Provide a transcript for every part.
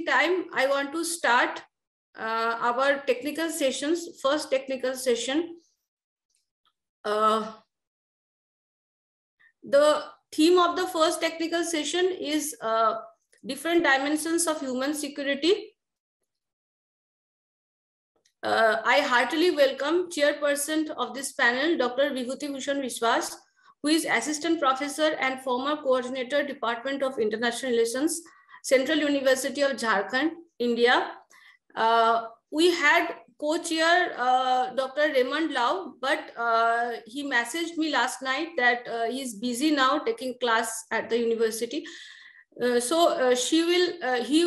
wasting time, I want to start our technical sessions. First technical session. The theme of the first technical session is different dimensions of human security. I heartily welcome chairperson of this panel, Dr. Vibhuti Bhushan Vishwas, who is assistant professor and former coordinator, Department of International Relations, Central University of Jharkhand, India. We had co-chair Dr. Raymond Lau, but he messaged me last night that he is busy now taking class at the university. He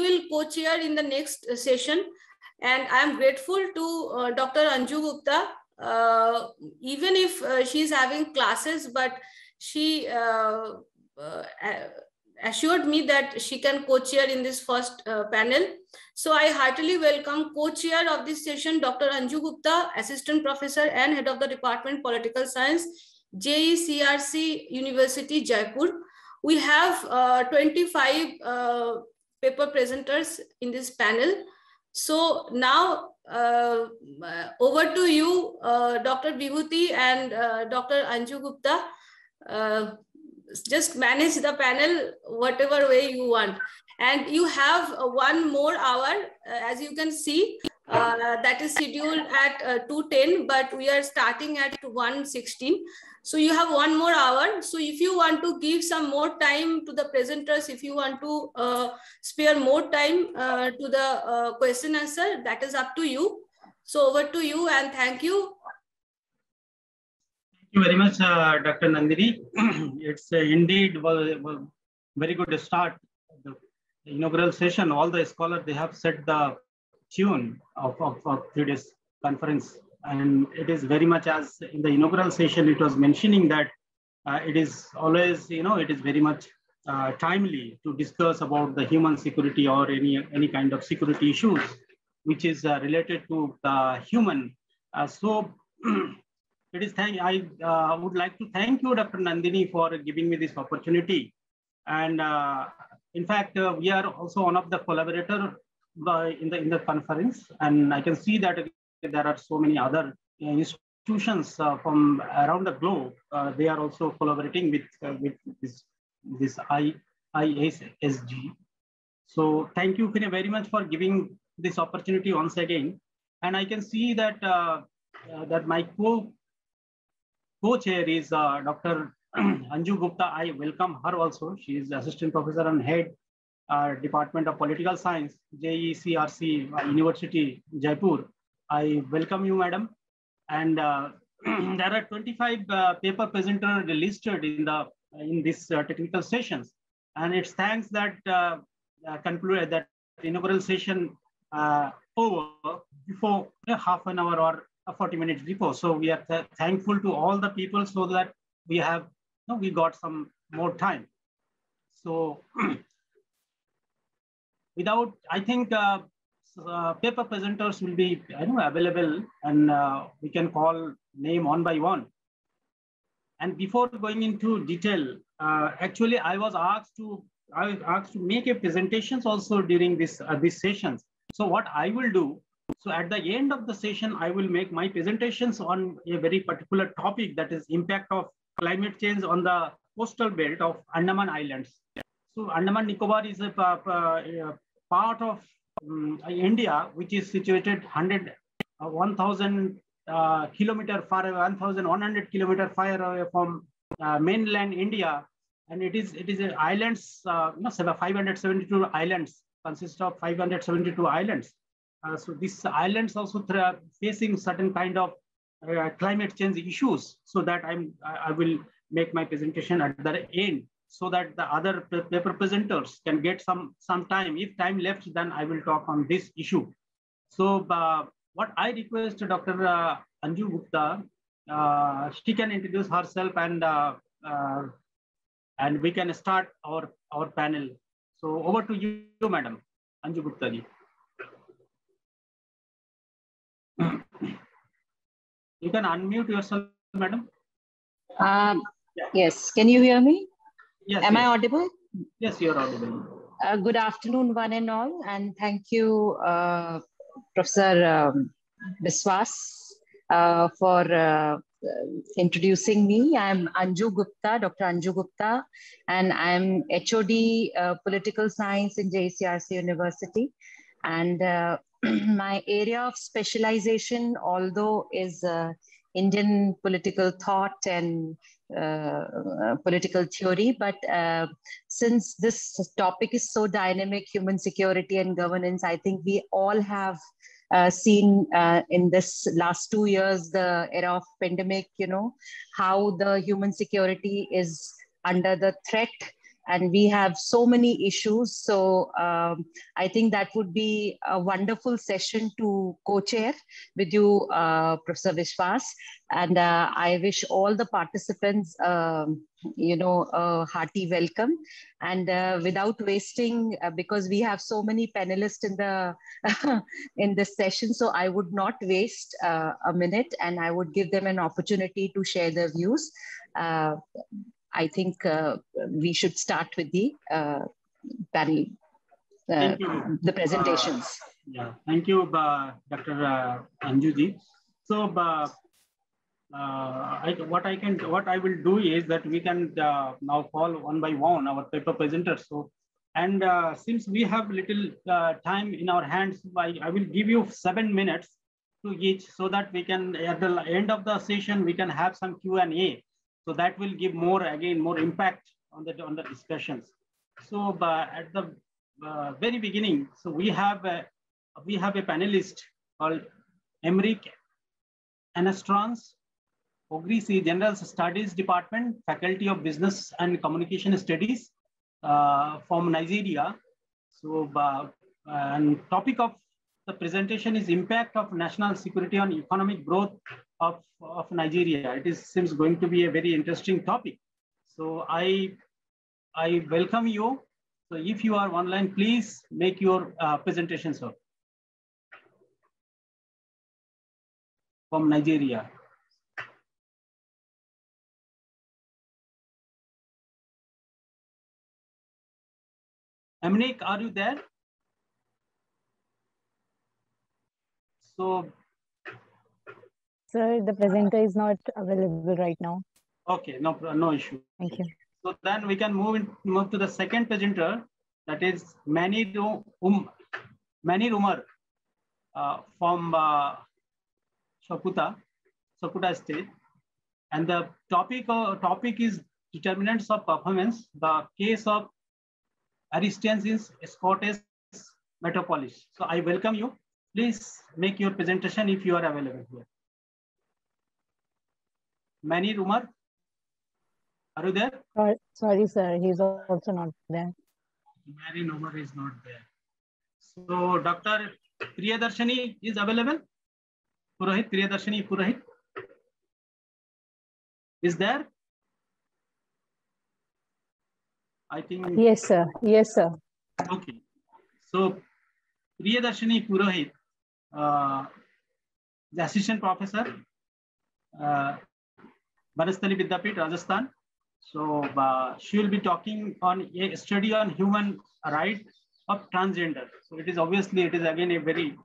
will co-chair in the next session. And I'm grateful to Dr. Anju Gupta, even if she is having classes, but she assured me that she can co-chair in this first panel. So I heartily welcome co-chair of this session, Dr. Anju Gupta, Assistant Professor and Head of the Department Political Science, IIHSG University, Jaipur. We have 25 paper presenters in this panel. So now over to you, Dr. Vibhuti and Dr. Anju Gupta. Just manage the panel whatever way you want. And you have 1 more hour, as you can see, that is scheduled at 2:10, but we are starting at 1:16. So you have 1 more hour. So if you want to give some more time to the presenters, if you want to spare more time to the question answer, that is up to you. So over to you and thank you. Thank you very much, Dr. Nandini. It's indeed was very good start. The inaugural session, all the scholars, they have set the tune of today's conference. And it is very much as in the inaugural session, it was mentioning that it is always, it is very much timely to discuss about the human security or any kind of security issues, which is related to the human. It is I would like to thank you, Dr. Nandini, for giving me this opportunity. And in fact, we are also one of the collaborators in the conference, and I can see that there are so many other institutions from around the globe. They are also collaborating with this IIHSG. So thank you very much for giving this opportunity once again. And I can see that that my co-chair is Dr. Anju Gupta. I welcome her also. She is assistant professor and head Department of Political Science, IIHSG University, Jaipur. I welcome you, madam. And there are 25 paper presenters listed in this technical sessions. And it's thanks that concluded that inaugural session over before half an hour or 40 minutes before. So we are thankful to all the people so that we have we got some more time. So without, I think paper presenters will be available, and we can call name one by one. And before going into detail, actually I was asked to make a presentations also during these sessions. So what I will do, so at the end of the session, I will make my presentations on a very particular topic, that is impact of climate change on the coastal belt of Andaman Islands. So Andaman Nicobar is a part of India, which is situated 1,000 kilometer far away, 1,100 kilometer far away from mainland India, and it is islands, 572 islands, consist of 572 islands. So these islands also facing certain kind of climate change issues. So that I will make my presentation at the end, so that the other paper presenters can get some time. If time left, then I will talk on this issue. So what I request Dr. Anju Gupta, she can introduce herself, and we can start our panel. So over to you, Madam Anju Gupta ji. You can unmute yourself, Madam. Yes. Can you hear me? Yes. Am I audible? Yes, you are audible. Good afternoon, one and all, and thank you, Professor Biswas, for introducing me. I'm Anju Gupta, Dr. Anju Gupta, and I'm HOD Political Science in JCRC University. And my area of specialization, although is Indian political thought and political theory, but since this topic is so dynamic, human security and governance, I think we all have seen in this last 2 years, the era of pandemic, how the human security is under the threat, and we have so many issues. So I think that would be a wonderful session to co-chair with you, Professor Vishwas. And I wish all the participants, a hearty welcome. And without wasting, because we have so many panelists in the in this session, so I would not waste a minute, and I would give them an opportunity to share their views. I think we should start with the panel, the presentations. Yeah, thank you, Dr. Anjuji. So, what I will do is that we can now call one by one our paper presenters. So, and since we have little time in our hands, I will give you 7 minutes to each, so that we can, at the end of the session, we can have some Q&A. So that will give more impact on the discussions. So at the very beginning, so we have a panelist called Emric Anastrans, Ogrisi, General Studies Department, Faculty of Business and Communication Studies from Nigeria. So and topic of the presentation is impact of national security on economic growth of Nigeria. It seems going to be a very interesting topic. So I welcome you. So if you are online, please make your presentation, sir. From Nigeria. Emric, are you there? So, sir, the presenter is not available right now. Okay, no issue. Thank you. So then we can move to the second presenter, that is Mani Rumar from Sokuta State, and the topic is determinants of performance, the case of Aristians in Scottish Metropolis. So I welcome you. Please make your presentation if you are available here. Mani Rumar, are you there? Sorry, sir. He's also not there. Mani Rumar is not there. So Dr. Priyadarshini is available? Priyadarshini Purohit is there? I think. Yes, sir. Yes, sir. Okay. So Priyadarshini Purohit, the assistant professor, Banastali Vidyapith, Rajasthan. So she will be talking on a study on human rights of transgender. So it is again a very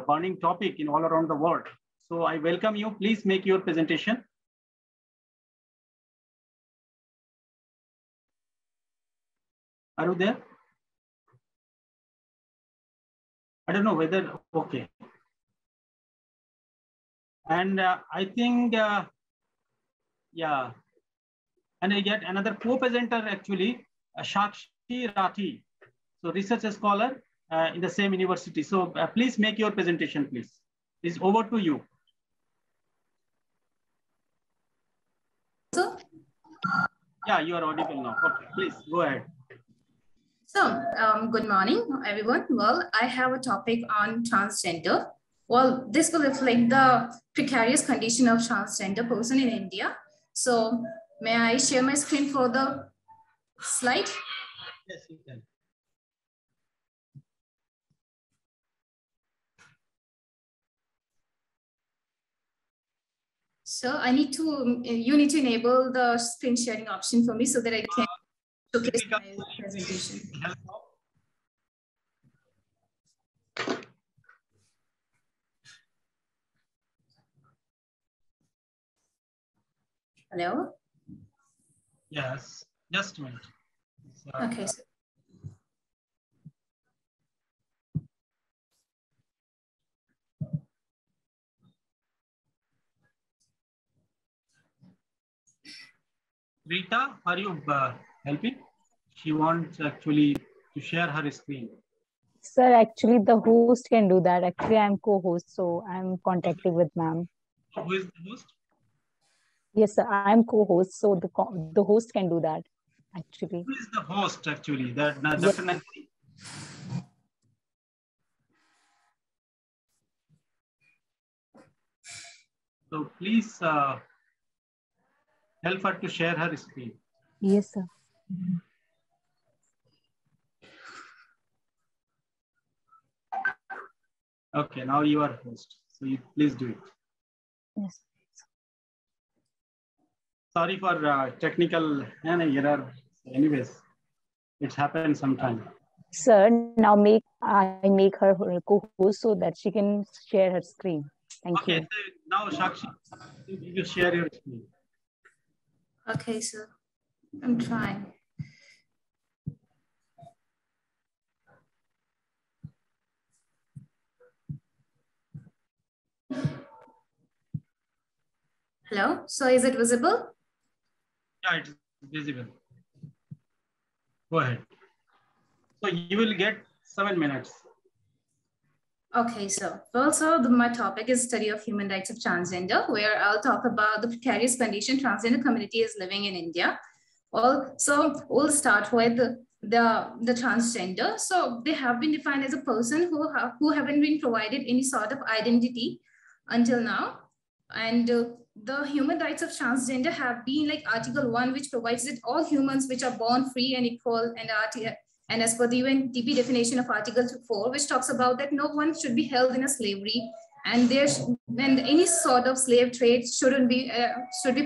burning topic in all around the world. So I welcome you. Please make your presentation. Are you there? I don't know whether, okay. And I think, yeah. And I get another co-presenter actually, Shakshi Rathi. So research scholar in the same university. So please make your presentation, please. It's over to you. So, yeah, you are audible now. Okay, please go ahead. So, good morning, everyone. Well, I have a topic on transgender. Well, this will reflect the precarious condition of transgender person in India. So, may I share my screen for the slide? Yes, you can. So, you need to enable the screen sharing option for me so that I can showcase my presentation. Hello? Yes, just a minute. Okay, sir. Rita, are you helping? She wants actually to share her screen. Sir, actually, the host can do that. Actually, I'm co-host, so I'm contacting with ma'am. Who is the host? Yes, sir, I'm co-host, so the host can do that, actually. Who is the host actually? That Yes. definitely. So please help her to share her screen. Yes, sir. Okay, now you are host. So you please do it. Yes. Sorry for technical error. Anyways, it's happened sometime. Sir, now I make her co-host so that she can share her screen. Thank you. So now Shakshi, you share your screen. Okay, sir. I'm trying. Hello, so is it visible? Yeah, it's visible. Go ahead. So you will get 7 minutes. Okay, so my topic is study of human rights of transgender, where I'll talk about the precarious condition transgender community is living in India. So we'll start with the transgender. So they have been defined as a person who haven't been provided any sort of identity until now. And the human rights of transgender have been like Article 1, which provides that all humans which are born free and equal, and as per the UNDP definition of Article 4, which talks about that no one should be held in a slavery, and any sort of slave trade should be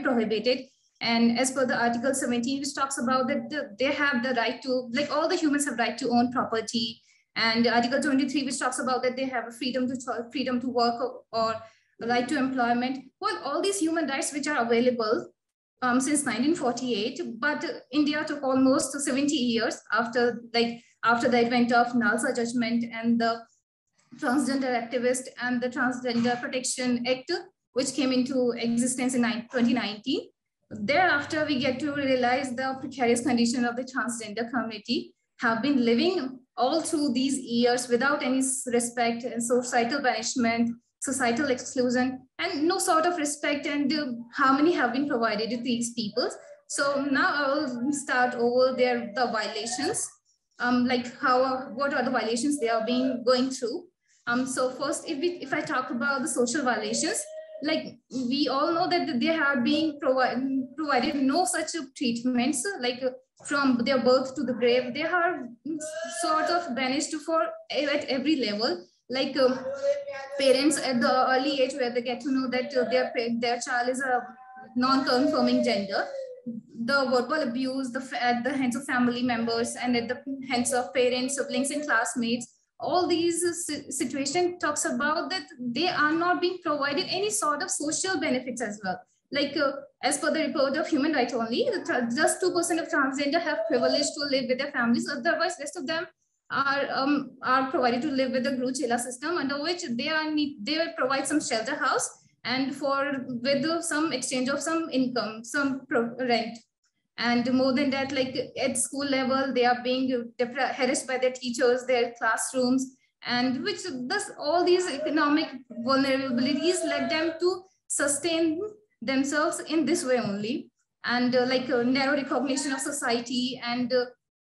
prohibited. And as per the Article 17, which talks about that they have the right to, like all the humans have right to own property. And Article 23, which talks about that they have a freedom to work or right to employment. Well, all these human rights which are available since 1948, but India took almost 70 years after the advent of Nalsa judgment and the transgender activist and the Transgender Protection Act, which came into existence in 2019. Thereafter, we get to realize the precarious condition of the transgender community have been living all through these years without any respect and societal punishment, societal exclusion, and no sort of respect and harmony have been provided to these people. So now I will start over the violations, what are the violations they are going through. So first, if I talk about the social violations, like we all know that they have been provided no such treatments, like from their birth to the grave, they are sort of banished at every level. Like parents at the early age where they get to know that their child is a non-conforming gender, the verbal abuse at the hands of family members and at the hands of parents, siblings, and classmates, all these situation talks about that they are not being provided any sort of social benefits as well. Like as per the report of human rights only, just 2% of transgender have privilege to live with their families. Otherwise, rest of them are provided to live with the Guru Chela system, under which they will provide some shelter house and with some exchange of some income, some rent. And more than that, like at school level, they are being harassed by their teachers, their classrooms, and which thus all these economic vulnerabilities led them to sustain themselves in this way only. And narrow recognition of society and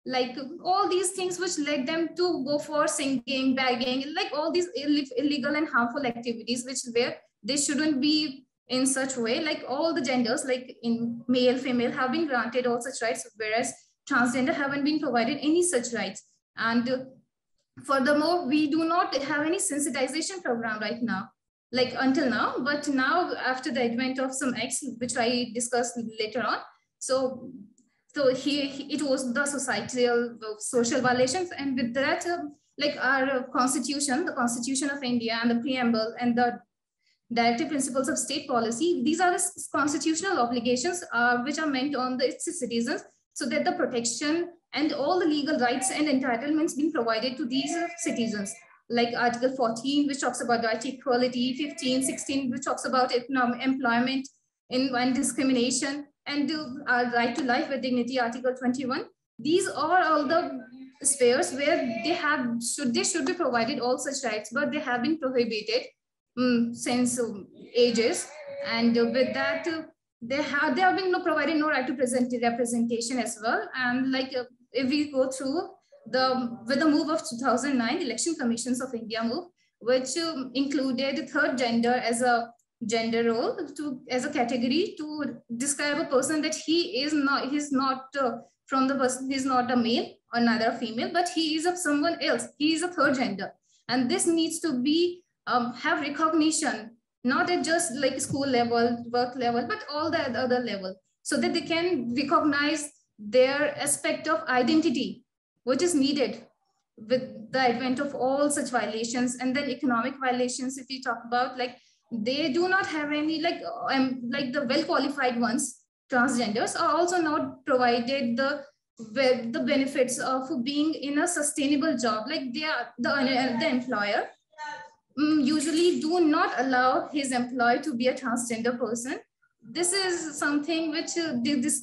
like all these things which led them to go for singing, begging, like all these illegal and harmful activities where they shouldn't be in such way. Like all the genders, like in male, female, have been granted all such rights, whereas transgender haven't been provided any such rights. And furthermore, we do not have any sensitization program right now, like until now, but now after the advent of some acts, which I discussed later on. So it was the societal social violations, and with that, like our constitution, the Constitution of India and the preamble and the directive principles of state policy. These are the constitutional obligations which are meant on its citizens, so that the protection and all the legal rights and entitlements being provided to these citizens. Like Article 14, which talks about right to equality, 15, 16, which talks about employment and discrimination, and right to life with dignity, Article 21. These are all the spheres where they should be provided all such rights, but they have been prohibited since ages. And with that, they have been provided no right to representation as well. And like if we go through with the move of 2009 Election Commissions of India move, which included third gender as a gender role as a category to describe a person that he's not a male or neither a female, but he is of someone else. He is a third gender, and this needs to be have recognition, not at just like school level, work level, but all the other level, so that they can recognize their aspect of identity, which is needed with the advent of all such violations. And then economic violations, if we talk about, like they do not have any, like the well-qualified ones, transgenders are also not provided the benefits of being in a sustainable job. Like they are the employer usually do not allow his employee to be a transgender person. This is something which showcase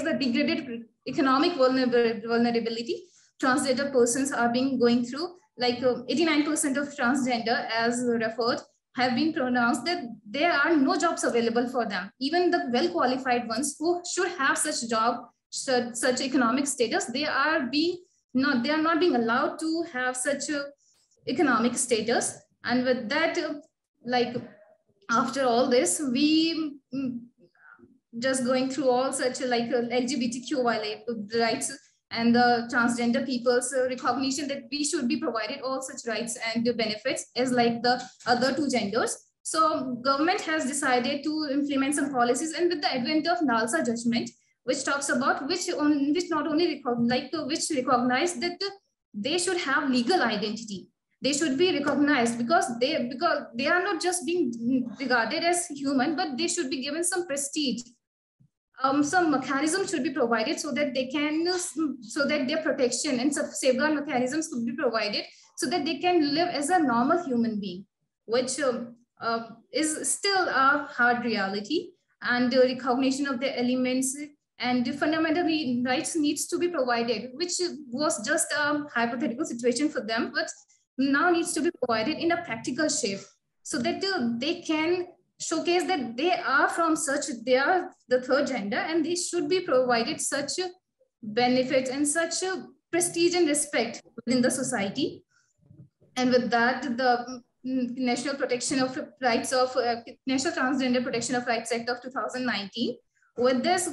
the degraded economic vulnerability transgender persons are being going through. Like 89% of transgender, as referred, have been pronounced that there are no jobs available for them. Even the well-qualified ones who should have such job, such economic status, they are not being allowed to have such economic status. And with that, like after all this, we just going through all such like LGBTQ rights and the transgender people's recognition that we should be provided all such rights and benefits as like the other two genders. So government has decided to implement some policies, and with the advent of NALSA judgment, which talks about which recognize that they should have legal identity. They should be recognized because they are not just being regarded as human, but they should be given some prestige. Some mechanism should be provided so that they can, so that their protection and safeguard mechanisms could be provided so that they can live as a normal human being, which is still a hard reality. And the recognition of the elements and the fundamental rights needs to be provided, which was just a hypothetical situation for them, but now needs to be provided in a practical shape so that they can showcase that they are the third gender, and they should be provided such benefits and such prestige and respect within the society. And with that, the National Transgender Protection of Rights Act of 2019, with this,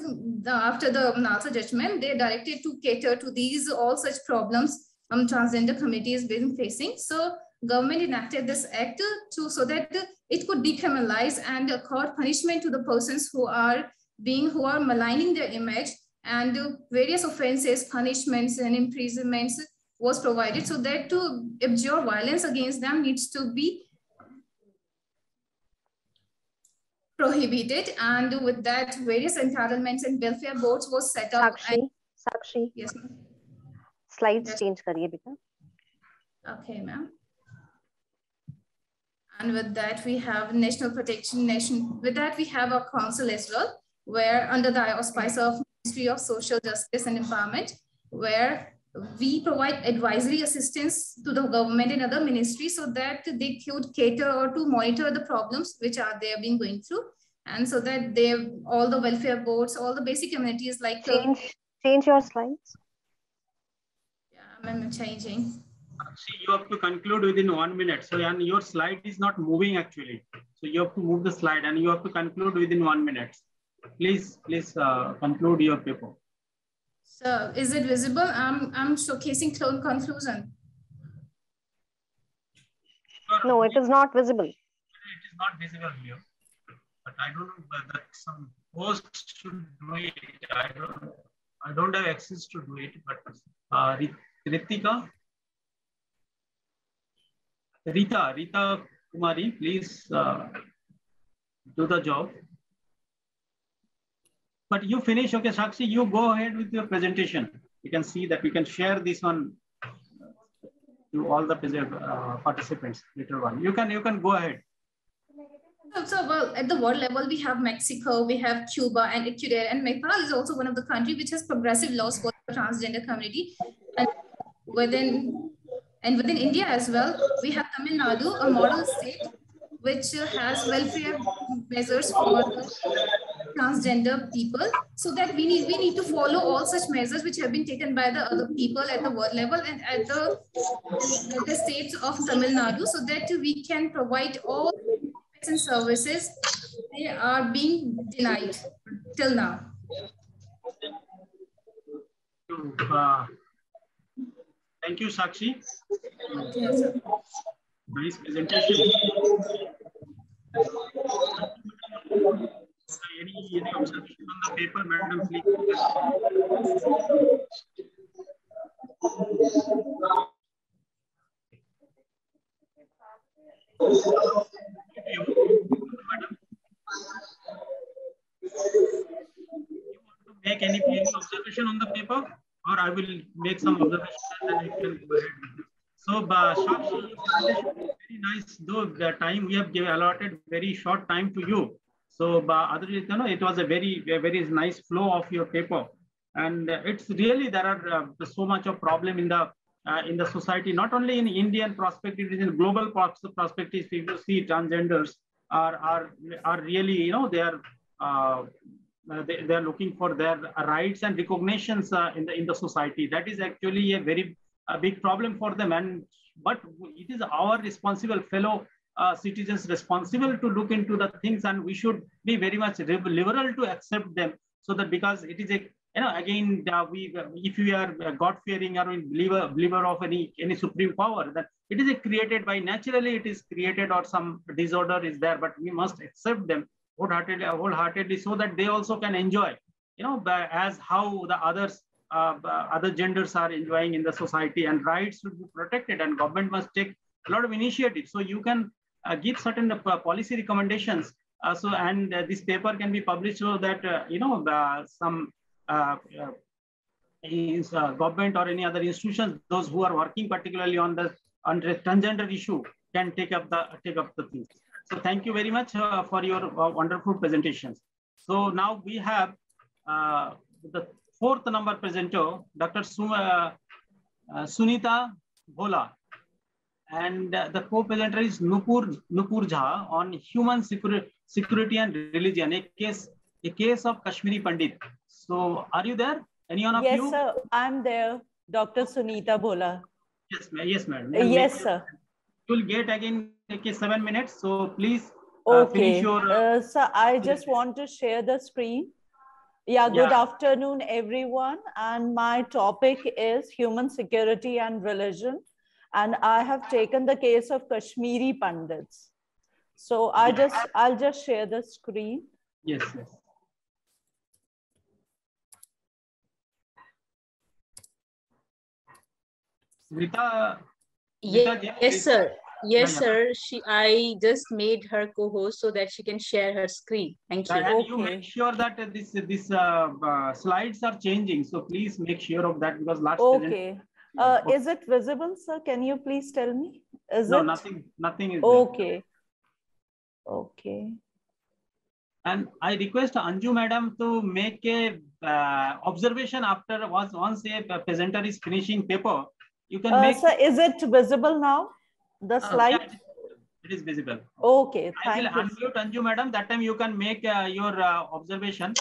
after the NALSA judgment, they directed to cater to these all such problems transgender communities been facing. So government enacted this act so that it could decriminalize and accord punishment to the persons who are maligning their image, and various offenses, punishments and imprisonments was provided so that to abjure violence against them needs to be prohibited. And with that, various entitlements and welfare boards was set up. Sakshi. Yes, slides change kariye beta. Okay, ma'am. And with that, we have national protection nation. With that, we have a council as well, where under the auspice of Ministry of Social Justice and Empowerment, where we provide advisory assistance to the government and other ministries so that they could cater or to monitor the problems which they have been going through. And so that all the welfare boards, all the basic communities like... Change your slides. I'm changing. See, you have to conclude within 1 minute. So, and your slide is not moving actually. So you have to move the slide and you have to conclude within 1 minute. Please conclude your paper. So, is it visible? I'm showcasing conclusion. No, it is not visible. It is not visible here. But I don't know whether some host should do it. I don't have access to do it. But Rita, Kumari, please do the job. But you finish, okay, Sakshi, you go ahead with your presentation. You can see that we can share this one to all the participants later on. You can go ahead. So, well, at the world level, we have Mexico, we have Cuba and Ecuador, and Nepal is also one of the countries which has progressive laws for the transgender community. And within India as well, we have Tamil Nadu, a model state, which has welfare measures for the transgender people, so that we need to follow all such measures which have been taken by the other people at the world level and at the states of Tamil Nadu, so that we can provide all and services they are being denied till now. Thank you, Sakshi. Okay, sir. Nice presentation. Any observation on the paper, madam, please? Madam, you want to make any observation on the paper, or I will make some observations and then you can go ahead. So, Sakshi, very nice. Though the time we have allotted very short time to you. So, it was a very nice flow of your paper, and it's really there are so much of problem in the society, not only in Indian perspective, in global perspective. If you see, transgenders are really, they are looking for their rights and recognitions in the society. That is actually a big problem for them, but it is our responsible fellow citizens responsible to look into the things, and we should be very much liberal to accept them, so that because it is again if we are God fearing or believer of any supreme power, that it is created by naturally, it is created or some disorder is there, but we must accept them wholeheartedly, so that they also can enjoy, as how the other genders are enjoying in the society, and rights should be protected, and government must take a lot of initiative. So you can give certain policy recommendations. And this paper can be published, so that some government or any other institutions, those who are working particularly on the transgender issue, can take up the things. So thank you very much for your wonderful presentations. So now we have the fourth number presenter, Dr. Sunita Bhola. And the co-presenter is Nupur Jha on human security and religion, a case of Kashmiri Pandit. So are you there? Any one of you? Yes, sir. I'm there, Dr. Sunita Bhola. Yes, madam. Yes, sir. You will get again 7 minutes. So please finish your... sir, I just want to share the screen. Yeah, good afternoon, everyone. And my topic is human security and religion. And I have taken the case of Kashmiri Pandits. So I'll just share the screen. Yes. Rita, yes, sir. Yes, sir. I just made her co-host so that she can share her screen. Thank you. And you make sure that this slides are changing. So please make sure of that, because last. Is it visible, sir? Can you please tell me? Nothing is okay. Okay. And I request Anju madam to make a observation after once a presenter is finishing paper. You can make. Sir, is it visible now? The slide? Yeah, it is visible. Okay, thank you. I will unmute Anju madam. That time you can make your observation.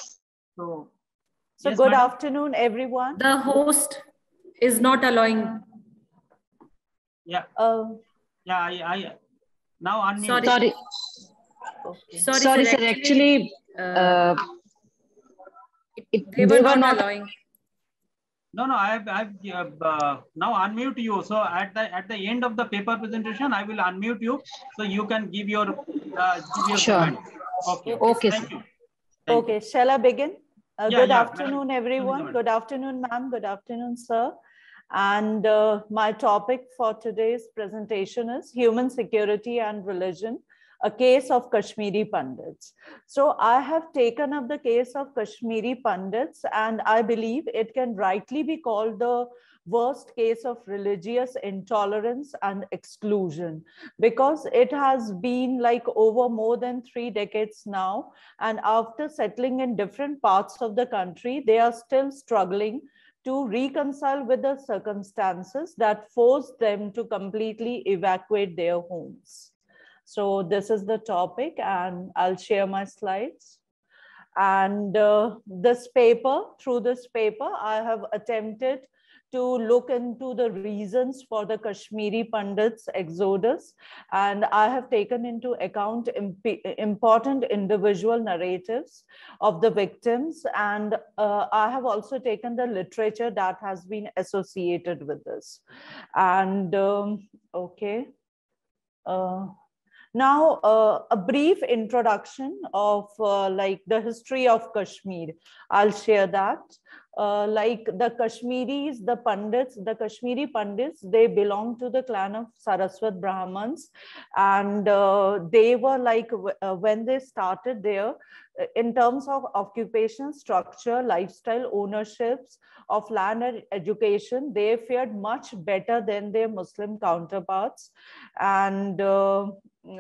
So yes, good afternoon, everyone. The host is not allowing. Yeah. I now unmute. Sorry. Okay. Sorry, sir. Actually, they were not allowing. No. I've now unmute you. So at the end of the paper presentation, I will unmute you, so you can give your sure. Comment. Okay. Thank you. Okay. Shall I begin? Good afternoon, everyone. Good afternoon, ma'am. Good afternoon, sir. And my topic for today's presentation is Human Security and Religion, a case of Kashmiri Pandits. So I have taken up the case of Kashmiri Pandits, and I believe it can rightly be called the worst case of religious intolerance and exclusion, because it has been like over more than 3 decades now. And after settling in different parts of the country, they are still struggling to reconcile with the circumstances that forced them to completely evacuate their homes. So this is the topic, and I'll share my slides. And through this paper, I have attempted to look into the reasons for the Kashmiri Pandits' exodus. And I have taken into account important individual narratives of the victims. And I have also taken the literature that has been associated with this. And okay. Now, a brief introduction of like the history of Kashmir. I'll share that. Like the Kashmiris, the Kashmiri Pandits, they belong to the clan of Saraswat Brahmins. And they were like, when they started there, in terms of occupation, structure, lifestyle, ownerships of land and education, they fared much better than their Muslim counterparts. And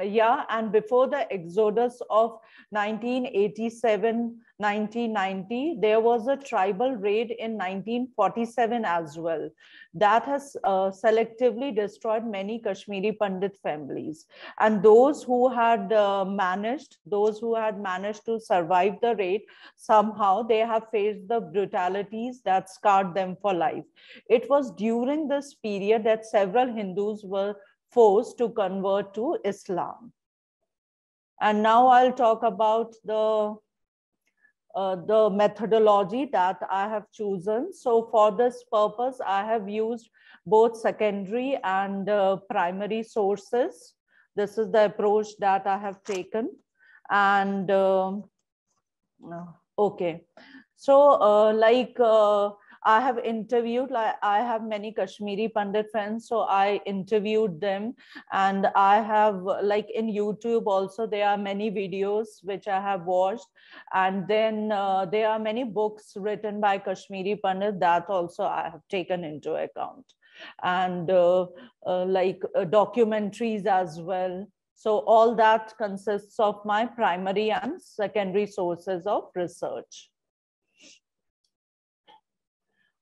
yeah, and before the exodus of 1987, 1990, there was a tribal raid in 1947 as well. That has selectively destroyed many Kashmiri Pandit families. And those who had managed to survive the raid, somehow they have faced the brutalities that scarred them for life. It was during this period that several Hindus were forced to convert to Islam. And now I'll talk about the methodology that I have chosen. So for this purpose, I have used both secondary and primary sources. This is the approach that I have taken. And okay, so I have interviewed, I have many Kashmiri Pandit friends, so I interviewed them. And I have, like in YouTube also, there are many videos which I have watched. And then there are many books written by Kashmiri Pandit that also I have taken into account. And documentaries as well. So all that consists of my primary and secondary sources of research.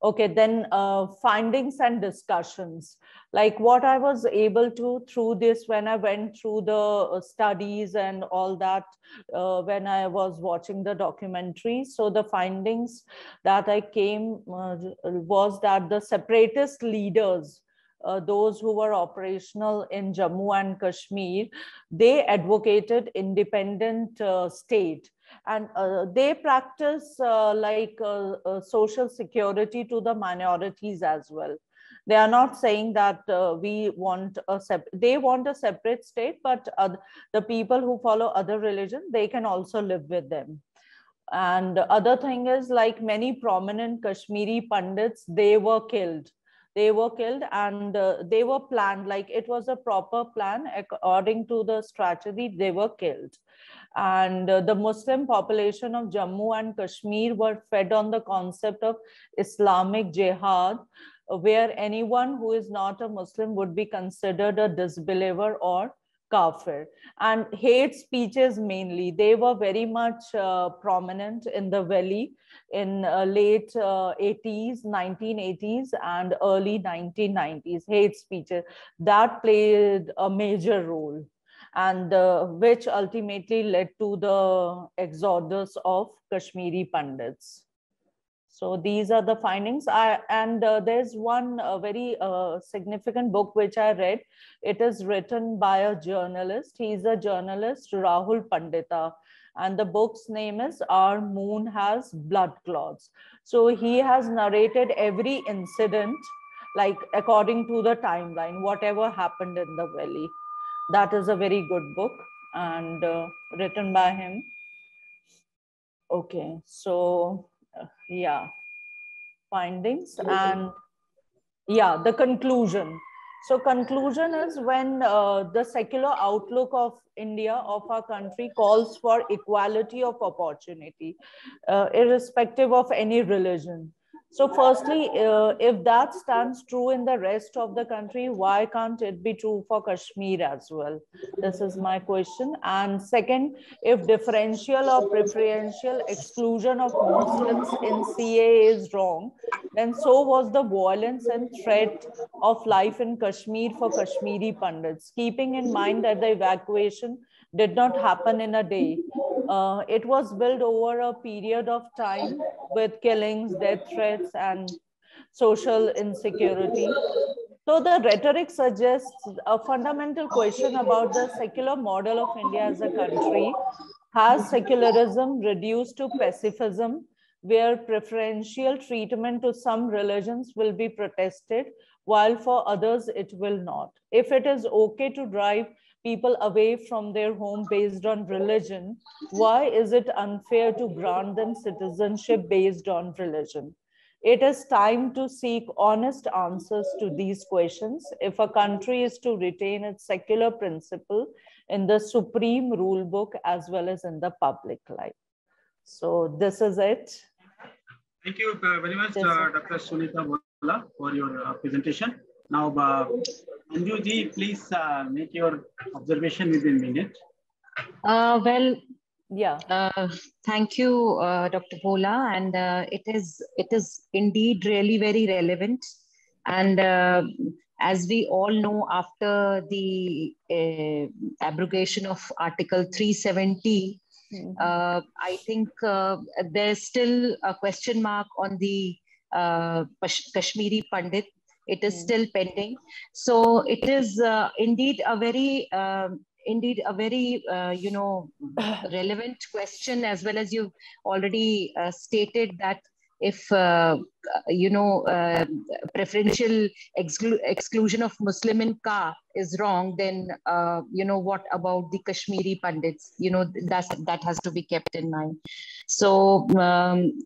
Okay, then findings and discussions. Like what I was able to through this when I went through the studies and all that, when I was watching the documentary. So the findings that I came was that the separatist leaders, those who were operational in Jammu and Kashmir, they advocated independent state. And they practice social security to the minorities as well. They are not saying that they want a separate state, but the people who follow other religion, they can also live with them. And the other thing is, like many prominent Kashmiri Pandits, they were killed. And they were planned, like it was a proper plan. According to the strategy, they were killed. And the Muslim population of Jammu and Kashmir were fed on the concept of Islamic jihad, where anyone who is not a Muslim would be considered a disbeliever or kafir. And hate speeches mainly, they were very much prominent in the valley in late 80s, 1980s and early 1990s. Hate speeches, that played a major role, and which ultimately led to the exodus of Kashmiri Pandits. So these are the findings. There's one very significant book which I read. It is written by a journalist. He's a journalist, Rahul Pandita. And the book's name is Our Moon Has Blood Clots. So he has narrated every incident, like according to the timeline, whatever happened in the valley. That is a very good book and written by him. Okay, so yeah, findings. And Yeah, the conclusion. So conclusion is when the secular outlook of India, of our country, calls for equality of opportunity, irrespective of any religion. So firstly, if that stands true in the rest of the country, why can't it be true for Kashmir as well? This is my question. And second, if differential or preferential exclusion of Muslims in CA is wrong, then so was the violence and threat of life in Kashmir for Kashmiri Pandits, keeping in mind that the evacuation did not happen in a day. It was built over a period of time with killings, death threats, and social insecurity. So the rhetoric suggests a fundamental question about the secular model of India as a country. Has secularism reduced to pacifism, where preferential treatment to some religions will be protested, while for others it will not? If it is okay to drive people away from their home based on religion, why is it unfair to grant them citizenship based on religion? It is time to seek honest answers to these questions if a country is to retain its secular principle in the supreme rule book as well as in the public life. So this is it. Thank you very much, Dr. Sunita Bola, for your presentation. Now, Anju ji, please make your observation within a minute. Thank you, Dr. Bola, and it is indeed really very relevant. And as we all know, after the abrogation of Article 370, I think there's still a question mark on the Kashmiri Pandit. It is still pending. So it is indeed a very relevant question, as well as you've already stated that if preferential exclusion of Muslim in Ka is wrong, then what about the Kashmiri Pandits? That has to be kept in mind. So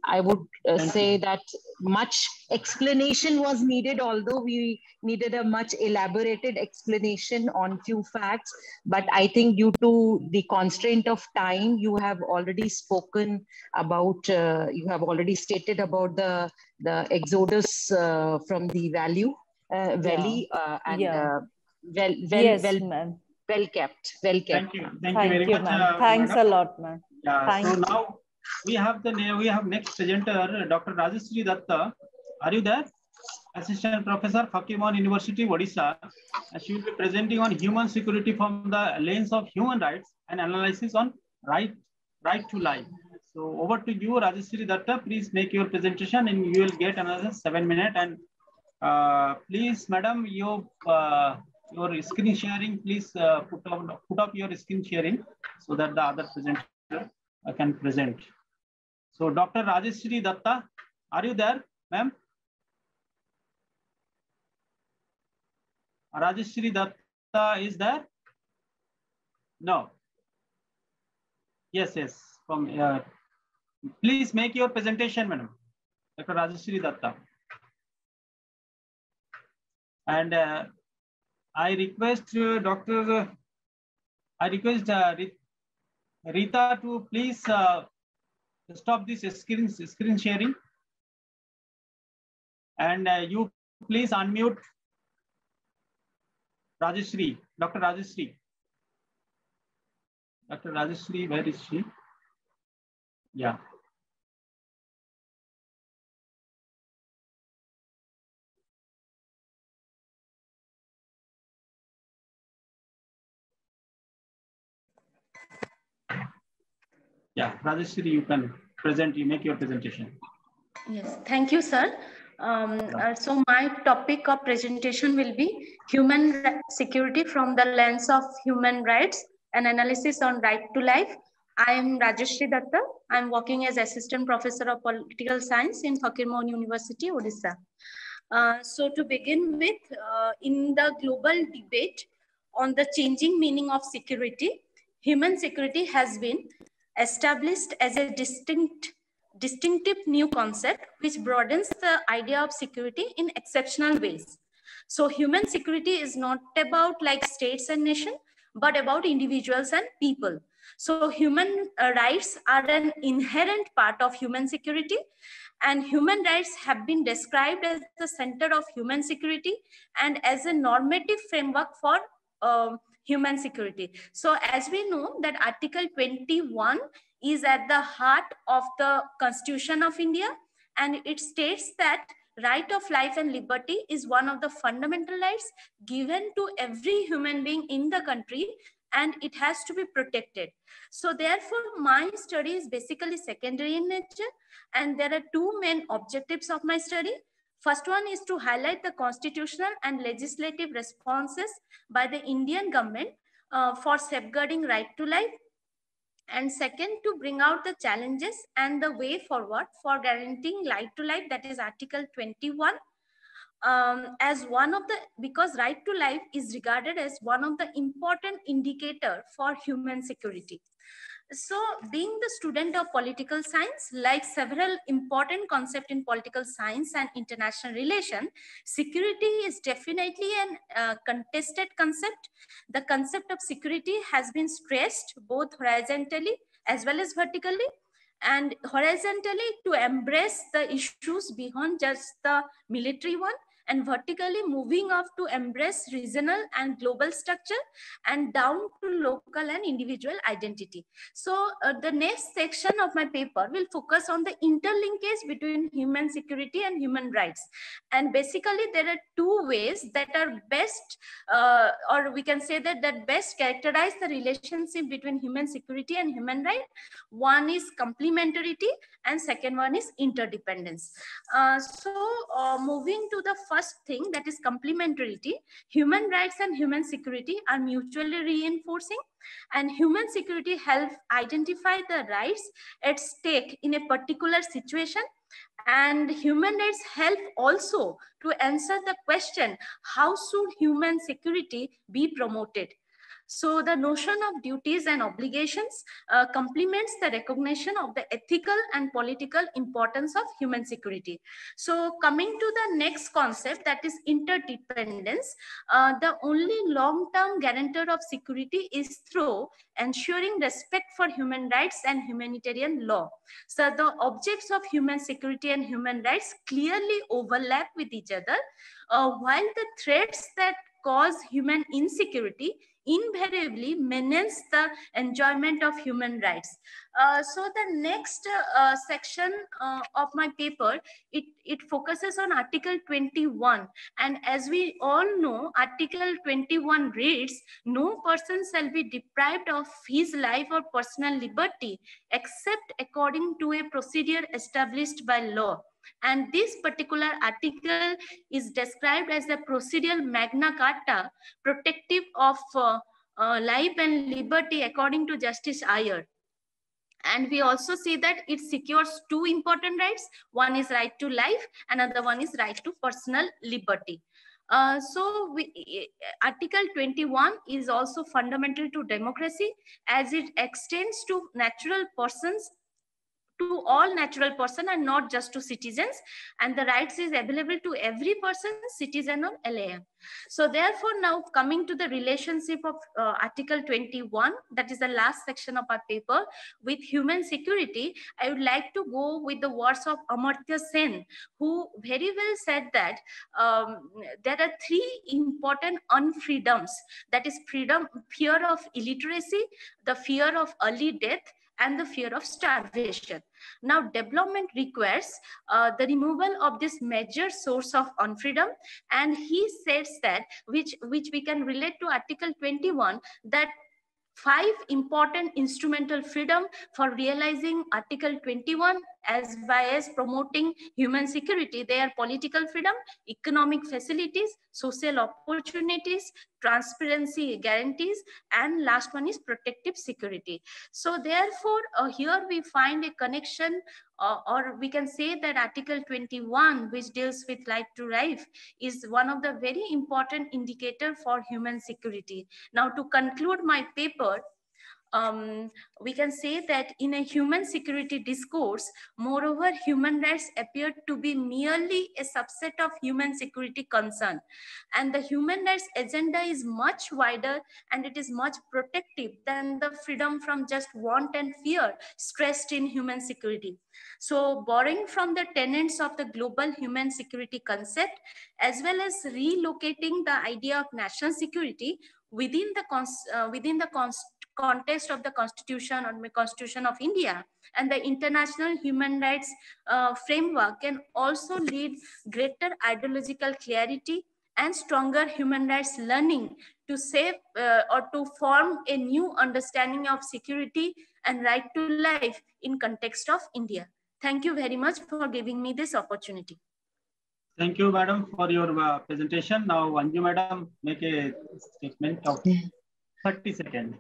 I would say that much explanation was needed, although we needed a much elaborated explanation on few facts. But I think due to the constraint of time, you have already spoken about, you have already stated about the exodus from the valley, well kept. Thank you very much. Thanks a lot, ma'am. So now we have next presenter, Dr. Rajeshri Datta. Are you there? Assistant Professor, Fakirmon University, Odisha. She will be presenting on human security from the lens of human rights and analysis on right to life. So over to you, Rajeshri Datta. Please make your presentation, and you will get another 7 minutes. And please, madam, your screen sharing. Please put up your screen sharing so that the other presenter can present. So, Dr. Rajeshri Datta, are you there, ma'am? Rajeshri Datta is there? No. Yes. From please make your presentation, madam. Dr. Rajeshri Datta. And I request Rita to please stop this screen sharing, and you please unmute Rajeshri, Dr. Rajeshri. Dr. Rajeshri, where is she? Yeah. Yeah, Rajeshri, you can present, you make your presentation. Yes, thank you, sir. So my topic of presentation will be human security from the lens of human rights, an analysis on right to life. I am Rajeshri Datta. I am working as Assistant Professor of Political Science in Fakirmon University, Odisha. So to begin with, in the global debate on the changing meaning of security, human security has been established as a distinctive new concept which broadens the idea of security in exceptional ways. So human security is not about like states and nation, but about individuals and people. So human rights are an inherent part of human security, and human rights have been described as the center of human security and as a normative framework for human security. So as we know that Article 21 is at the heart of the Constitution of India, and it states that right of life and liberty is one of the fundamental rights given to every human being in the country, and it has to be protected. So therefore, my study is basically secondary in nature, and there are two main objectives of my study. First one is to highlight the constitutional and legislative responses by the Indian government for safeguarding right to life. And second, to bring out the challenges and the way forward for guaranteeing right to life, that is Article 21. As one of the, because right to life is regarded as one of the important indicator for human security. So being the student of political science, like several important concepts in political science and international relation, security is definitely a contested concept. The concept of security has been stressed both horizontally as well as vertically, and horizontally to embrace the issues beyond just the military one, and vertically moving up to embrace regional and global structure, and down to local and individual identity. So the next section of my paper will focus on the interlinkage between human security and human rights. And basically there are two ways that are best, or we can say that best characterize the relationship between human security and human right. One is complementarity and second one is interdependence. Moving to the first thing, that is complementarity, human rights and human security are mutually reinforcing, and human security helps identify the rights at stake in a particular situation, and human rights help also to answer the question, how should human security be promoted? So the notion of duties and obligations complements the recognition of the ethical and political importance of human security. So coming to the next concept, that is interdependence, the only long-term guarantor of security is through ensuring respect for human rights and humanitarian law. So the objects of human security and human rights clearly overlap with each other, while the threats that cause human insecurity invariably menace the enjoyment of human rights. So the next section of my paper, it focuses on Article 21. And as we all know, Article 21 reads, no person shall be deprived of his life or personal liberty except according to a procedure established by law. And this particular article is described as the procedural Magna Carta, protective of life and liberty according to Justice Iyer. And we also see that it secures two important rights. One is right to life, another one is right to personal liberty. Article 21 is also fundamental to democracy, as it extends to natural persons, to all natural person and not just to citizens, and the rights is available to every person, citizen or alien. So therefore, now coming to the relationship of Article 21, that is the last section of our paper, with human security, I would like to go with the words of Amartya Sen, who very well said that there are three important unfreedoms, that is freedom, fear of illiteracy, the fear of early death, and the fear of starvation. Now, development requires the removal of this major source of unfreedom, and he says that, which we can relate to Article 21, that 5 important instrumental freedom for realizing Article 21 as by as promoting human security. They are political freedom, economic facilities, social opportunities, transparency guarantees, and last one is protective security. So therefore, here we find a connection, or we can say that Article 21, which deals with right to life, is one of the very important indicator for human security. Now, to conclude my paper, we can say that in a human security discourse, moreover, human rights appear to be merely a subset of human security concern. And the human rights agenda is much wider and it is much protective than the freedom from just want and fear stressed in human security. So borrowing from the tenets of the global human security concept, as well as relocating the idea of national security within the context of the Constitution or the Constitution of India and the international human rights framework can also lead greater ideological clarity and stronger human rights learning to save or to form a new understanding of security and right to life in context of India. Thank you very much for giving me this opportunity. Thank you, madam, for your presentation. Now, Anju, madam, make a statement of 30 seconds.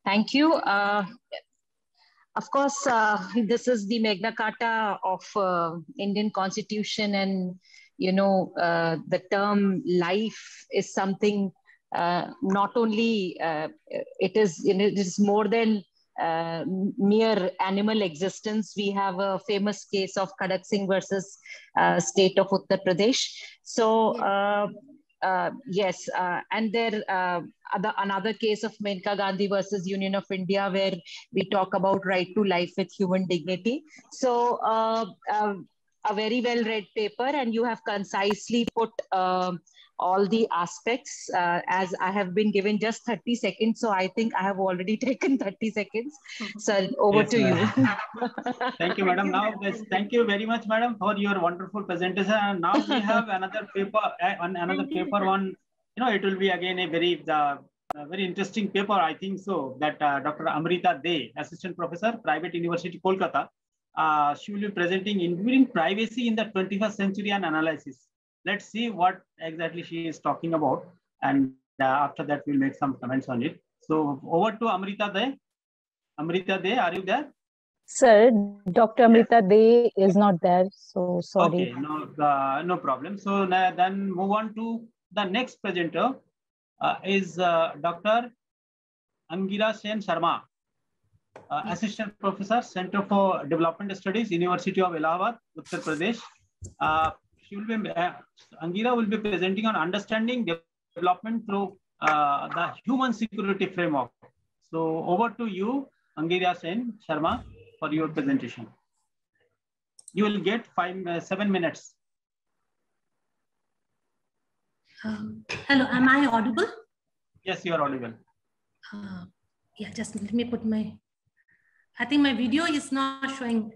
Thank you. Of course, this is the Magna Carta of Indian Constitution, and the term life is something not only it is more than mere animal existence. We have a famous case of Khadak Singh versus state of Uttar Pradesh. So yes, and there another case of Maneka Gandhi versus Union of India, where we talk about right to life with human dignity. So a very well read paper, and you have concisely put all the aspects as I have been given just 30 seconds. So I think I have already taken 30 seconds. So over to you. Thank you, madam. Now, thank you very much, madam, for your wonderful presentation. And now we have another paper on, it will be again a very interesting paper, I think so, that Dr. Amrita De, Assistant Professor, Private University, Kolkata, she will be presenting Enduring Privacy in the 21st Century and Analysis. Let's see what exactly she is talking about. And after that, we'll make some comments on it. So over to Amrita De. Amrita De, are you there? Sir, Dr. Amrita De is not there, so sorry. Okay, no problem. So then move on to the next presenter is Dr. Angira Sen Sharma, Assistant Professor, Center for Development Studies, University of Allahabad, Uttar Pradesh. Angira will be presenting on understanding development through the human security framework. So over to you, Angira Sen Sharma, for your presentation. You will get 7 minutes. Hello, am I audible? Yes, you are audible. Yeah, just let me put my, I think my video is not showing.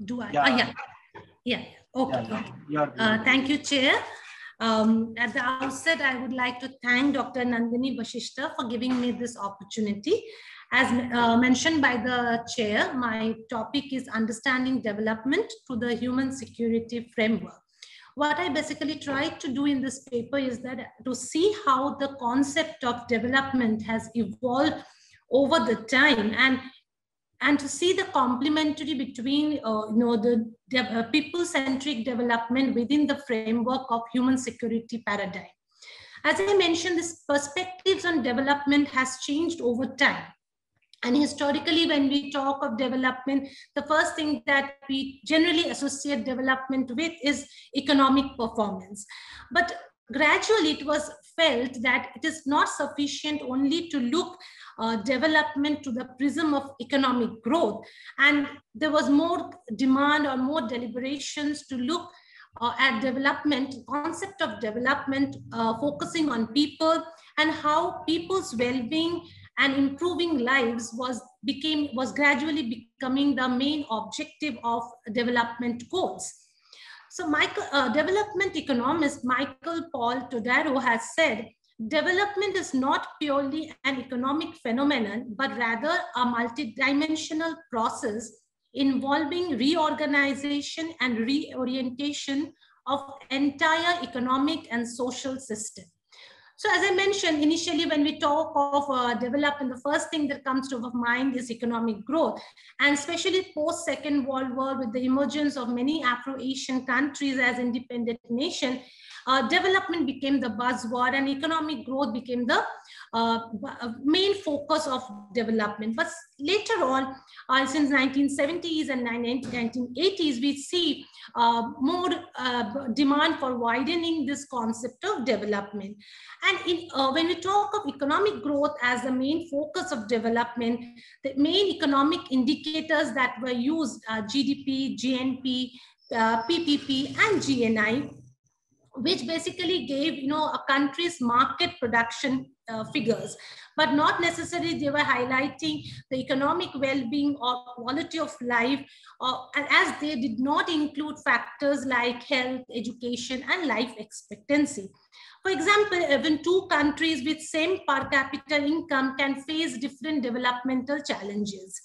Do I? Yeah. Yeah. Okay. Thank you, Chair. At the outset, I would like to thank Dr. Nandini Vashishta for giving me this opportunity. As mentioned by the Chair, my topic is Understanding Development through the Human Security Framework. What I basically tried to do in this paper is that to see how the concept of development has evolved over the time, and to see the complementary between the people-centric development within the framework of human security paradigm. As I mentioned, this perspectives on development has changed over time. And historically, when we talk of development, the first thing that we generally associate development with is economic performance. But gradually, it was felt that it is not sufficient only to look development to the prism of economic growth. And there was more demand or more deliberations to look at development, concept of development, focusing on people and how people's well-being and improving lives was gradually becoming the main objective of development goals. So development economist Michael Paul Todaro has said, development is not purely an economic phenomenon, but rather a multidimensional process involving reorganization and reorientation of entire economic and social system. So as I mentioned initially, when we talk of development, the first thing that comes to our mind is economic growth, and especially post-Second World War, with the emergence of many Afro-Asian countries as independent nations, development became the buzzword and economic growth became the main focus of development. But later on, since 1970s and 1980s, we see more demand for widening this concept of development. And when we talk of economic growth as the main focus of development, the main economic indicators that were used are GDP, GNP, PPP, and GNI, which basically gave a country's market production figures, but not necessarily they were highlighting the economic well-being or quality of life, as they did not include factors like health, education, and life expectancy. For example, even two countries with same per capita income can face different developmental challenges.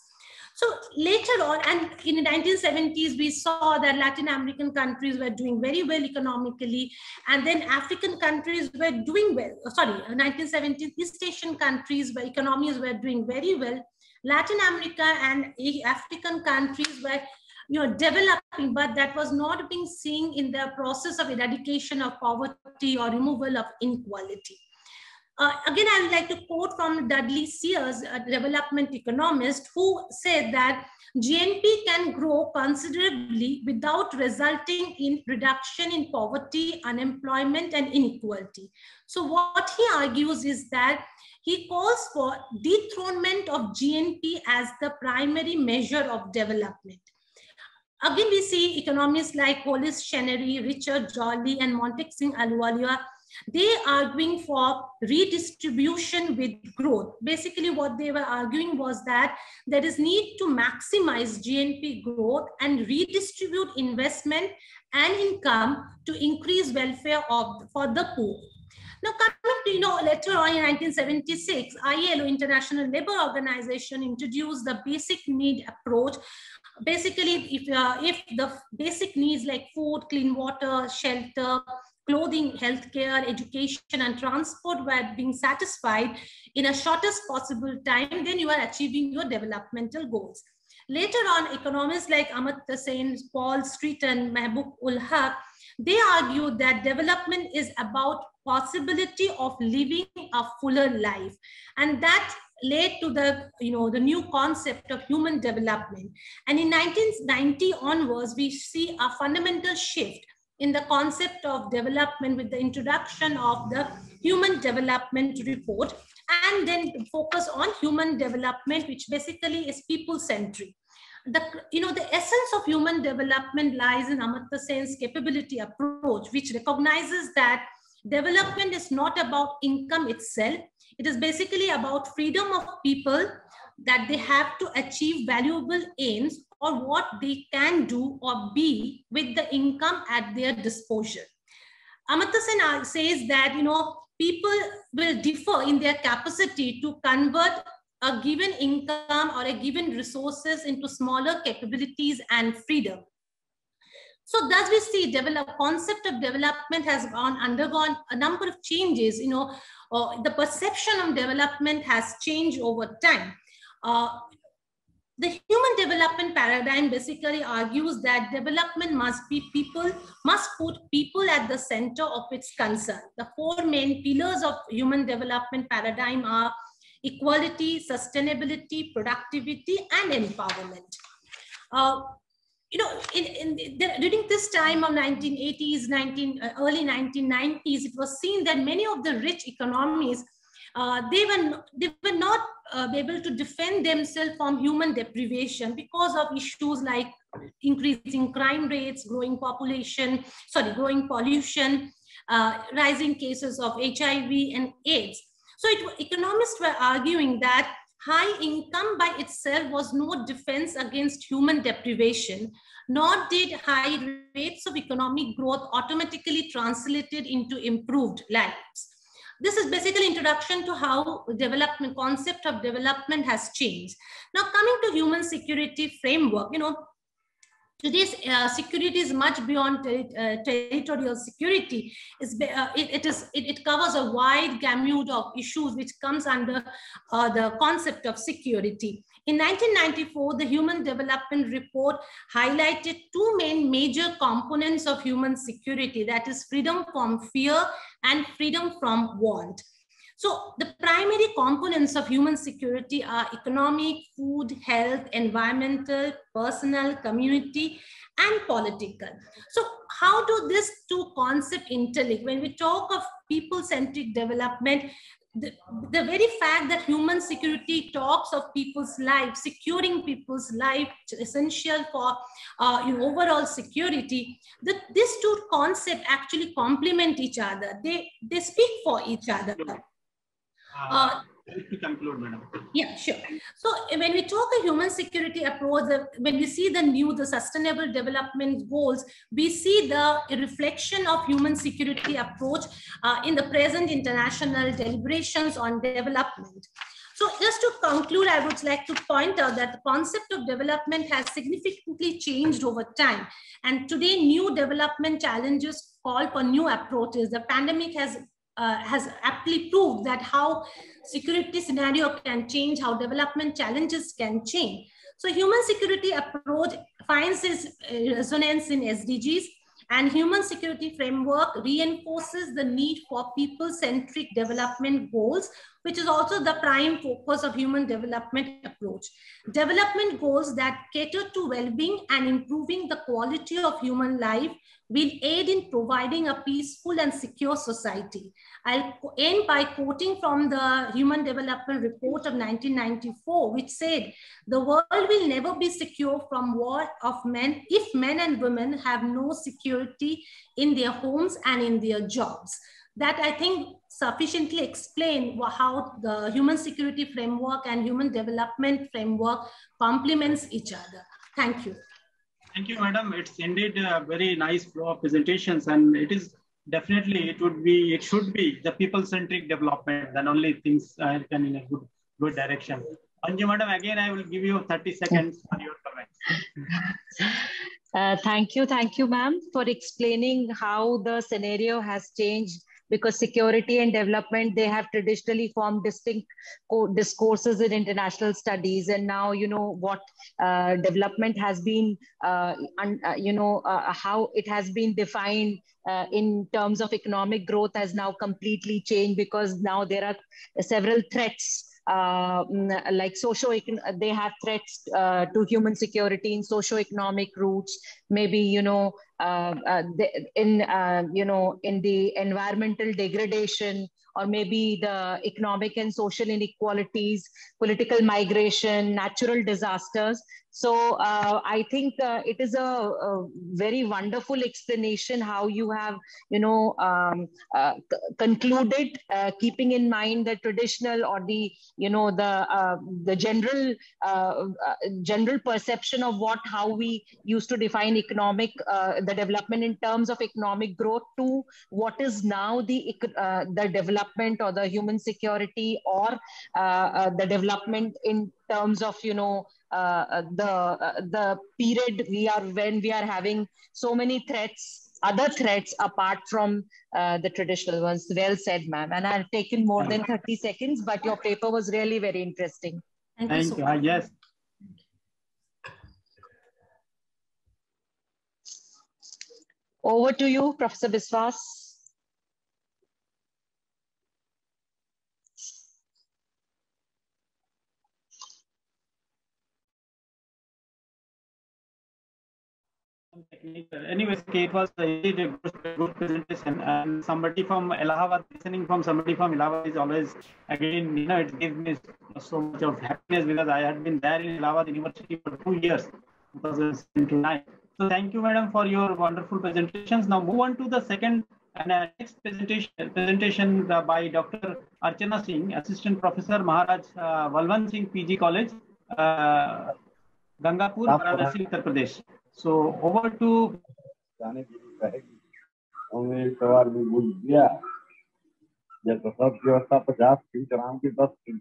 So later on, and in the 1970s, we saw that Latin American countries were doing very well economically, and then African countries were doing well. 1970s, East Asian countries where economies were doing very well. Latin America and African countries were developing, but that was not being seen in the process of eradication of poverty or removal of inequality. Again, I would like to quote from Dudley Sears, a development economist, who said that GNP can grow considerably without resulting in reduction in poverty, unemployment, and inequality. So what he argues is that he calls for dethronement of GNP as the primary measure of development. Again, we see economists like Hollis Chenery, Richard Jolly, and Montek-Singh Ahluwalia. They are arguing for redistribution with growth. Basically, what they were arguing was that there is need to maximize GNP growth and redistribute investment and income to increase welfare for the poor. Now, coming to, later on in 1976, ILO, International Labour Organization, introduced the basic need approach. Basically, if the basic needs like food, clean water, shelter, clothing, healthcare, education, and transport were being satisfied in a shortest possible time, then you are achieving your developmental goals. Later on, economists like Amartya Sen, Paul Street, and Mahbub ul Haq, they argued that development is about possibility of living a fuller life, and that led to the the new concept of human development. And in 1990 onwards, we see a fundamental shift in the concept of development with the introduction of the Human Development Report, and then focus on human development, which basically is people-centric. The essence of human development lies in Amartya Sen's capability approach, which recognizes that development is not about income itself. It is basically about freedom of people, that they have to achieve valuable aims or what they can do or be with the income at their disposal. Amartya Sen says that people will differ in their capacity to convert a given income or a given resources into smaller capabilities and freedom. So thus we see concept of development has undergone a number of changes. The perception of development has changed over time. The human development paradigm basically argues that development must put people at the center of its concern. The four main pillars of human development paradigm are equality, sustainability, productivity, and empowerment. During this time of 1980s, early 1990s, it was seen that many of the rich economies, they were not able to defend themselves from human deprivation because of issues like increasing crime rates, growing pollution, rising cases of HIV and AIDS. So economists were arguing that high income by itself was no defense against human deprivation, nor did high rates of economic growth automatically translated into improved lives. This is basically introduction to how concept of development has changed. Now coming to human security framework, today's security is much beyond territorial security. It covers a wide gamut of issues which comes under the concept of security. In 1994, the Human Development Report highlighted two major components of human security, that is freedom from fear and freedom from want. So the primary components of human security are economic, food, health, environmental, personal, community, and political. So how do these two concepts interlink? When we talk of people-centric development, the very fact that human security talks of people's life, securing people's life, essential for overall security, these two concepts actually complement each other. They speak for each other. To conclude, madam. Yeah, sure. So when we talk a human security approach, when we see the sustainable development goals, we see the reflection of human security approach in the present international deliberations on development. So just to conclude, I would like to point out that the concept of development has significantly changed over time. And today, new development challenges call for new approaches. The pandemic has aptly proved that how security scenario can change, how development challenges can change. So human security approach finds its resonance in SDGs, and human security framework reinforces the need for people-centric development goals, which is also the prime focus of human development approach. Development goals that cater to well-being and improving the quality of human life will aid in providing a peaceful and secure society. I'll end by quoting from the Human Development Report of 1994, which said, "The world will never be secure from war of men if men and women have no security in their homes and in their jobs." That, I think, sufficiently explain how the human security framework and human development framework complements each other. Thank you. Thank you, madam. It's indeed a very nice flow of presentations, and it is definitely, it should be the people-centric development, then only things can in a good direction. Anju madam, again, I will give you 30 seconds for your comments. Thank you, ma'am, for explaining how the scenario has changed, because security and development, they have traditionally formed distinct discourses in international studies. And now, you know, what development has been, how it has been defined in terms of economic growth has now completely changed, because now there are several threats. Like they have threats to human security in socio-economic roots, maybe, you know, in the environmental degradation, or maybe the economic and social inequalities, political migration, natural disasters. So I think it is a very wonderful explanation how you have, you know, concluded, keeping in mind the traditional or the, you know, the general perception of how we used to define economic, the development in terms of economic growth, to what is now the development or the human security, or the development in terms of, you know, the period when we are having so many threats, other threats apart from the traditional ones. Well said, ma'am. And I've taken more than 30 seconds, but your paper was really very interesting. Thank you. Yes. Over to you, Professor Biswas. Anyways, it was indeed a good presentation, and somebody from Allahabad, listening from somebody from Allahabad is always, again, you know, it gives me so much of happiness, because I had been there in Allahabad University for 2 years, 2009. So thank you, madam, for your wonderful presentations. Now move on to the second and next presentation by Dr. Archana Singh, Assistant Professor, Maharaj Balwant Singh PG College, Gangapur, Varanasi, Uttar Pradesh. So over to. हमने एक सवाल भी भूल दिया, जब प्रसव व्यवस्था 50 थी, ग्राम की 10 थी,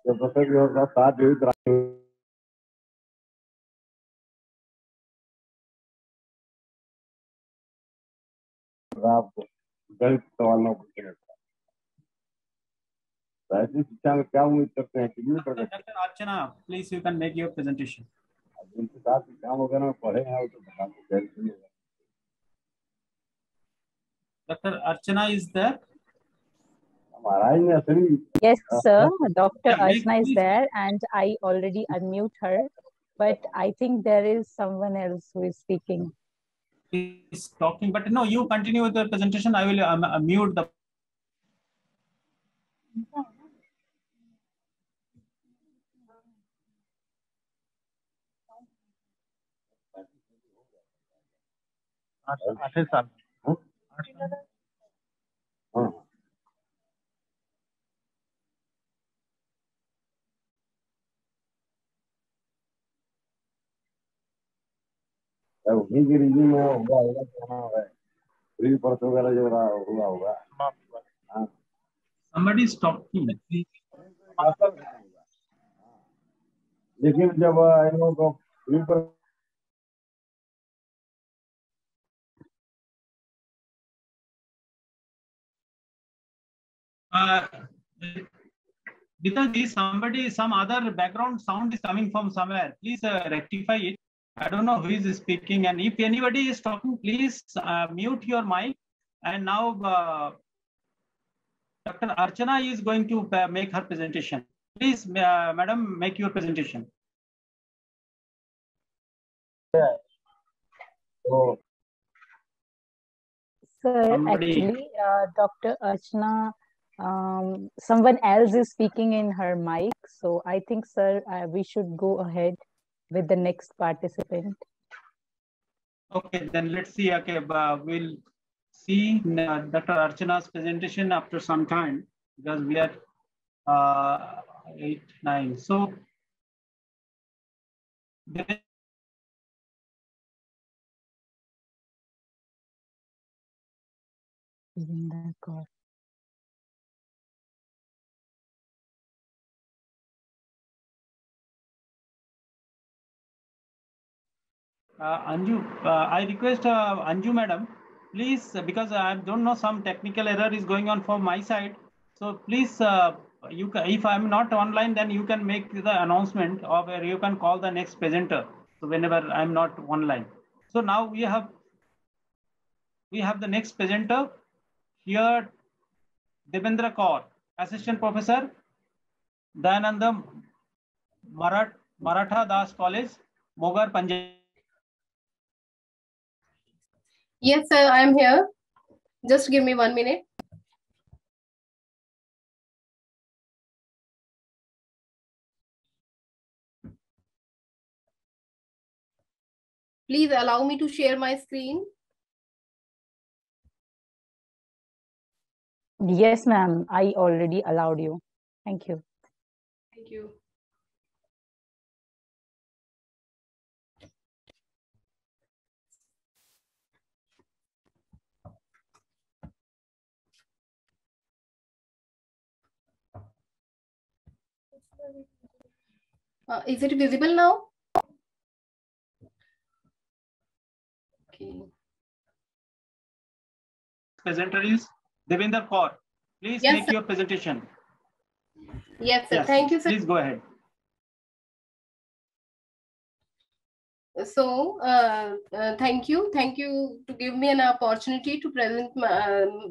जब प्रसव व्यवस्था 7 हुई, आप गलत सवालों को ऐसी शिक्षा में क्या उम्मीद करते हैं कि Dr. Archana, please you can make your presentation. उनके साथ काम वगैरह में पढ़े हैं तो बताते। Dr. Archana is there? Yes, sir. Dr. Archana is there, and I already unmute her. But I think there is someone else who is speaking. He's talking, but no, you continue with the presentation. I will mute the. उन्हीं की reading में हुआ होगा क्या free purse वगैरह जो हुआ होगा। Somebody is talking. लेकिन जब इन लोगों को free purse Because some other background sound is coming from somewhere. Please rectify it. I don't know who is speaking, and if anybody is talking, please mute your mic. And now Dr. Archana is going to make her presentation. Please, madam, make your presentation. तो Sir, actually, Dr. Archana, someone else is speaking in her mic. So I think, sir, we should go ahead with the next participant. Okay, then let's see. Okay, we'll see Dr. Archana's presentation after some time because we are 8, 9. So Anju, I request Anju madam, please, because I don't know, some technical error is going on from my side. So please, if I'm not online, then you can make the announcement, or you can call the next presenter. So whenever I'm not online. So now we have the next presenter here, Devendra Kaur, Assistant Professor, Dayananda Maratha Das College, Mogar, Punjab. Yes, sir, I am here. Just give me 1 minute. Please allow me to share my screen. Yes, ma'am. I already allowed you. Thank you. Thank you. Is it visible now? Okay. Presenter is Devendra Kaur. Please yes, make sir. your presentation. Yes, sir. Yes, thank you, sir. Please go ahead. So, thank you to give me an opportunity to present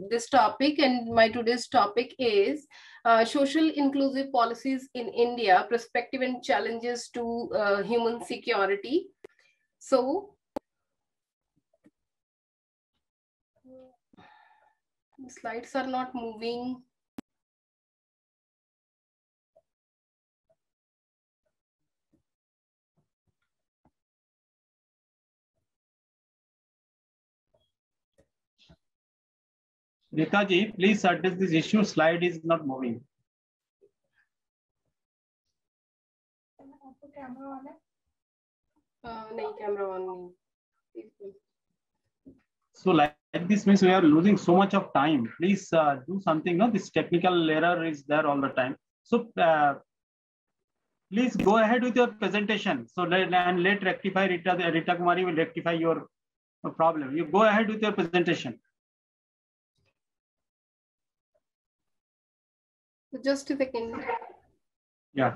this topic. And my today's topic is social inclusive policies in India, perspective and challenges to human security. So, the slides are not moving. Rita ji, please address this issue. Slide is not moving. Camera on. So like this means we are losing so much of time. Please do something. No, this technical error is there all the time. So please go ahead with your presentation. So let rectify Rita Kumari will rectify your problem. You go ahead with your presentation. Just a second. Yeah.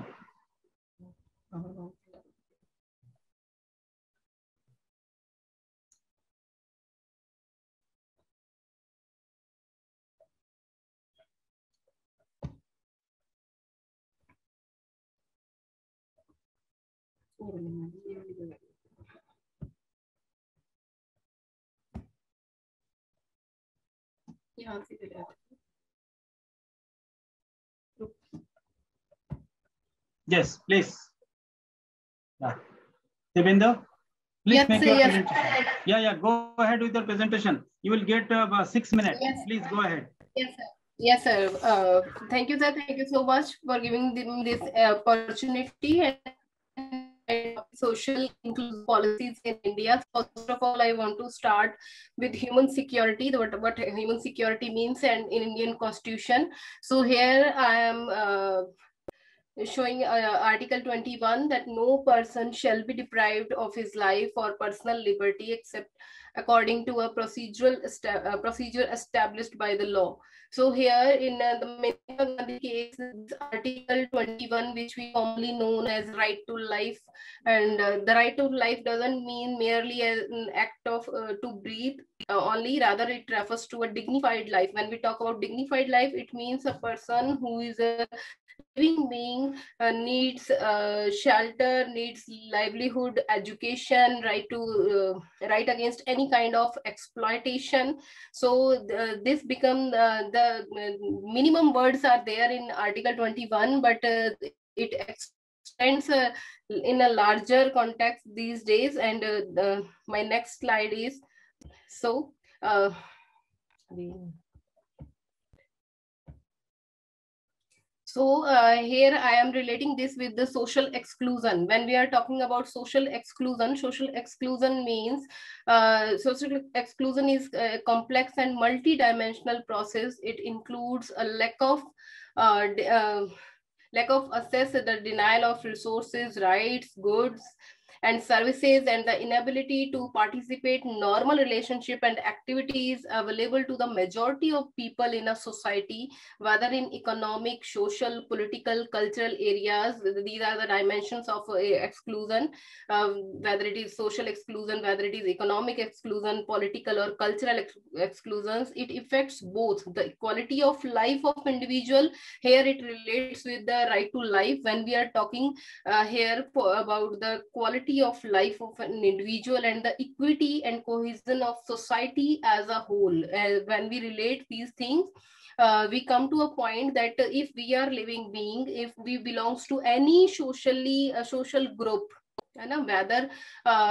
Yes, please. Yeah. Devinder, please Yes, make your yes. presentation. Yeah, go ahead with your presentation. You will get 6 minutes. Yes. Please go ahead. Yes, sir. Yes, sir. Thank you, sir. Thank you so much for giving them this opportunity and social inclusive policies in India. First of all, I want to start with human security, what human security means and in Indian Constitution. So here I am showing Article 21 that no person shall be deprived of his life or personal liberty except according to a procedure established by the law. So here in the Maneka Gandhi case, Article 21, which we commonly known as right to life, and the right to life doesn't mean merely an act of to breathe only, rather it refers to a dignified life. When we talk about dignified life, it means a person who is a living being needs shelter, needs livelihood, education, right to right against any kind of exploitation. So this become the minimum words are there in Article 21, but it extends in a larger context these days. And my next slide is so. So here I am relating this with the social exclusion. When we are talking about social exclusion means social exclusion is a complex and multi-dimensional process. It includes a lack of access, the denial of resources, rights, goods, and services, and the inability to participate in normal relationship and activities available to the majority of people in a society, whether in economic, social, political, cultural areas. These are the dimensions of exclusion, whether it is social exclusion, whether it is economic exclusion, political or cultural exclusions. It affects both the quality of life of individual. Here it relates with the right to life. When we are talking here about the quality of life of an individual and the equity and cohesion of society as a whole, when we relate these things, we come to a point that if we are living being, if we belongs to any social group, whether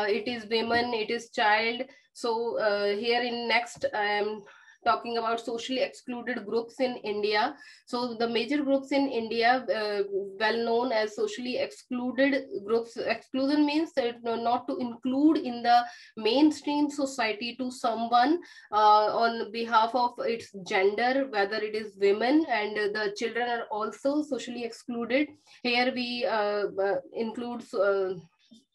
it is women, it is child. So here in next I am talking about socially excluded groups in India. So the major groups in India, well known as socially excluded groups. Exclusion means not to include in the mainstream society to someone on behalf of its gender, whether it is women, and the children are also socially excluded. Here we include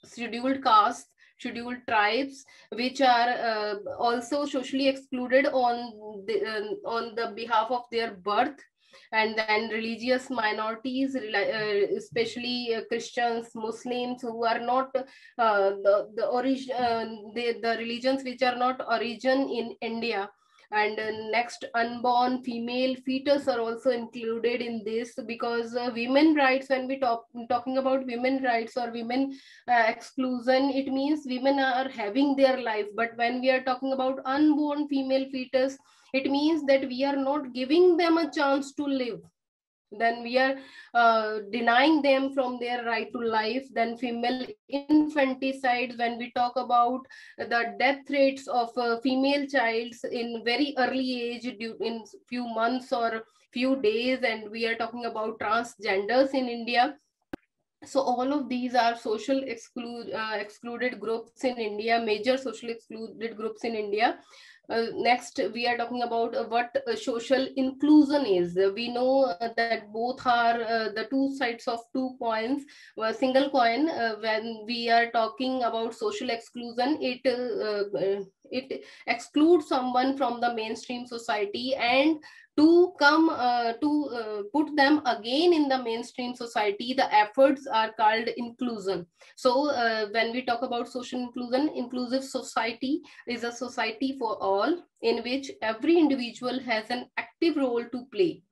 scheduled castes, scheduled tribes, which are also socially excluded on the behalf of their birth. And then religious minorities, especially Christians, Muslims, who are not the religions which are not origin in India. And next, unborn female fetus are also included in this, because women rights, when we talking about women rights or women exclusion, it means women are having their life. But when we are talking about unborn female fetus, it means that we are not giving them a chance to live. Then we are denying them from their right to life. Then female infanticide, when we talk about the death rates of female childs in very early age, in few months or few days, and we are talking about transgenders in India. So all of these are social excluded groups in India, major social excluded groups in India. Next, we are talking about what social inclusion is. We know that both are the two sides of two coins, single coin. When we are talking about social exclusion, it excludes someone from the mainstream society, and to come put them again in the mainstream society, the efforts are called inclusion. So when we talk about social inclusion, inclusive society is a society for all, in which every individual has an active role to play,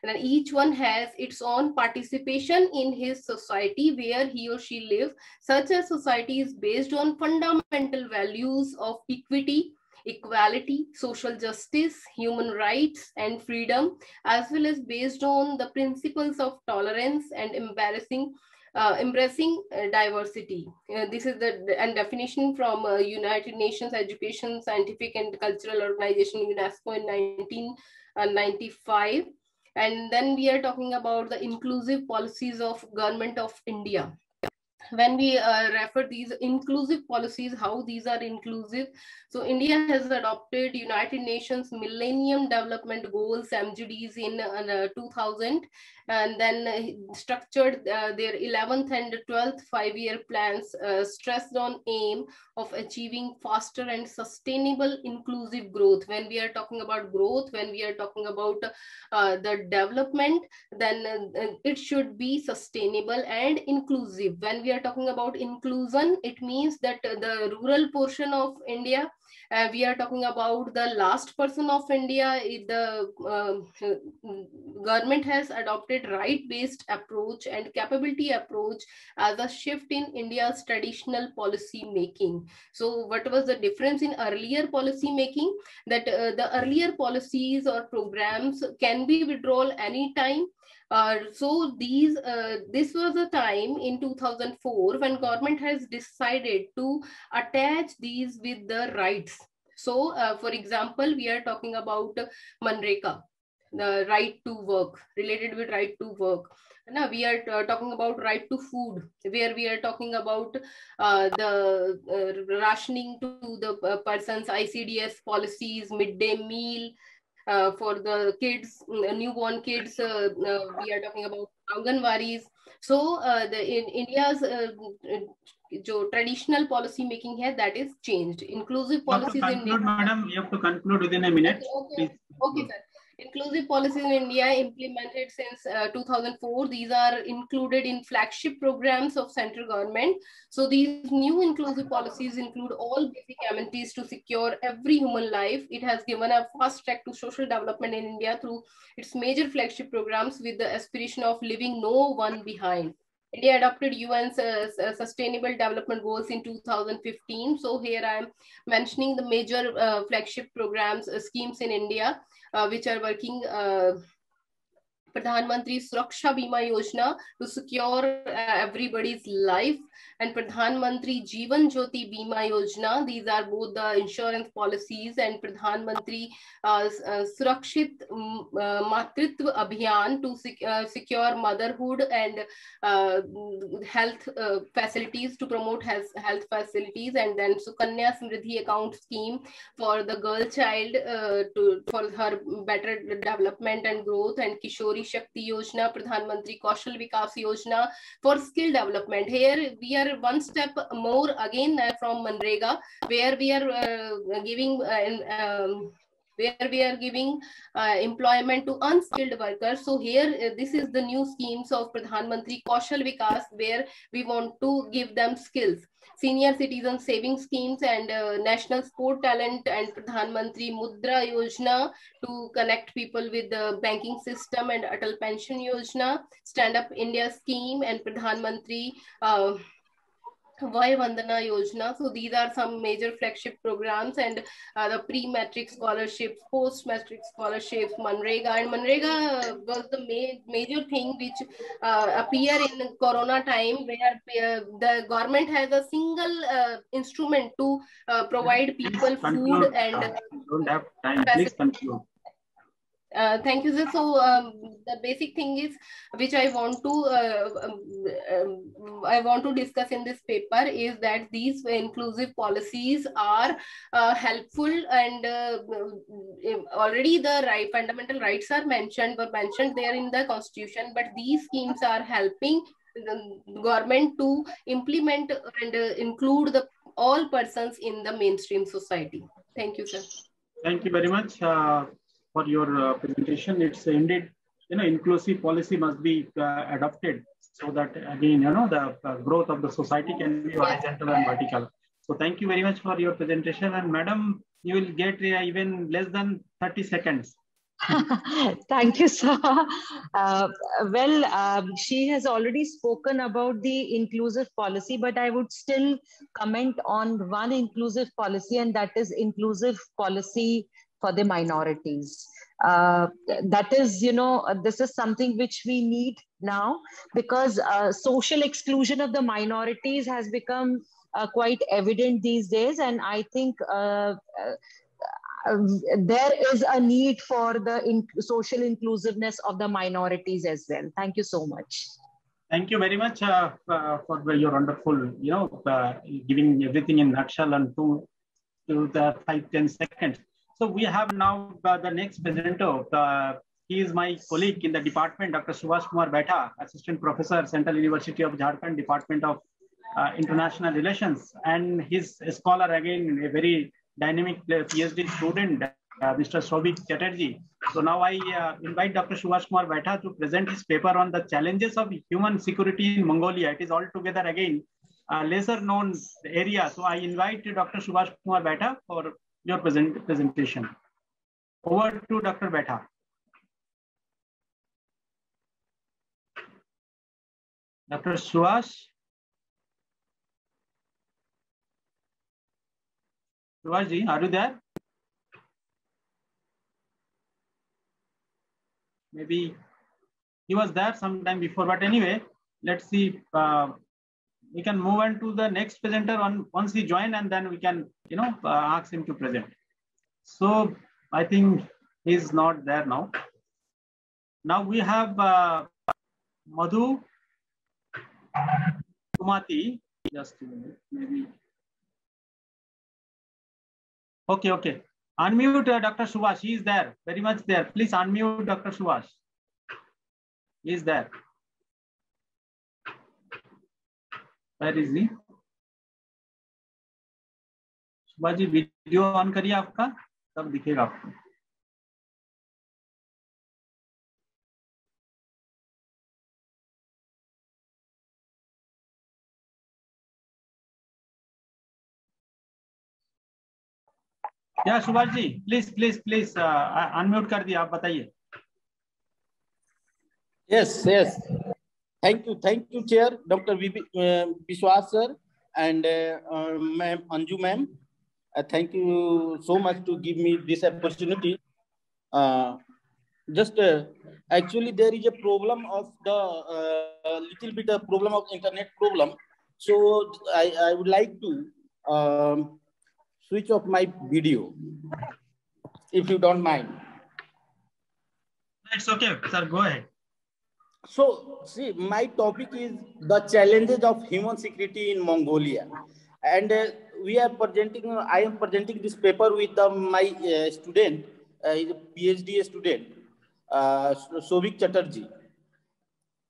and each one has its own participation in his society where he or she lives. Such a society is based on fundamental values of equity, equality, social justice, human rights, and freedom, as well as based on the principles of tolerance and embracing diversity. This is the definition from United Nations Education, Scientific and Cultural Organization, UNESCO, in 1995. And then we are talking about the inclusive policies of Government of India. When we refer these inclusive policies, how these are inclusive. So India has adopted United Nations Millennium Development Goals, MGDs, in 2000, and then structured their 11th and 12th 5-year plans, stressed on aim of achieving faster and sustainable inclusive growth. When we are talking about growth, when we are talking about the development, then it should be sustainable and inclusive. When we are talking about inclusion, it means that the rural portion of India, we are talking about the last person of India. The government has adopted right-based approach and capability approach as a shift in India's traditional policy making. So what was the difference in earlier policy making? That the earlier policies or programs can be withdrawn anytime. So this was a time in 2004 when government has decided to attach these with the rights. So for example, we are talking about Manreka, the right to work, related with right to work. Now we are talking about right to food, where we are talking about the rationing to the person's ICDS policies, midday meal, for the kids, newborn kids. We are talking about Anganwaris. So in India's जो traditional policy making है, that is changed. Inclusive policies in India. Madam, you have to conclude within a minute. Okay, sir. Inclusive policies in India implemented since 2004. These are included in flagship programs of central government. So these new inclusive policies include all basic amenities to secure every human life. It has given a fast track to social development in India through its major flagship programs with the aspiration of leaving no one behind. India adopted UN's Sustainable Development Goals in 2015. So here I am mentioning the major flagship programs, schemes in India, which are working. Pradhan Mantri Suraksha Bima Yojana to secure everybody's life, and Pradhan Mantri Jeevan Jyoti Bima Yojana. These are both the insurance policies, and Pradhan Mantri Surakshit Matritva Abhiyan to secure motherhood and health facilities, to promote health facilities, and then Sukanya Samriddhi account scheme for the girl child for her better development and growth, and Kishori Shakti Yojana, Pradhan Mantri Kaushal Vikas Yojana for skill development. Here we are one step more again from Manrega, where we are giving employment to unskilled workers. So here this is the new schemes of Pradhan Mantri Kaushal Vikas, where we want to give them skills. Senior citizen saving schemes and national sport talent, and Pradhan Mantri Mudra Yojana to connect people with the banking system, and Atal Pension Yojana, Stand Up India scheme, and Pradhan Mantri Vai Vandana Yojana. So these are some major flagship programs, and the pre-matric scholarships, post-matric scholarships, Manrega. And Manrega was the major thing which appear in Corona time, where the government has a single instrument to provide people food and don't have time. Please conclude. Thank you, sir. So the basic thing is which I want to discuss in this paper is that these inclusive policies are helpful, and already the fundamental rights were mentioned there in the constitution, but these schemes are helping the government to implement and include all persons in the mainstream society. Thank you, sir. Thank you very much for your presentation. It's indeed, inclusive policy must be adopted so that again, the growth of the society can be horizontal and vertical. So thank you very much for your presentation. And madam, you will get even less than 30 seconds. Thank you, sir. She has already spoken about the inclusive policy, but I would still comment on one inclusive policy, and that is inclusive policy for the minorities. That is, this is something which we need now, because social exclusion of the minorities has become quite evident these days. And I think there is a need for the social inclusiveness of the minorities as well. Thank you so much. Thank you very much for your wonderful, giving everything in nutshell and to the 5-10 seconds. So we have now the next presenter. He is my colleague in the department, Dr. Subhash Kumar Baita, Assistant Professor, Central University of Jharkhand, Department of International Relations, and his scholar again, a very dynamic PhD student, Mr. Souvik Chatterjee. So now I invite Dr. Subhash Kumar Baita to present his paper on the challenges of human security in Mongolia. It is altogether again a lesser known area. So I invite Dr. Subhash Kumar Baita for your presentation. Over to Dr. Baita. Dr. Subhash. Subhash ji, are you there? Maybe he was there sometime before, but anyway, let's see. We can move on to the next presenter once he joins, and then we can, ask him to present. So I think he's not there now. Now we have Madhu Kumati. Just a minute, maybe. Okay. Unmute Dr. Subhash. He is there, very much there. Please unmute Dr. Subhash. He is there. Where is he? Subhash ji, video on करिए आपका, तब दिखेगा आपको. Yeah, Subhash ji, please unmute कर दिया, आप बताइए. Yes. Thank you, Chair, Dr. Biswas sir, and Ma'am Anju ma'am. Thank you so much to give me this opportunity. Actually, there is a problem of the little bit of problem of internet problem. So I would like to switch off my video, if you don't mind. It's okay, sir. Go ahead. So, see, my topic is the challenges of human security in Mongolia, and I am presenting this paper with my student, PhD student, Souvik Chatterjee,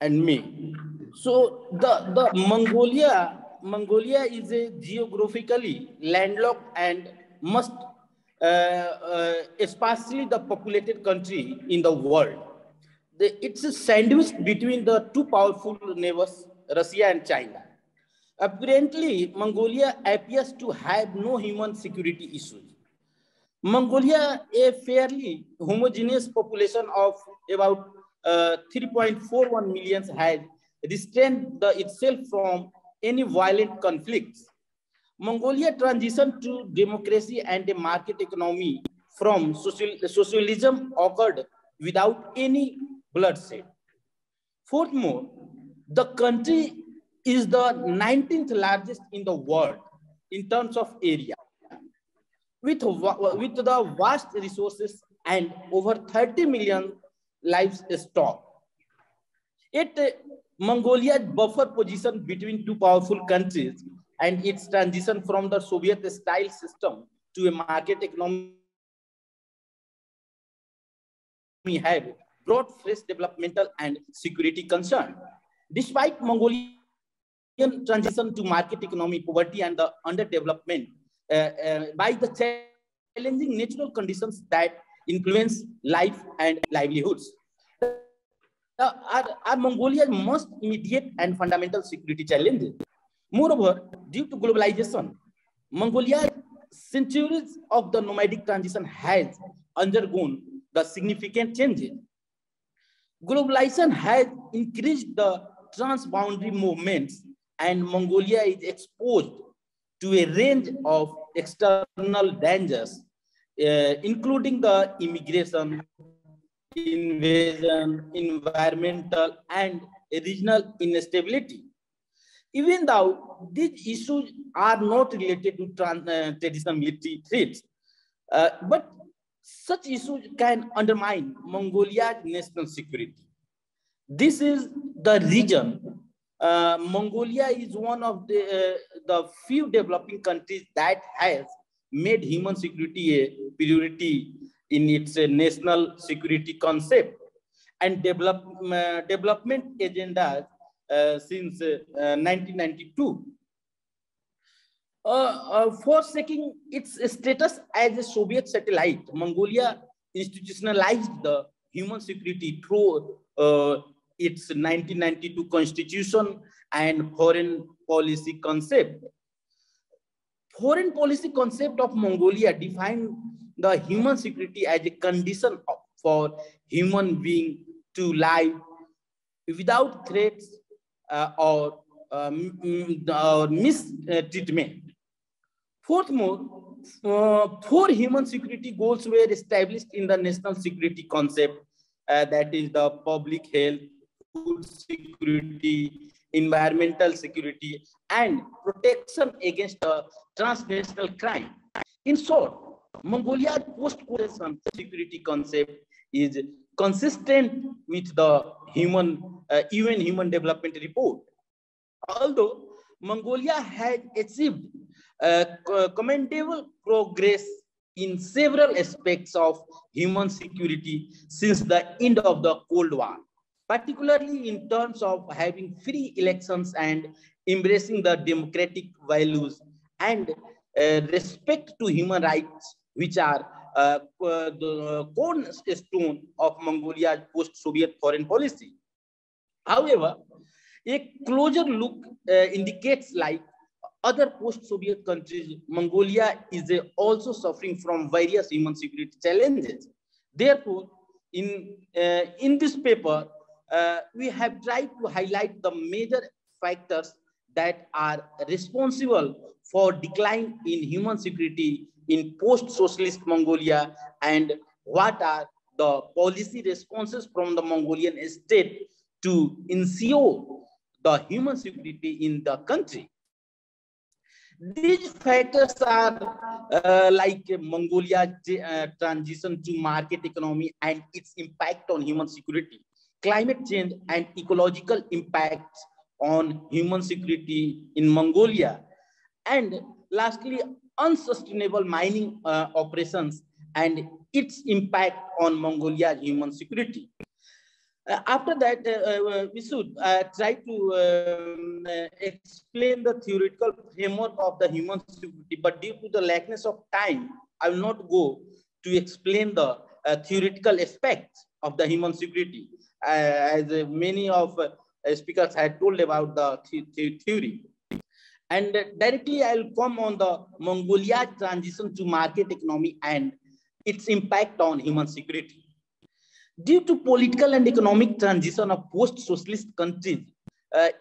and me. So, the Mongolia is a geographically landlocked and most sparsely the populated country in the world. It's a sandwich between the two powerful neighbors, Russia and China. Apparently, Mongolia appears to have no human security issues. Mongolia, a fairly homogeneous population of about 3.41 million, has restrained itself from any violent conflicts. Mongolia transition to democracy and a market economy from socialism occurred without any bloodshed. Furthermore, the country is the 19th largest in the world in terms of area, with the vast resources and over 30 million livestock. Yet, Mongolia's buffer position between two powerful countries and its transition from the Soviet-style system to a market economy have brought fresh developmental and security concern. Despite Mongolian transition to market economy, poverty and the underdevelopment by the challenging natural conditions that influence life and livelihoods. Are Mongolia's most immediate and fundamental security challenges. Moreover, due to globalization, Mongolia, centuries of the nomadic transition has undergone the significant changes. Globalization has increased the transboundary movements, and Mongolia is exposed to a range of external dangers, including the immigration, invasion, environmental, and regional instability. Even though these issues are not related to traditional military threats, but such issues can undermine Mongolia's national security. This is the reason Mongolia is one of the few developing countries that has made human security a priority in its national security concept and development agenda since 1992. Forsaking its status as a Soviet satellite, Mongolia institutionalized the human security through its 1992 constitution and foreign policy concept. Foreign policy concept of Mongolia defined the human security as a condition for human being to live without threats or mistreatment. Furthermore, 4 human security goals were established in the national security concept, that is the public health, food security, environmental security, and protection against transnational crime. In short, Mongolia's post-colonial security concept is consistent with the UN Human Development Report. Although Mongolia has achieved commendable progress in several aspects of human security since the end of the Cold War, particularly in terms of having free elections and embracing the democratic values and respect to human rights, which are the cornerstone of Mongolia's post-Soviet foreign policy. However, a closer look indicates, like other post-Soviet countries, Mongolia is also suffering from various human security challenges. Therefore, in this paper, we have tried to highlight the major factors that are responsible for decline in human security in post-socialist Mongolia and what are the policy responses from the Mongolian state to ensure the human security in the country. These factors are like Mongolia's transition to market economy and its impact on human security, climate change and ecological impacts on human security in Mongolia, and lastly, unsustainable mining operations and its impact on Mongolia's human security. After that, we should try to explain the theoretical framework of the human security, but due to the lackness of time, I will not go to explain the theoretical aspects of the human security, as many of speakers had told about the theory. And directly, I will come on the Mongolia transition to market economy and its impact on human security. Due to political and economic transition of post-socialist countries,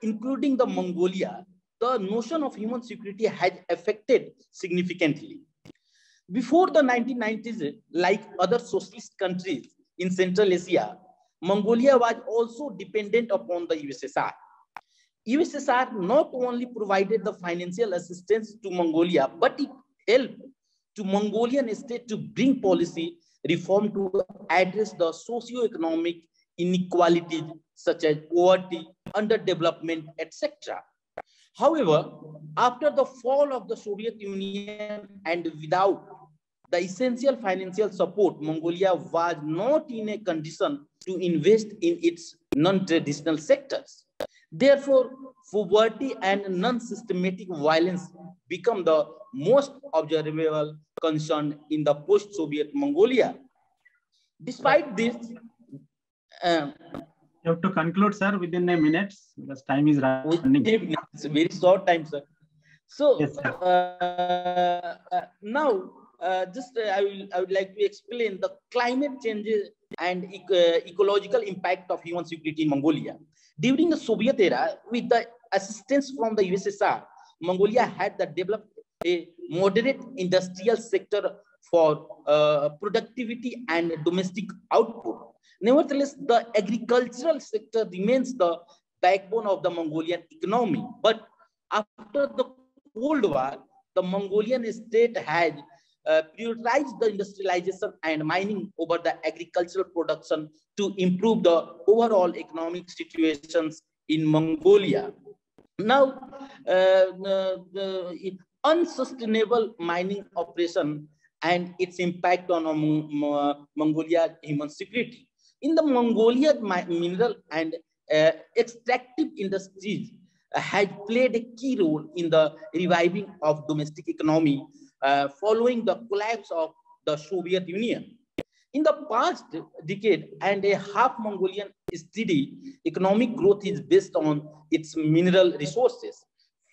including the Mongolia, the notion of human security has affected significantly. Before the 1990s, like other socialist countries in Central Asia, Mongolia was also dependent upon the USSR. USSR not only provided the financial assistance to Mongolia, but it helped to Mongolian state to bring policy reform to address the socio-economic inequalities such as poverty, underdevelopment, etc. However, after the fall of the Soviet Union and without the essential financial support, Mongolia was not in a condition to invest in its non-traditional sectors. Therefore, poverty and non-systematic violence become the most observable concern in the post-Soviet Mongolia. Despite this, you have to conclude, sir, within a minute because time is running. It's a very short time, sir. So yes, sir. Now, I would like to explain the climate changes and ecological impact of human security in Mongolia. During the Soviet era, with the assistance from the USSR, Mongolia had developed a moderate industrial sector for productivity and domestic output. Nevertheless, the agricultural sector remains the backbone of the Mongolian economy. But after the Cold War, the Mongolian state had prioritized the industrialization and mining over the agricultural production to improve the overall economic situations in Mongolia. Now, the unsustainable mining operation and its impact on Mongolia human security. In the Mongolia, mineral and extractive industries has played a key role in the reviving of domestic economy following the collapse of the Soviet Union. In the past decade and a half, Mongolian steady economic growth is based on its mineral resources.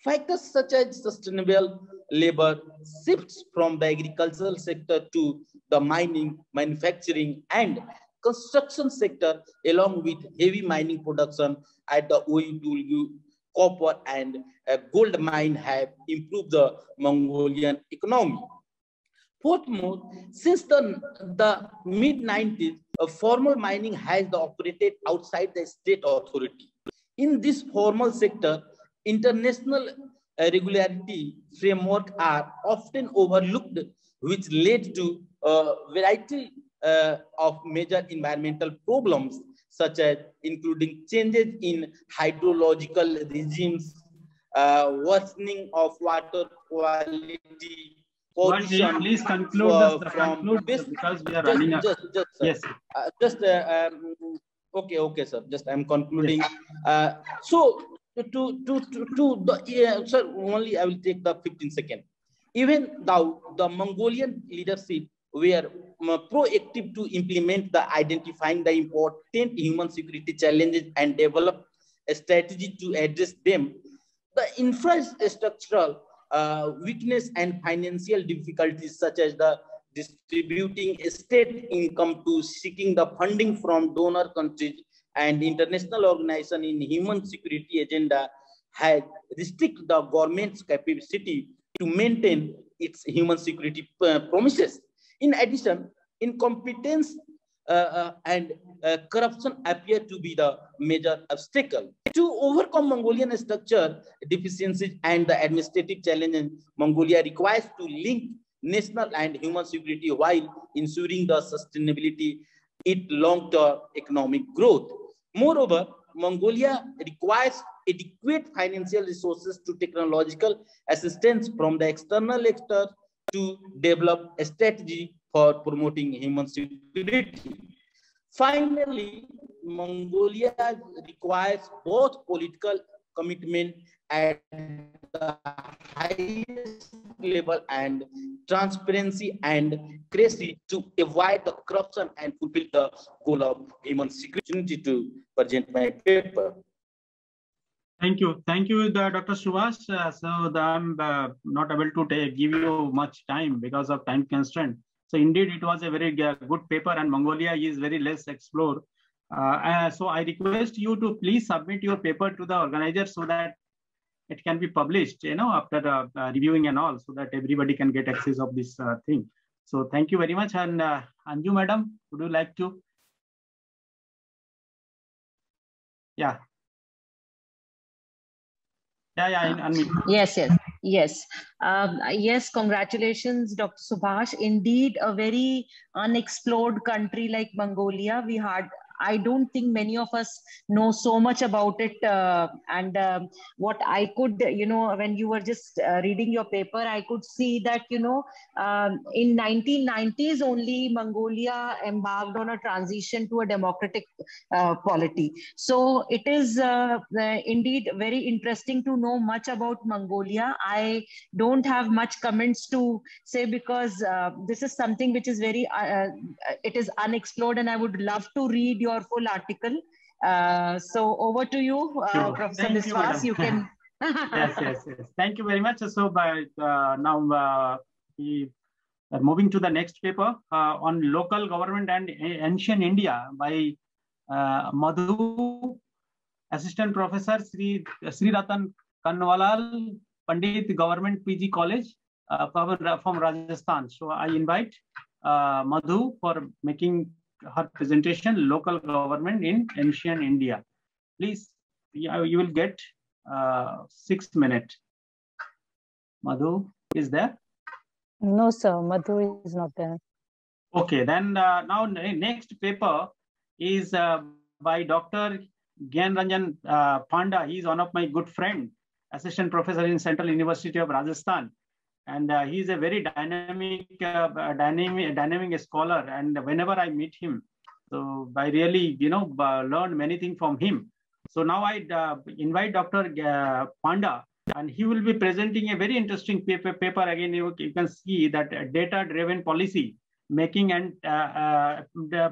Factors such as sustainable labor shifts from the agricultural sector to the mining, manufacturing, and construction sector, along with heavy mining production at the OEW, copper and gold mine have improved the Mongolian economy. Furthermore, since the mid-90s, formal mining has operated outside the state authority. In this formal sector, international regularity framework are often overlooked, which led to a variety of major environmental problems, such as including changes in hydrological regimes, worsening of water quality, pollution. Please conclude because we are running out. Yes. Okay, sir. Just I'm concluding. Yes. So sir, only I will take the 15 seconds. Even though the Mongolian leadership were proactive to implement identifying the important human security challenges and develop a strategy to address them, the infrastructural weakness and financial difficulties, such as the distributing state income to seeking the funding from donor countries and international organizations in human security agenda, had restricted the government's capacity to maintain its human security promises. In addition, incompetence and corruption appear to be the major obstacle. To overcome Mongolian structure deficiencies and the administrative challenges, Mongolia requires to link national and human security while ensuring the sustainability its long-term economic growth. Moreover, Mongolia requires adequate financial resources to technological assistance from the external actors to develop a strategy for promoting human security. Finally, Mongolia requires both political commitment at the highest level and transparency and accuracy to avoid the corruption and fulfill the goal of human security. To present my paper. Thank you, Dr. Subhash. So I'm not able to give you much time because of time constraint. So indeed, it was a very good paper, and Mongolia is very less explored. So I request you to please submit your paper to the organizer so that it can be published, after reviewing and all, so that everybody can get access of this thing. So thank you very much. And Anju, madam, would you like to? Yeah. Yes, congratulations, Dr. Subhash. Indeed, a very unexplored country like Mongolia. I don't think many of us know so much about it. What I could, when you were just reading your paper, I could see that, in 1990s only Mongolia embarked on a transition to a democratic polity. So it is indeed very interesting to know much about Mongolia. I don't have much comments to say because this is something which is very, it is unexplored, and I would love to read your full article. So over to you, Professor Biswas. You can. Yes. Thank you very much. So by now we are moving to the next paper on local government and ancient India by Madhu, Assistant Professor Sri Ratan Kanwalal, Pandit Government PG College from Rajasthan. So I invite Madhu for making her presentation, Local Government in Ancient India. Please, you will get 6 minutes. Madhu is there? No, sir. Madhu is not there. Okay, then now next paper is by Dr. Gyan Ranjan Panda. He is one of my good friend, assistant professor in Central University of Rajasthan. And he is a very dynamic scholar. And whenever I meet him, so I really, learn many things from him. So now I invite Dr. Panda, and he will be presenting a very interesting paper. Again, you can see that data-driven policy making and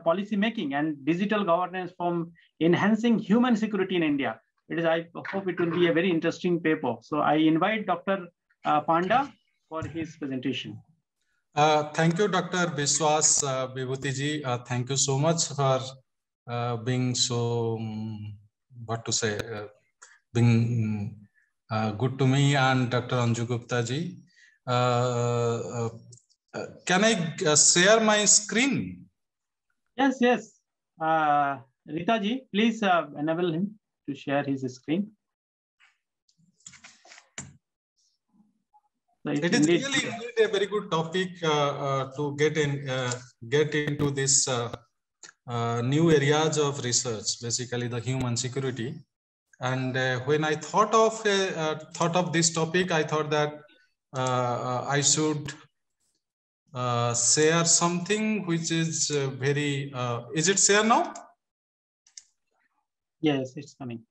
policy making and digital governance from enhancing human security in India. I hope it will be a very interesting paper. So I invite Dr. Panda for his presentation. Thank you, Dr. Biswas Vibhuti-ji. Thank you so much for being so, being good to me and Dr. Anju Gupta-ji. Can I share my screen? Yes. Rita-ji, please enable him to share his screen. So it is really a very good topic to get into this new areas of research, basically the human security. And when I thought of this topic, I thought that I should share something which is very. Is it share now? Yes, it's coming.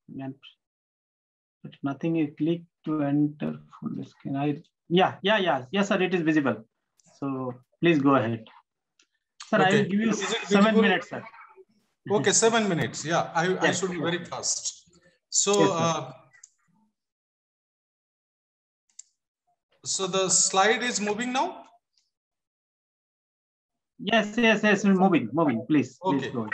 But nothing is click to enter full screen. Yes, sir, it is visible. So please go ahead. Sir, okay. I will give you 7 minutes, sir. Okay, 7 minutes. Yeah, I should be very fast. So, yes, so the slide is moving now? Yes, moving, please. Okay. Please go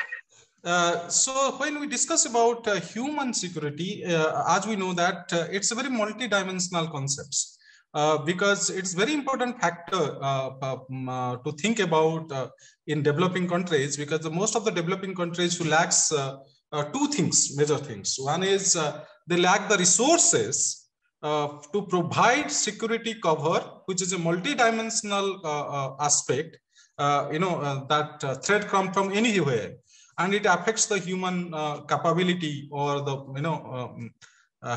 ahead. So when we discuss about human security, as we know that it's a very multi-dimensional concept. Because it's very important factor to think about in developing countries, because most of the developing countries who lacks two things, major things. One is they lack the resources to provide security cover, which is a multi-dimensional aspect, that threat comes from anywhere, and it affects the human capability or the,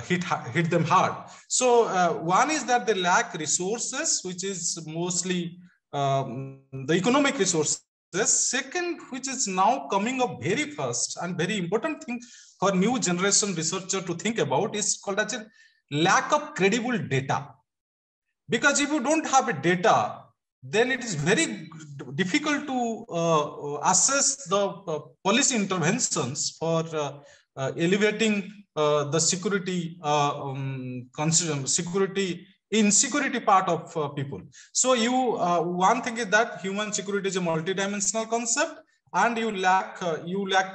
hit them hard. So one is that they lack resources, which is mostly the economic resources. Second, which is now coming up very fast and very important thing for new generation researcher to think about, is called as a lack of credible data. Because if you don't have a data, then it is very difficult to assess the policy interventions for elevating the security, security part of people. So one thing is that human security is a multidimensional concept, and you lack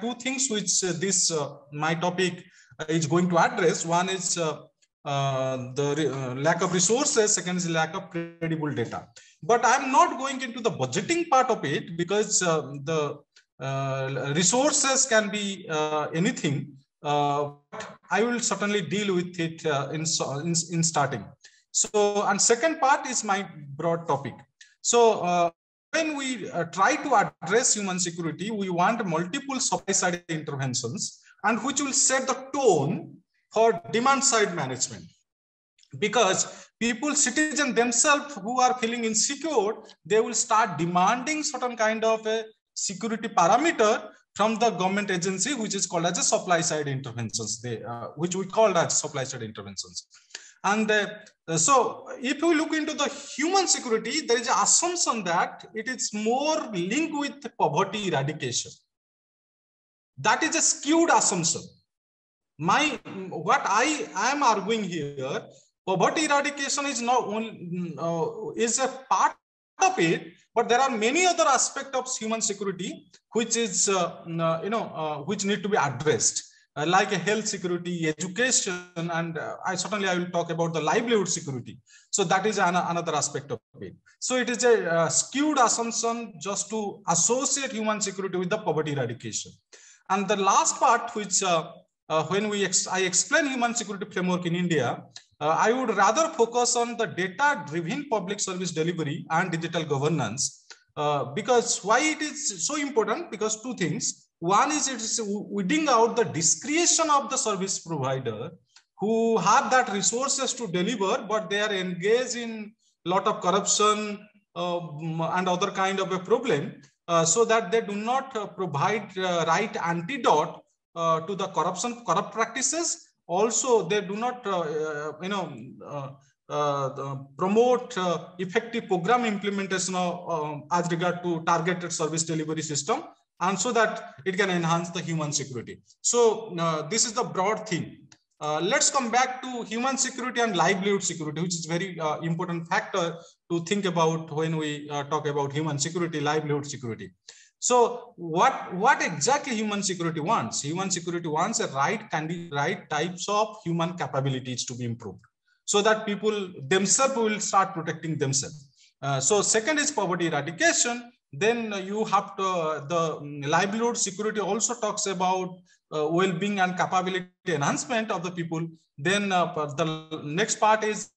two things which my topic is going to address. One is the lack of resources. Second is lack of credible data. But I'm not going into the budgeting part of it, because the resources can be anything. I will certainly deal with it in starting. So, and second part is my broad topic. So when we try to address human security, we want multiple supply-side interventions, and which will set the tone for demand-side management. Because people, citizens themselves who are feeling insecure, they will start demanding certain kind of a security parameter from the government agency, which is called as a supply-side interventions, which we call as supply-side interventions. And so if we look into the human security, there is an assumption that it is more linked with poverty eradication. That is a skewed assumption. What I am arguing here, poverty eradication is not only is a part of it, but there are many other aspects of human security which is which need to be addressed, like a health security, education, and I will talk about the livelihood security. So that is another aspect of it. So it is a skewed assumption just to associate human security with the poverty eradication. And the last part, which when I explain human security framework in India, I would rather focus on the data-driven public service delivery and digital governance. Because why it is so important? Because two things. One is it is weeding out the discretion of the service provider who have that resources to deliver, but they are engaged in a lot of corruption and other kind of a problem, so that they do not provide right antidote to the corrupt practices. Also, they do not promote effective program implementation as regard to targeted service delivery system, and so that it can enhance the human security. So this is the broad theme. Let's come back to human security and livelihood security, which is very important factor to think about when we talk about human security, livelihood security. So what exactly human security wants? Human security wants a right types of human capabilities to be improved, so that people themselves will start protecting themselves. So second is poverty eradication. Then you have to, the livelihood security also talks about well-being and capability enhancement of the people. Then the next part is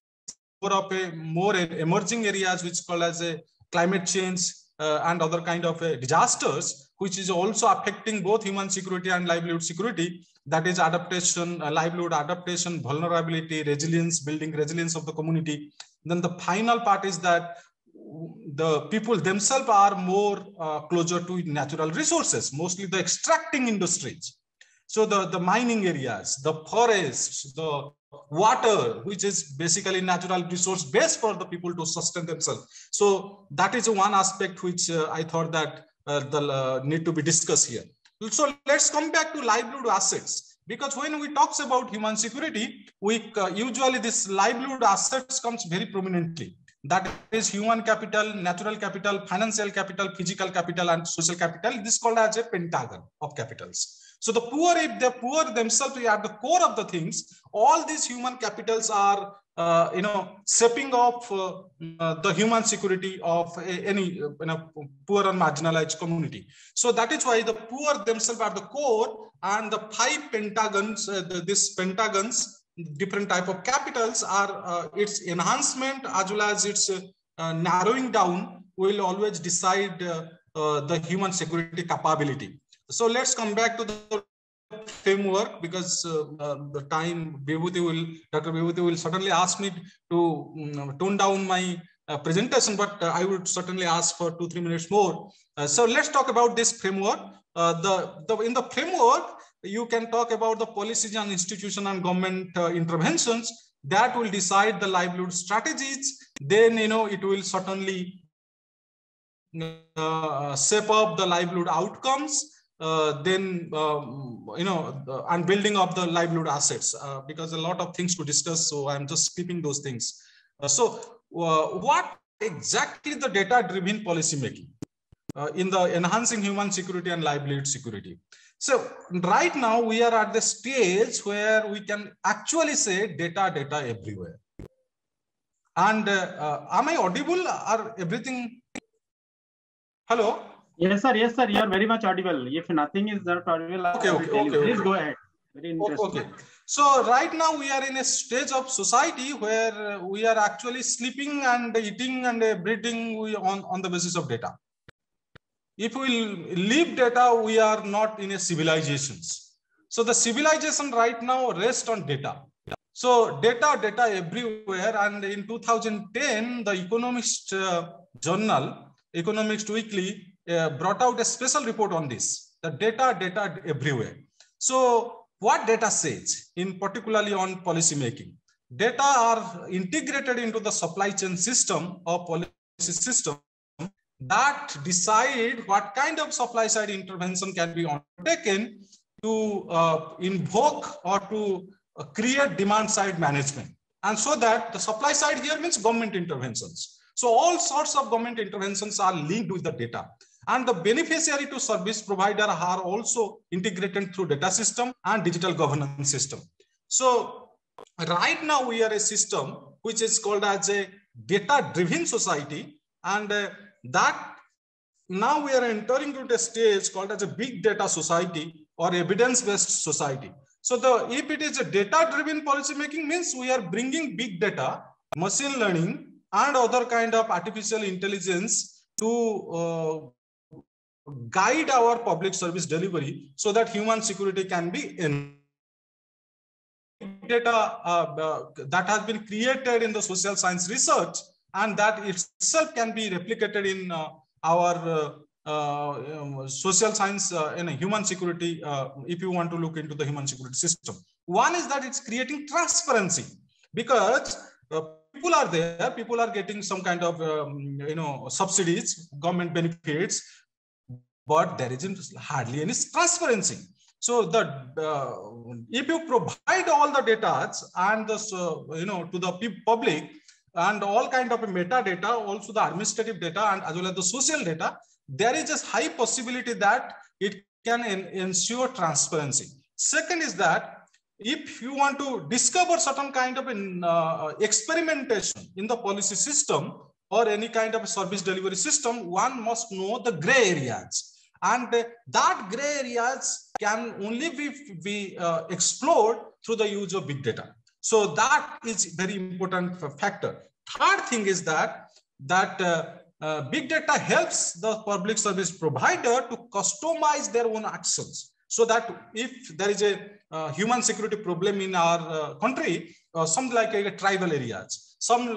more emerging areas, which is called as a climate change and other kind of disasters, which is also affecting both human security and livelihood security. That is adaptation, livelihood adaptation, vulnerability, resilience, building resilience of the community. Then the final part is that the people themselves are more closer to natural resources, mostly the extracting industries. So the mining areas, the forests, the water, which is basically natural resource base for the people to sustain themselves. So that is one aspect which I thought that need to be discussed here. So let's come back to livelihood assets, because when we talk about human security, we usually this livelihood assets comes very prominently. That is human capital, natural capital, financial capital, physical capital, and social capital. This is called as a pentagon of capitals. So the poor, if the poor themselves are at the core of the things, all these human capitals are, shaping off the human security of any poor and marginalized community. So that is why the poor themselves are the core, and the five pentagons, these pentagons, different type of capitals are its enhancement as well as its narrowing down will always decide the human security capability. So let's come back to the framework, because the time Dr. Vibhuti will certainly ask me to tone down my presentation, but I would certainly ask for 2-3 minutes more. So let's talk about this framework. In the framework, you can talk about the policies and institution and government interventions that will decide the livelihood strategies. Then, it will certainly shape up the livelihood outcomes. And building up the livelihood assets, because a lot of things to discuss. So I'm just skipping those things. What exactly the data-driven policy making in the enhancing human security and livelihood security? So right now we are at the stage where we can actually say data everywhere. And am I audible? Are everything? Hello? Yes, sir. Yes, sir. You are very much audible. If nothing is not audible, okay. Please go ahead. Very interesting. Okay. So right now we are in a stage of society where we are actually sleeping and eating and breathing on the basis of data. if we leave data, we are not in a civilizations. So the civilization right now rests on data. So data everywhere. And in 2010, the Economist journal, Economist Weekly, brought out a special report on this. The data everywhere. So what data says, in particularly on policy making? Data are integrated into the supply chain system or policy system that decide what kind of supply side intervention can be undertaken to invoke or to create demand side management. And so that the supply side here means government interventions. So all sorts of government interventions are linked with the data. And the beneficiary to service provider are also integrated through data system and digital governance system. So right now we are a system which is called as a data-driven society, and that now we are entering to the stage called as a big data society or evidence-based society. So if it is a data-driven policy making, means we are bringing big data, machine learning, and other kind of artificial intelligence to guide our public service delivery so that human security can be in data that has been created in the social science research, and that itself can be replicated in our social science in human security, if you want to look into the human security system. One is that it's creating transparency, because people are there, people are getting some kind of subsidies, government benefits, but there isn't hardly any transparency. So if you provide all the data and the to the public, and all kind of metadata, also the administrative data and as well as the social data, there is a high possibility that it can ensure transparency. Second is that if you want to discover certain kind of experimentation in the policy system or any kind of service delivery system, one must know the gray areas. And that gray areas can only be explored through the use of big data. So that is very important factor. Third thing is that big data helps the public service provider to customize their own actions. So that if there is a human security problem in our country, something like tribal areas, some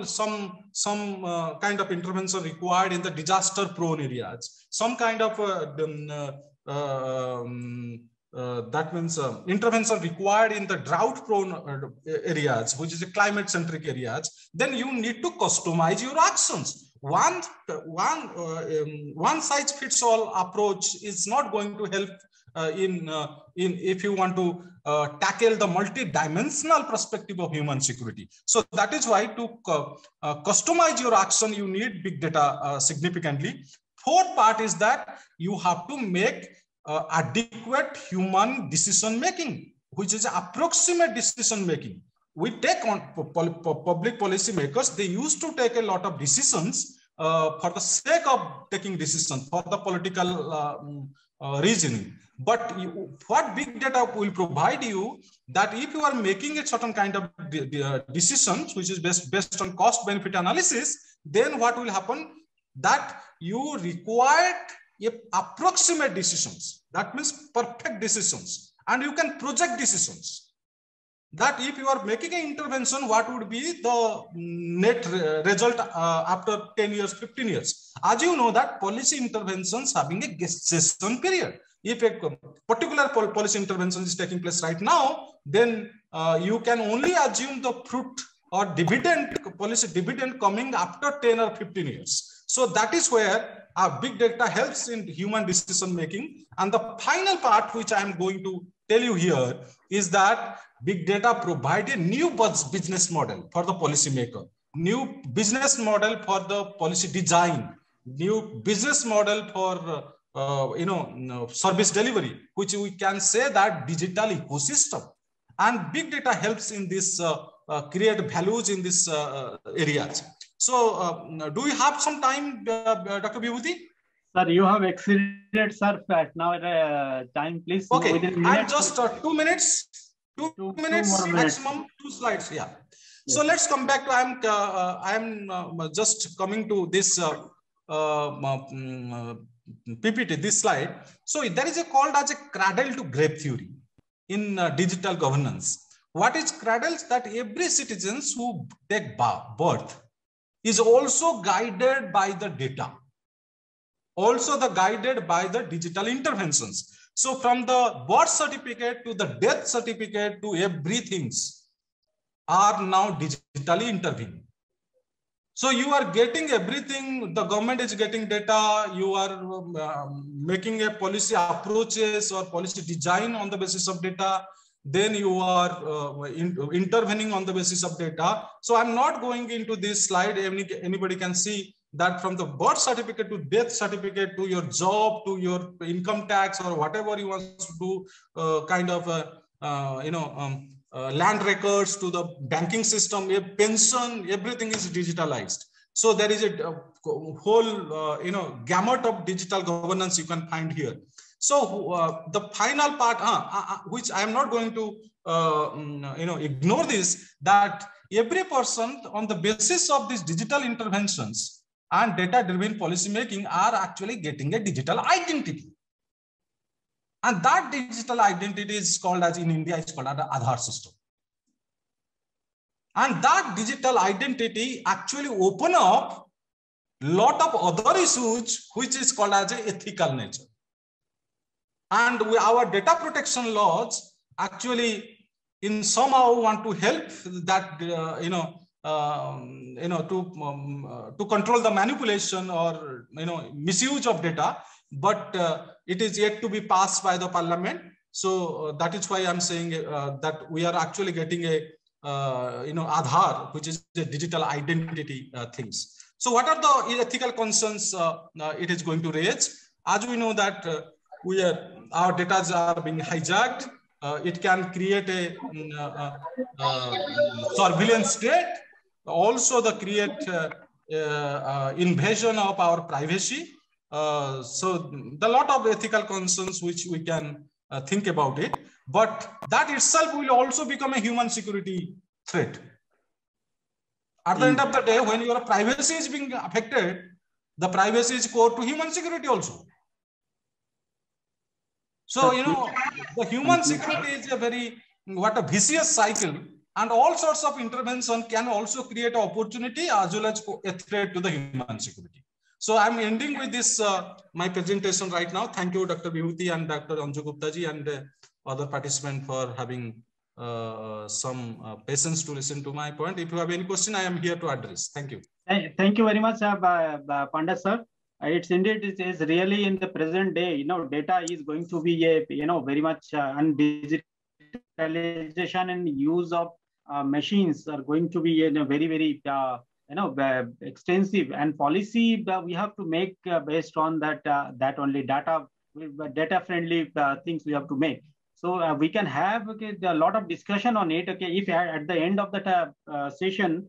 kind of intervention required in the disaster prone areas, some kind of that means intervention required in the drought prone areas, which is the climate centric areas, then you need to customize your actions. One size fits all approach is not going to help if you want to tackle the multi-dimensional perspective of human security. So that is why to customize your action, you need big data significantly. Fourth part is that you have to make adequate human decision making, which is approximate decision making. We take on public policy makers, they used to take a lot of decisions for the sake of taking decisions for the political reasoning. But what big data will provide you, that if you are making a certain kind of decisions, which is based on cost benefit analysis, then what will happen, that you require approximate decisions. That means perfect decisions, and you can project decisions. That if you are making an intervention, what would be the net result after 10 years, 15 years? As you know that policy interventions having a gestation period. If a particular policy intervention is taking place right now, then you can only assume the fruit or dividend, policy dividend coming after 10 or 15 years. So that is where big data helps in human decision making. And the final part, which I am going to tell you here, is that big data provide a new business model for the policymaker, new business model for the policy design, new business model for service delivery, which we can say that digital ecosystem. And big data helps in this create values in this areas. So do we have some time, Dr. Vibhuti? Sir, you have exceeded, sir, now time, please. Okay, and just 2 minutes, two minutes maximum, 2 slides. Yeah. Yes. So let's come back to, I am just coming to this PPT, this slide. So there is a called as a cradle to grave theory in digital governance. What is cradles? That every citizens who take birth is also guided by the data, also guided by the digital interventions. So from the birth certificate to the death certificate to everything are now digitally intervening. So you are getting everything, the government is getting data, you are making a policy approaches or policy design on the basis of data, then you are intervening on the basis of data. So I'm not going into this slide, anybody can see that from the birth certificate to death certificate to your job, to your income tax or whatever you want to do, land records to the banking system, a pension, everything is digitalized. So there is a whole, gamut of digital governance you can find here. So the final part, which I am not going to, ignore this, that every person on the basis of these digital interventions and data-driven policy making are actually getting a digital identity. And that digital identity is called as, in India, it's called as the Aadhaar system. And that digital identity actually open up a lot of other issues, which is called as a ethical nature. And our data protection laws actually in somehow want to help that, to control the manipulation or, misuse of data, but it is yet to be passed by the parliament. So that is why I'm saying that we are actually getting a, Aadhaar, which is the digital identity things. So what are the ethical concerns it is going to raise? As we know that our data are being hijacked, it can create a surveillance state, also create invasion of our privacy. So the lot of ethical concerns which we can think about it, but that itself will also become a human security threat. At the end of the day, when your privacy is being affected, the privacy is core to human security also. So, the human security is a a vicious cycle, and all sorts of intervention can also create an opportunity as well as a threat to the human security. So I'm ending with this, my presentation right now. Thank you, Dr. Vibhuti and Dr. Anju Gupta ji and other participants for having some patience to listen to my point. If you have any question, I am here to address. Thank you. Thank you very much, Panda sir. It's indeed, it is really in the present day, data is going to be a, very much and digitalization and use of machines are going to be very, very, extensive, and policy we have to make based on that, that only data friendly things we have to make. So we can have a lot of discussion on it. Okay, if at the end of the session,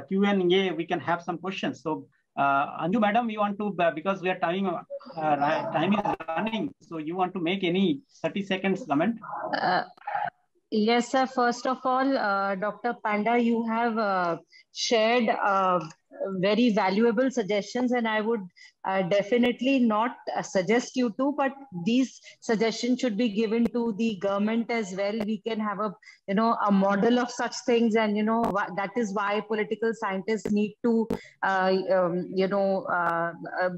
Q&A, we can have some questions. So Anju madam, you want to, because we are time is running, so you want to make any 30 seconds comment? Yes, sir. First of all, Dr. Panda, you have shared very valuable suggestions, and I would definitely not suggest you to, but these suggestions should be given to the government as well. We can have a, a model of such things, and that is why political scientists need to,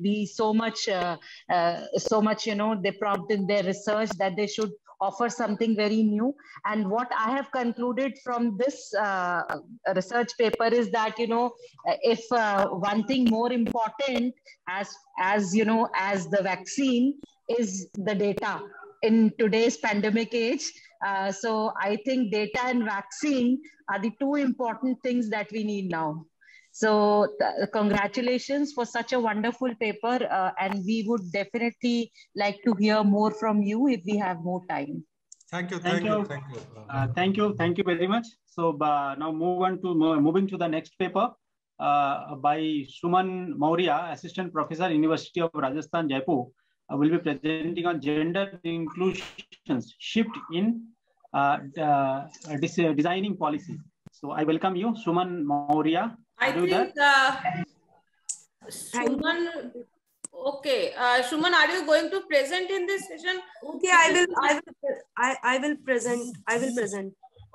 be so much, they prompt in their research that they should offer something very new. And what I have concluded from this research paper is that, if one thing more important as the vaccine is the data in today's pandemic age. So I think data and vaccine are the two important things that we need now. So congratulations for such a wonderful paper, and we would definitely like to hear more from you if we have more time. Thank you. Thank you very much. So now moving to the next paper by Suman Maurya, Assistant Professor, University of Rajasthan, Jaipur, will be presenting on gender inclusions shift in designing policy. So I welcome you, Suman Maurya. I think Suman, Okay, Shuman, are you going to present in this session? Okay, I will present.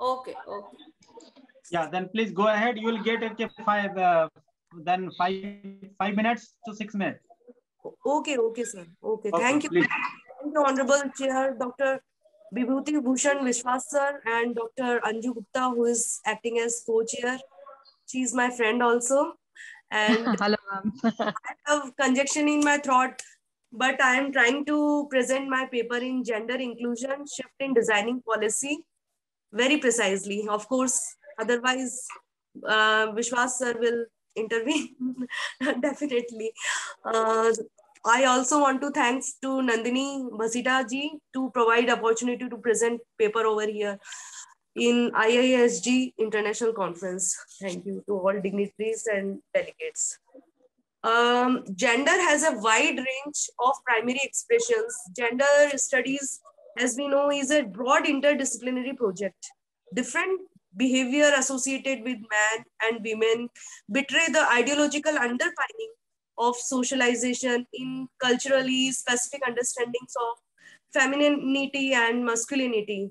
Okay, okay. Yeah, then please go ahead. You will get it five minutes to 6 minutes. Okay, sir. Okay, thank you. Please. Thank you, Honorable Chair, Dr. Vibhuti Bhushan Vishwas sir, and Dr. Anju Gupta, who is acting as co-chair. She is my friend also. And hello, ma'am. I have congestion in my throat, but I am trying to present my paper in gender inclusion, shift in designing policy very precisely. Of course, otherwise, Vishwas sir will intervene definitely. I also want to thanks to Nandini Basita ji to provide opportunity to present paper over here in IIHSG International Conference. Thank you to all dignitaries and delegates. Gender has a wide range of primary expressions. Gender studies, as we know, is a broad interdisciplinary project. Different behavior associated with men and women betray the ideological underpinning of socialization in culturally specific understandings of femininity and masculinity.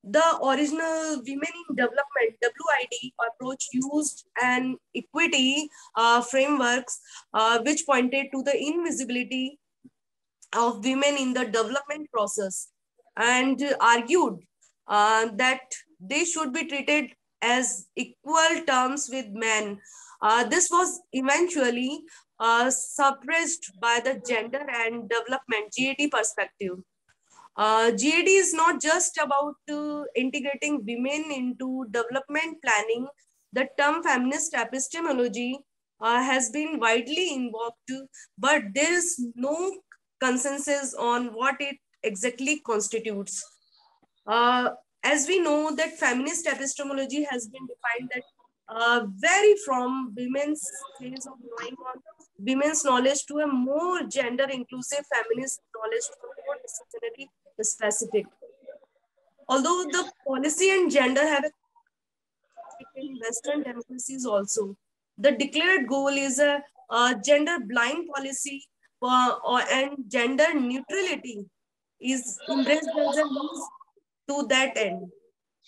The original Women in Development WID approach used an equity frameworks which pointed to the invisibility of women in the development process and argued that they should be treated as equal terms with men. This was eventually suppressed by the gender and development GAD perspective. GAD is not just about integrating women into development planning. The term feminist epistemology has been widely invoked, but there is no consensus on what it exactly constitutes. As we know that feminist epistemology has been defined that vary from women's phase of drawing on women's knowledge to a more gender inclusive feminist knowledge to a more disciplinary specific. Although the policy and gender have in Western democracies also, the declared goal is a gender blind policy and gender neutrality is embraced as a means to that end.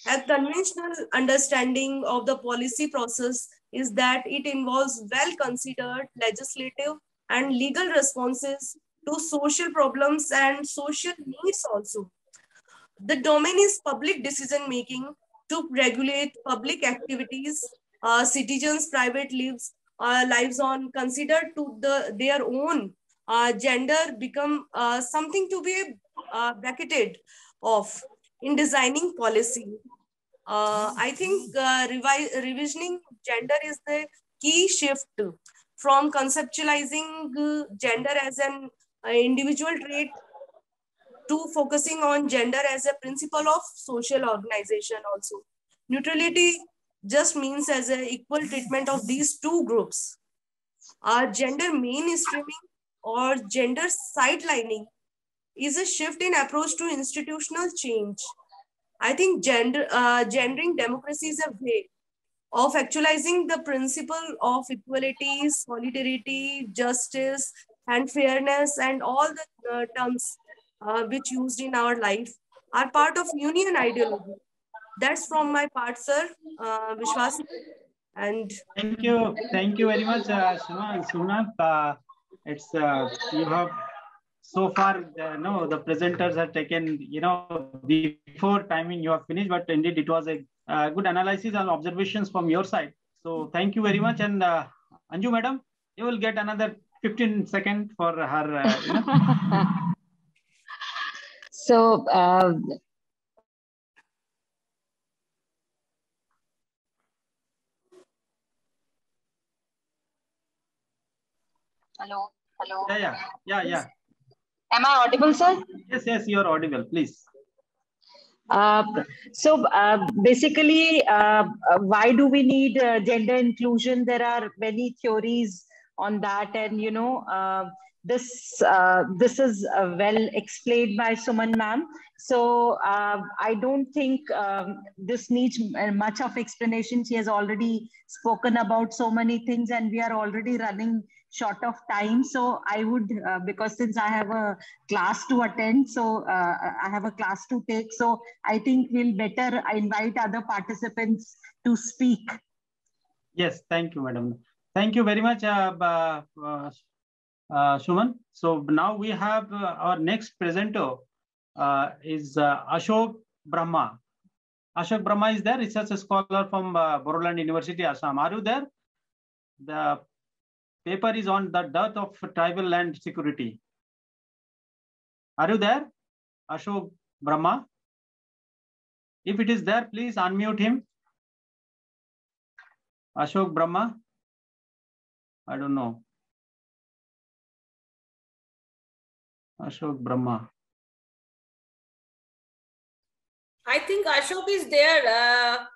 A conventional understanding of the policy process is that it involves well-considered legislative and legal responses to social problems and social needs also. The domain is public decision-making to regulate public activities, citizens' private lives on considered to their own gender become something to be bracketed off in designing policy. I think revisioning gender is the key shift from conceptualizing gender as an individual trait to focusing on gender as a principle of social organization also. Neutrality just means as an equal treatment of these two groups. Gender mainstreaming or gender sidelining is a shift in approach to institutional change. I think gendering democracy is a way of actualizing the principle of equality, solidarity, justice, and fairness, and all the terms which used in our life are part of union ideology. That's from my part, sir. Vishwas. And thank you very much, Suna. It's you have so far. No, the presenters have taken before timing you have finished, but indeed it was a good analysis and observations from your side. So thank you very much, and Anju madam, you will get another 15 seconds for her. So. Hello. Yeah. Am I audible, sir? Yes, you are audible. Please. Basically, why do we need gender inclusion? There are many theories on that, and this is well explained by Suman ma'am. So I don't think this needs much of explanation. She has already spoken about so many things, and we are already running short of time. So I would, because since I have a class to attend, so I have a class to take. So I think we'll better invite other participants to speak. Yes, thank you, madam. Thank you very much, Suman. So now we have our next presenter is Ashok Brahma. Ashok Brahma is there, research scholar from Bodoland University, Assam. Are you there? The paper is on the dearth of tribal land security. Are you there, Ashok Brahma? If it is there, please unmute him. Ashok Brahma? I don't know. Ashok Brahma. I think Ashok is there.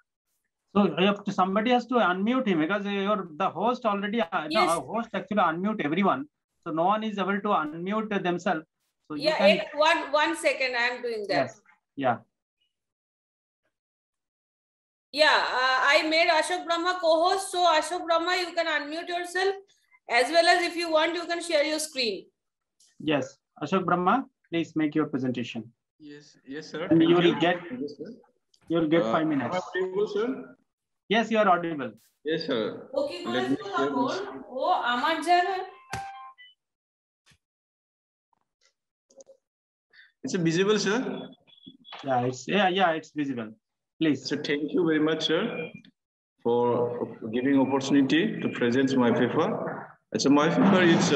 So somebody has to unmute him because the host already, yes. No, our host actually unmute everyone. So no one is able to unmute themselves. So yeah, you can... one second, I am doing that. Yes. Yeah. Yeah, I made Ashok Brahma co-host. So Ashok Brahma, you can unmute yourself, as well as if you want, you can share your screen. Yes, Ashok Brahma, please make your presentation. Yes, sir. And you will get 5 minutes. Am I audible, sir? Yes, you are audible. Yes, sir. Okay, Let me share this. Oh, Amar Jana. It's visible, sir. Yeah, it's visible. Please. So thank you very much, sir, for giving opportunity to present my paper. So my paper is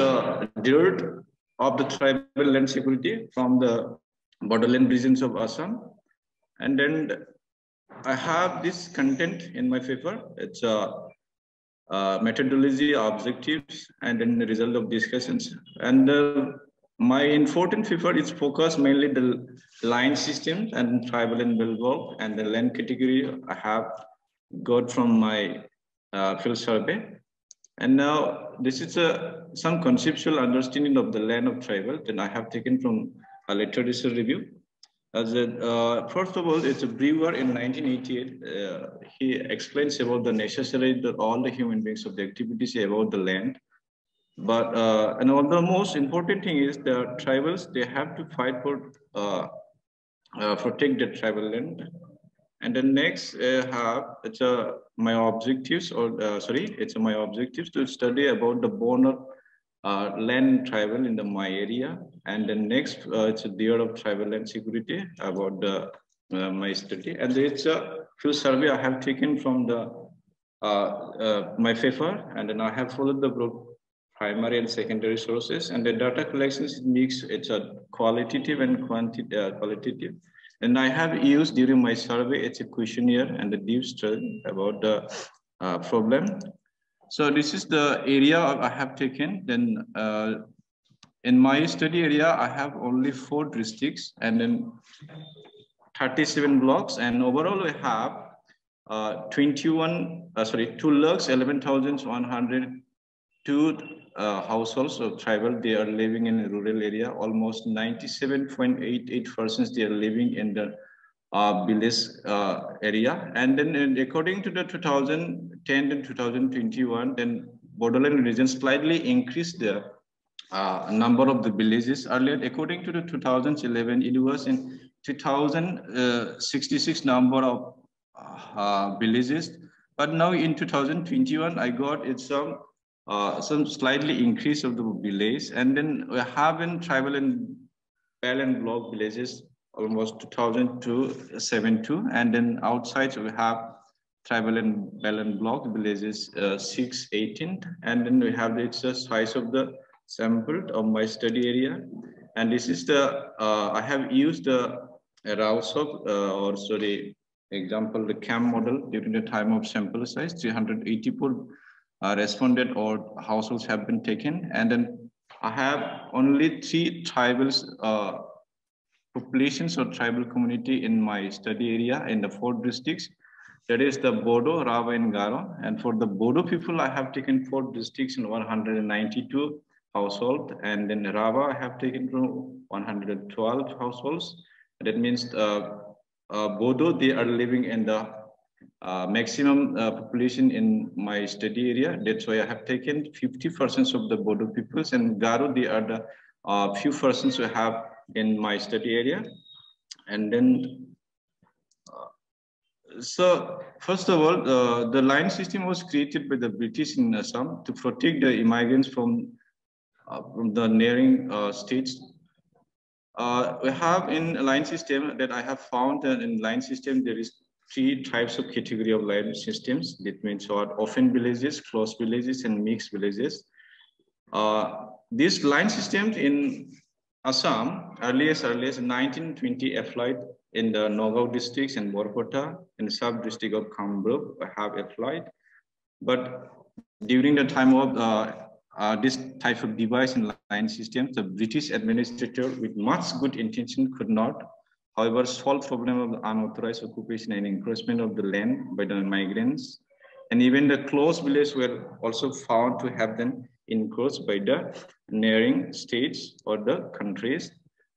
Dirt of the Tribal Land Security from the borderland regions of Assam. And then I have this content in my paper. It's methodology, objectives, and then the result of discussions. And my important paper is focused mainly the line systems and tribal and bulwark, and the land category I have got from my field survey. And now this is some conceptual understanding of the land of tribal that I have taken from a literature review. First of all, it's a brewer in 1988. He explains about the necessary that all the human beings of the activities about the land. But and the most important thing is the tribals, they have to fight for protect the tribal land. And then next it's my objectives, it's my objectives to study about the border land tribal in my area. And then next it's a year of tribal land security about the my study. And it's a field survey I have taken from the my paper, and then I have followed the primary and secondary sources, and the data collection is mixed. It's a qualitative and qualitative. And I have used during my survey, it's a questionnaire and a deep study about the problem. So this is the area I have taken. Then in my study area, I have only 4 districts and then 37 blocks. And overall, we have 2 lakhs 11,102 households of tribal. They are living in a rural area. Almost 97.88% they are living in the village area. And then according to the 2010 and 2021, then borderland region slightly increased the number of the villages. Earlier, according to the 2011, it was in 2066 number of villages. But now in 2021, I got it some slightly increase of the village. And then we have in tribal and balance block villages almost 2,272, and then outside we have tribal and balance block villages 618, and then we have the size of the sample of my study area. And this is the I have used the example the CAM model during the time of sample size. 384 responded or households have been taken, and then I have only 3 tribals populations or tribal community in my study area in the 4 districts. That is the Bodo, Rava, and Garo. And for the Bodo people, I have taken 4 districts and 192 households. And then Rava, I have taken from 112 households. That means Bodo, they are living in the maximum population in my study area. That's why I have taken 50% of the Bodo peoples, and Garo, they are the few persons who have in my study area. And then, so first of all, the line system was created by the British in Assam to protect the immigrants from the neighboring states. We have in line system that I have found in line system, there is 3 types of category of line systems. That means orphan villages, close villages, and mixed villages. These line systems in Assam, earliest 1920 applied in the Nagaon districts and Borkota in the sub-district of Kamrup have applied. But during the time of this type of device in line systems, the British administrator with much good intention could not, however, solve problem of the unauthorized occupation and encroachment of the land by the migrants. And even the close villages were also found to have been encroached by the neighboring states or the countries.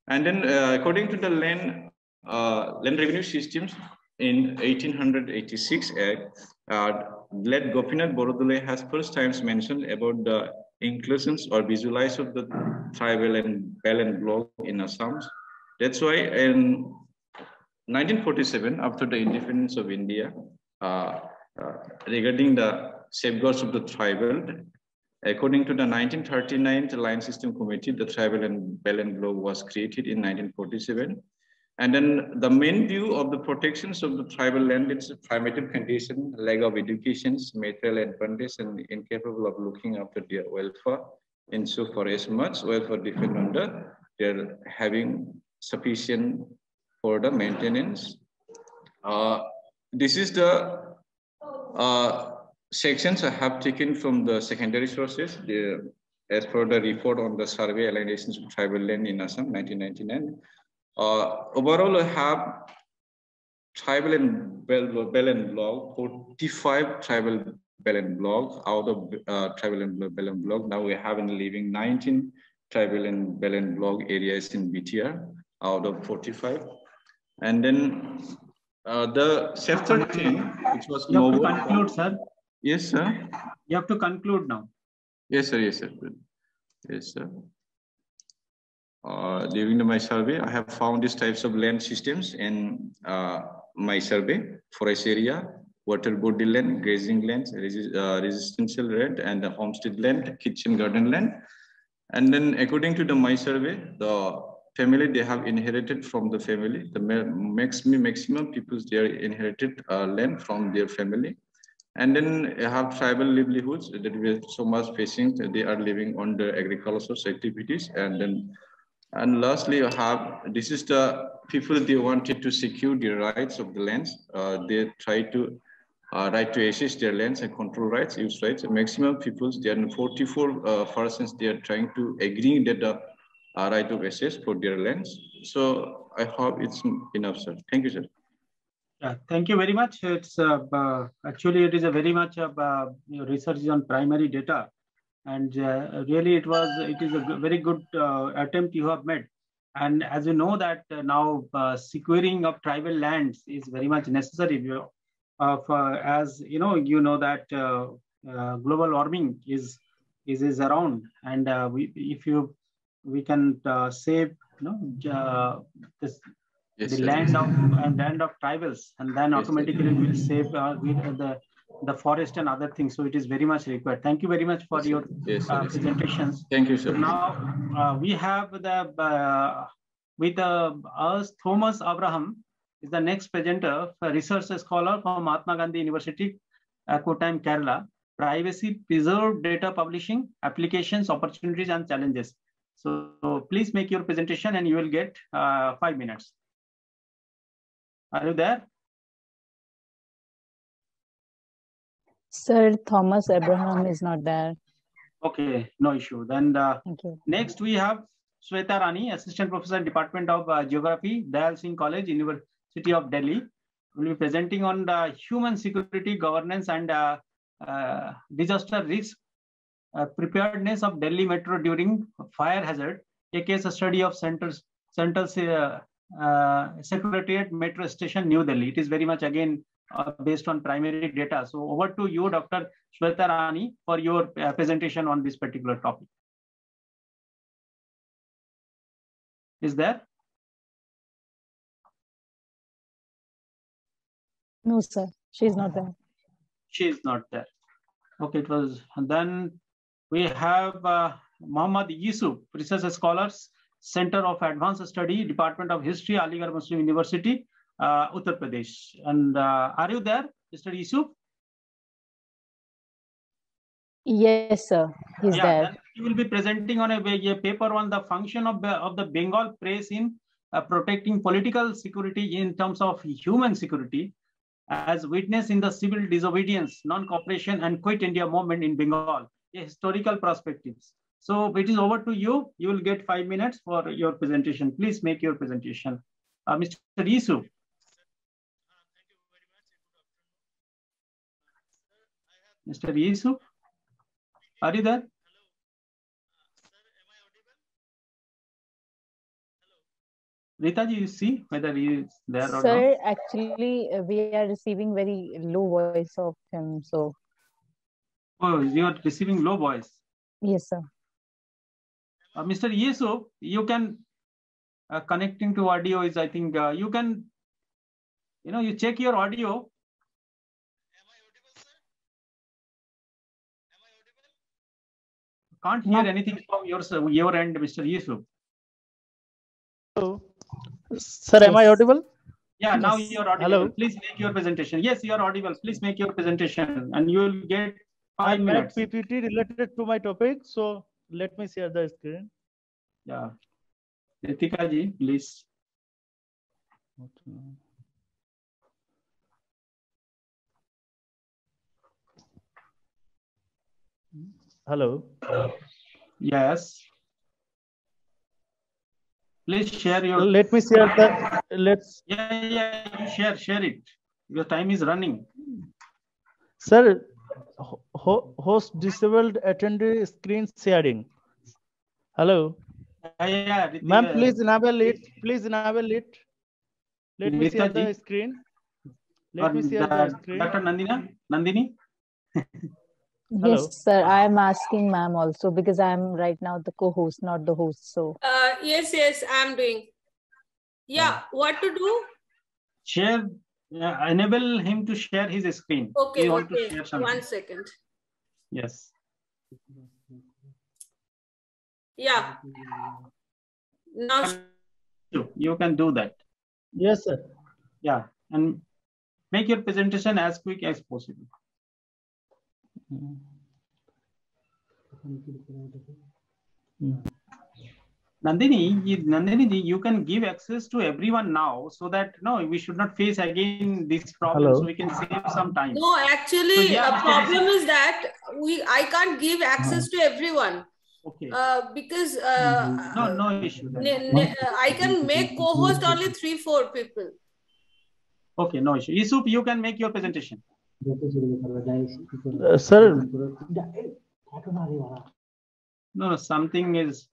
And then according to the land revenue systems in 1886 Act, led Gopinath Borodole has first times mentioned about the inclusions or visualize of the tribal and Balan block in Assam. That's why in 1947, after the independence of India, regarding the safeguards of the tribal, according to the 1939 Line System Committee, the tribal and Balan block was created in 1947. And then the main view of the protections of the tribal land, it's a primitive condition, lack of education, material advantage, and incapable of looking after their welfare. And so for as much welfare depend on their having sufficient for the maintenance. This is the sections I have taken from the secondary sources. As per the report on the survey alineations of tribal land in Assam, 1999. Overall, I have tribal and Balan block, 45 tribal Balan blocks out of tribal and Balan block. Now we have in living 19 tribal and Balan block areas in BTR out of 45. And then the chapter 10, which was you have to conclude, sir. Yes, sir. You have to conclude now. Yes, sir. Yes, sir. Yes, sir. During my survey, I have found these types of land systems in my survey: forest area, water body land, grazing land, residential land, and the homestead land, kitchen garden land. And then according to my survey, the family, they have inherited from the family. The maximum people, they are inherited land from their family. And then I have tribal livelihoods that we are so much facing. They are living on the agricultural activities. And lastly, you have, this is the people, they wanted to secure the rights of the lands. They try to right to access their lands and control rights, use rights. Maximum people, they are 44 persons, they are trying to agree that the right of access for their lands. So I hope it's enough, sir. Thank you, sir. Yeah, thank you very much. It's actually it is a very much research on primary data, and really it is a very good attempt you have made. And as you know that now securing of tribal lands is very much necessary. As you know that global warming is around, and we can save this. Yes, the land of tribals, and then automatically we'll save the forest and other things. So it is very much required. Thank you very much for your presentations. Thank you, sir. Now we have with us Thomas Abraham is the next presenter, a research scholar from Mahatma Gandhi University, Kottayam, Kerala. Privacy, preserved data publishing, applications, opportunities, and challenges. So please make your presentation, and you will get 5 minutes. Are you there? Sir, Thomas Abraham is not there. Okay, no issue. Then Thank you. Next we have Sweta Rani, Assistant Professor, Department of Geography, Dayal Singh College, University of Delhi. Will be presenting on the human security, governance, and disaster risk preparedness of Delhi Metro during fire hazard. A case study of Central Secretariat Metro Station, New Delhi. It is very much again based on primary data. So over to you, Dr. Shweta Rani, for your presentation on this particular topic. Is there? No, sir. She's not there. She is not there. Okay, it was. And then we have Muhammad Yusuf, Research Scholars, Center of Advanced Study, Department of History, Aligarh Muslim University, Uttar Pradesh. And are you there, Mr. Yusuf? Yes, sir. He's there. Then he will be presenting on a paper on the function of the Bengal press in protecting political security in terms of human security, as witnessed in the civil disobedience, non-cooperation, and Quit India movement in Bengal, historical perspectives. So it is over to you. You will get 5 minutes for your presentation. Please make your presentation. Mr. Yusuf. Mr. Yusuf, are you there? Rita ji, you see whether he is there or not? Sir, actually, we are receiving very low voice of him. So. Oh, you are receiving low voice. Yes, sir. Mr. Yusuf, you can connecting to audio is, I think you can, you check your audio. Can't hear anything from your end, Mr. Yusuf. Hello. Sir, am I audible? Yeah, yes. Now you're audible. Hello. Please make your presentation. Yes, you are audible. Please make your presentation and you will get 5 minutes. PPT related to my topic. So let me share the screen. Yeah. Ritika ji, please. Hello. Yes. Please share your. Let me share the. Let's. Yeah. Share it. Your time is running. Sir, host disabled attendee screen sharing. Hello. Yeah. Ma'am, please enable it. Please enable it. Let me share the screen. Let me share the screen. Dr. Nandini. Yes, sir. I am asking ma'am also because I am right now the co-host, not the host. So. Yes, I'm doing. Yeah, what to do? Share. Enable him to share his screen. Okay. Want to share something. 1 second. Yes. Yeah. Now you can do that. Yes, sir. Yeah, and make your presentation as quick as possible. Nandini, you can give access to everyone now, so that we should not face again this problem. Hello. So we can save some time. No, actually, the problem is that I can't give access to everyone. Okay. Because no issue. I can make co-host only 3-4 people. Okay, no issue. Yusuf, you can make your presentation. Sir. No, something is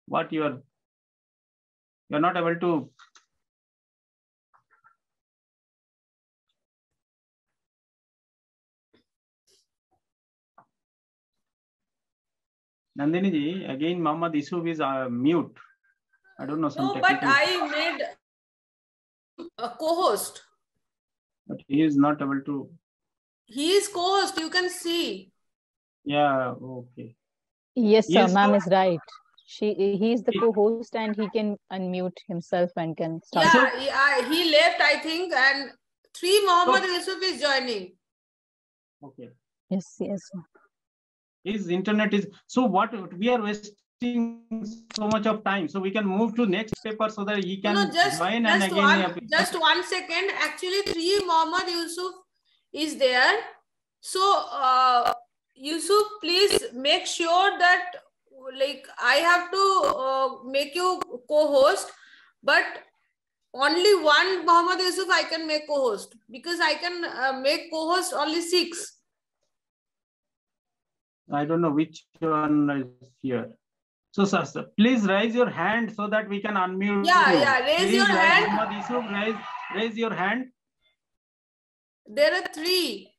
what you're not able to. Nandini ji, again, Muhammad Yusuf is mute. I don't know. No, but I made a co-host. But he is not able to. He is co-host. You can see. Yeah. Okay. Yes, sir. Ma'am is right. He is the co-host and he can unmute himself and can start. Yeah, he left, I think, and 3 Muhammad Yusuf is joining. Okay. Yes. His internet is so what we are wasting so much of time. So we can move to next paper so that he can join and again. Just 1 second. Actually, 3 Muhammad Yusuf is there. So Yusuf, please make sure that I have to make you co-host, but only 1 Muhammad Yusuf I can make co-host, because I can make co-host only 6. I don't know which one is here. So, sir, please raise your hand so that we can unmute. Yeah, raise your hand. Muhammad Yusuf, raise your hand. There are 3.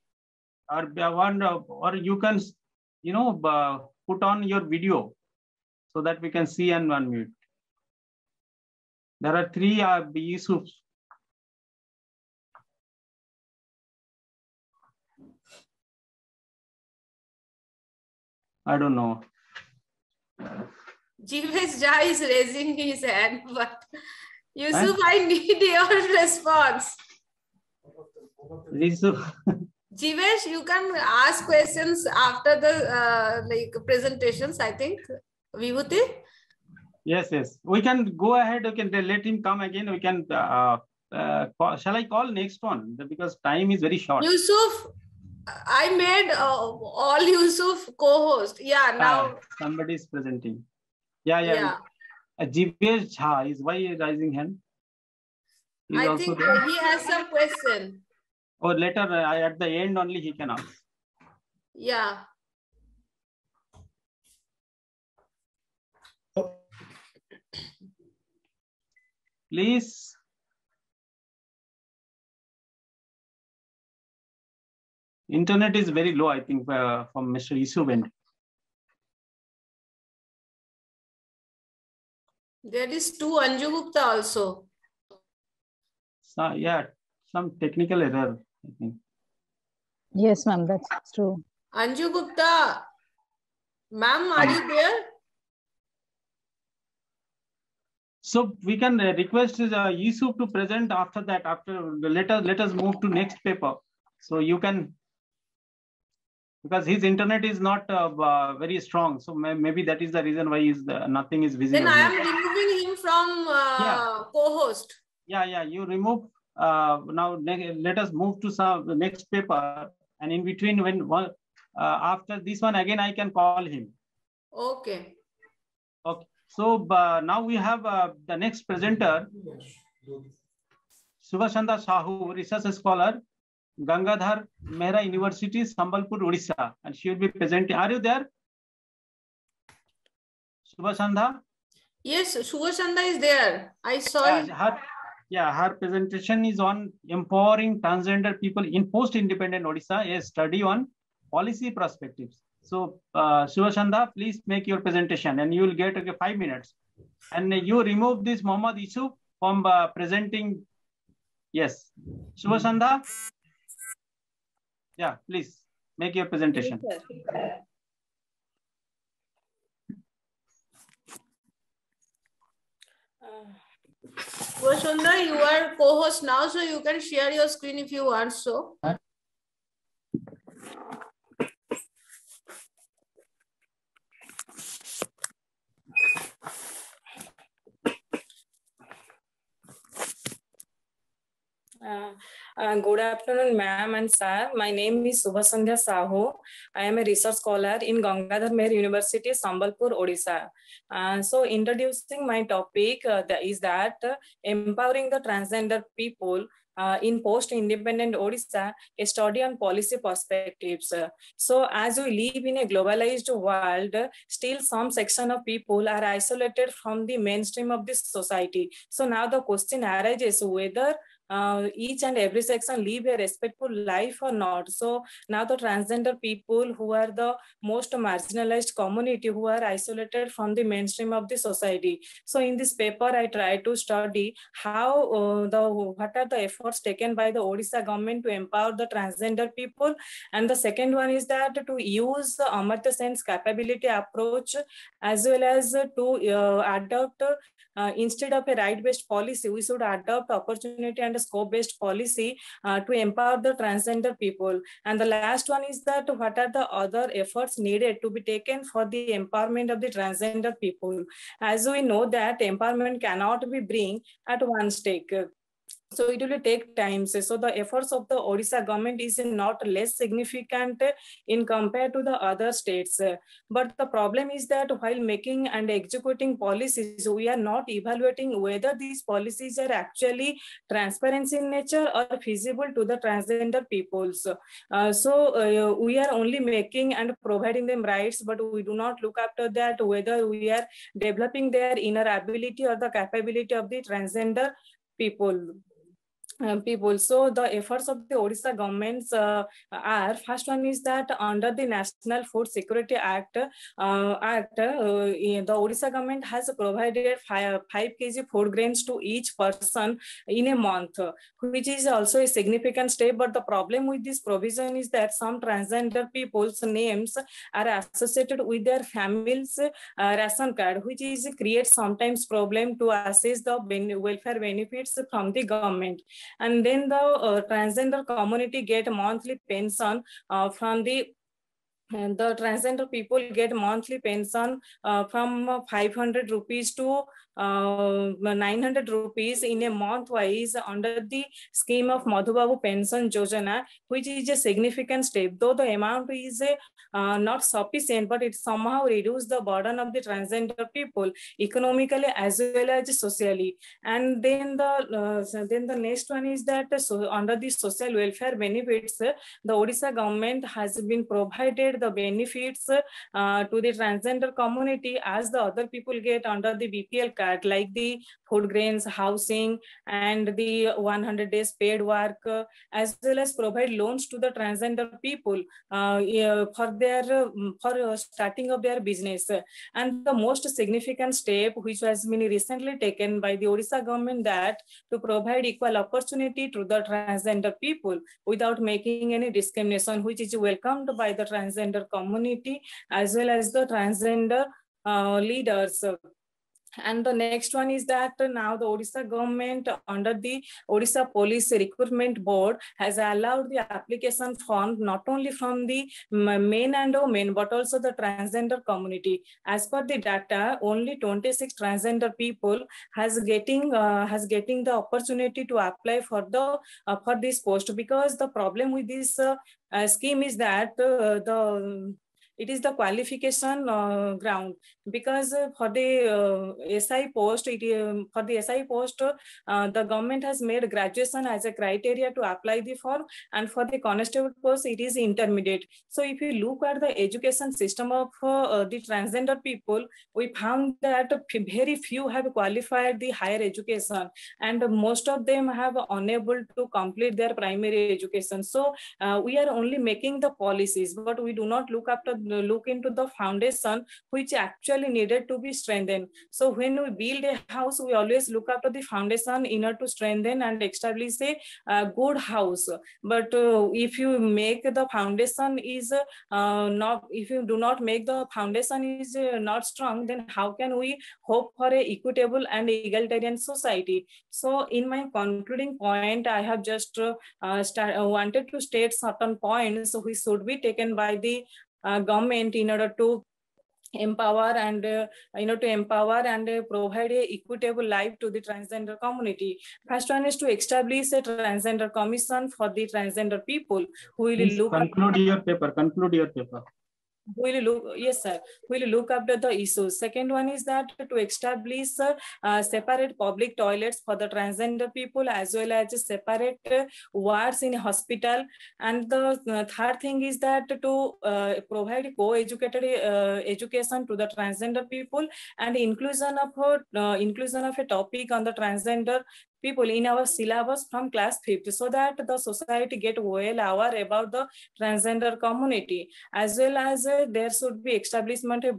Or one, or you can, you know, put on your video so that we can see and unmute. There are 3 Yusufs. I don't know. Jivesh Jha is raising his hand, but Yusuf, I need your response. Jivesh, you can ask questions after the presentations, I think. Vibhuti? Yes, yes. We can go ahead. We can let him come again. We can, shall I call next one? Because time is very short. Yusuf, I made all Yusuf co-host. Yeah, now. Somebody is presenting. Yeah. Jivesh Jha is why raising hand? He's I think he has some question. Or later, at the end only he can ask. Yeah. Please. Internet is very low, I think, from Mr. Yusuf end. There is 2 Anju Gupta also. So, yeah, some technical error, I think. Yes, ma'am, that's true. Anju Gupta, ma'am, are you there? So we can request Yusuf to present after that. Let us move to next paper. So you can, because his internet is not very strong. So maybe that is the reason why nothing is visible. Then I am removing him from co-host. Yeah, you remove. Now let us move to the next paper. And in between, after this one, again, I can call him. Okay. Okay. So now we have the next presenter, Subhashanda Sahu, research scholar, Gangadhar Mehra University, Sambalpur, Odisha, and she will be presenting. Are you there, Subhashanda? Yes, Subhashanda is there. I saw it. Her presentation is on empowering transgender people in post-independent Odisha, a study on policy perspectives. So, Subhashanda, please make your presentation and you will get 5 minutes. And you remove this Muhammad Yusuf from presenting. Yes. Subhashanda? Yeah, please make your presentation. Subhashanda, you are co-host now, so you can share your screen if you want so. Good afternoon, ma'am and sir. My name is Subhasandhya Sahu. I am a research scholar in Gangadhar Mehra University, Sambalpur, Odisha. So introducing my topic is that empowering the transgender people in post-independent Odisha, a study on policy perspectives. So as we live in a globalized world, still some section of people are isolated from the mainstream of this society. So now the question arises whether each and every section live a respectful life or not. So now the transgender people who are the most marginalized community who are isolated from the mainstream of the society. So in this paper, I try to study how what are the efforts taken by the Odisha government to empower the transgender people. And the second one is that to use the Amartya Sen's capability approach as well as to adopt instead of a right-based policy, we should adopt opportunity and a scope-based policy to empower the transgender people. And the last one is that what are the other efforts needed to be taken for the empowerment of the transgender people? As we know that empowerment cannot be bring at one stake. So it will take time. So the efforts of the Odisha government is not less significant in compared to the other states. But the problem is that while making and executing policies, we are not evaluating whether these policies are actually transparent in nature or feasible to the transgender peoples. We are only making and providing them rights, but we do not look after that whether we are developing their inner ability or the capability of the transgender people. people. So the efforts of the Odisha governments are, first one is that under the National Food Security Act, the Odisha government has provided 5 kg food grains to each person in a month, which is also a significant step. But the problem with this provision is that some transgender people's names are associated with their family's ration card, which is creates sometimes problem to assess the welfare benefits from the government. And then the transgender community get monthly pension from the transgender people get monthly pension from 500 rupees to 900 rupees in a month wise under the scheme of Madhubabu Pension Yojana, which is a significant step. Though the amount is not sufficient, but it somehow reduces the burden of the transgender people economically as well as socially. And then the next one is that under the social welfare benefits, the Odisha government has been provided the benefits to the transgender community as the other people get under the BPL card, like the food grains, housing, and the 100 days paid work, as well as provide loans to the transgender people for starting of their business. And the most significant step which has been recently taken by the Odisha government, that to provide equal opportunity to the transgender people without making any discrimination, which is welcomed by the transgender community as well as the transgender leaders. And the next one is that now the Odisha government under the Odisha Police Recruitment Board has allowed the application form not only from the men and women but also the transgender community. As per the data, only 26 transgender people has getting the opportunity to apply for the for this post, because the problem with this scheme is that it is the qualification ground, because for the SI post, the government has made graduation as a criteria to apply the form, and for the constable post it is intermediate. So if you look at the education system of the transgender people, we found that very few have qualified the higher education, and most of them have unable to complete their primary education. So we are only making the policies, but we do not look into the foundation which actually needed to be strengthened. So when we build a house, we always look after the foundation in order to strengthen and establish a good house. But if you make the foundation is if you do not make the foundation is not strong, then how can we hope for a equitable and egalitarian society? So in my concluding point, I have just wanted to state certain points which should be taken by the government in order to empower and provide a equitable life to the transgender community. First one is to establish a transgender commission for the transgender people who will look conclude your paper. Yes, sir. We'll look after the issues. Second one is that to establish separate public toilets for the transgender people as well as separate wards in hospital. And the third thing is that to provide co-educated education to the transgender people, and inclusion of a topic on the transgender people in our syllabus from class 5th, so that the society get well aware about the transgender community, as well as there should be establishment a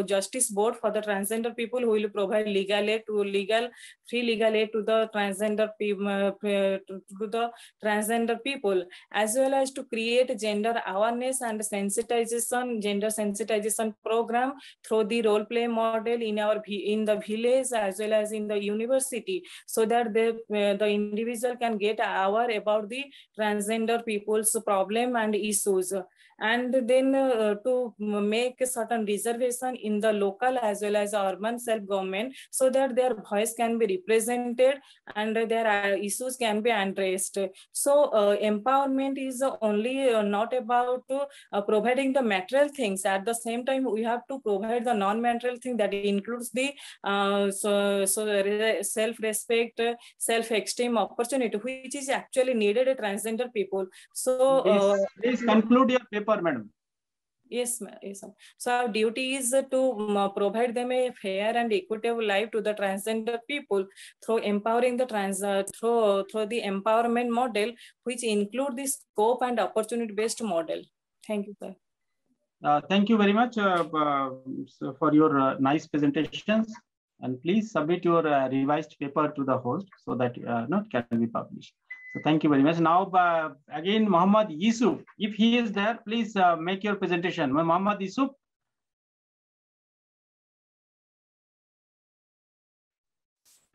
justice board for the transgender people who will provide free legal aid to the transgender people, as well as to create gender awareness and gender sensitization program through the role play model in the village as well as in the university, so that the individual can get aware about the transgender people's problem and issues. And then to make a certain reservation in the local as well as urban self-government, so that their voice can be represented and their issues can be addressed. So empowerment is only not about providing the material things. At the same time, we have to provide the non-material thing that includes the self-respect, self-esteem, opportunity, which is actually needed at transgender people. So please conclude your paper, madam. Yes, ma'am. Yes, ma'am. So our duty is to provide them a fair and equitable life to the transgender people through empowering the through the empowerment model, which include the scope and opportunity based model. Thank you, sir. Thank you very much for your nice presentations, and please submit your revised paper to the host so that it can be published. So thank you very much. Now again, Muhammad Yusuf, if he is there, please make your presentation. Muhammad Yusuf.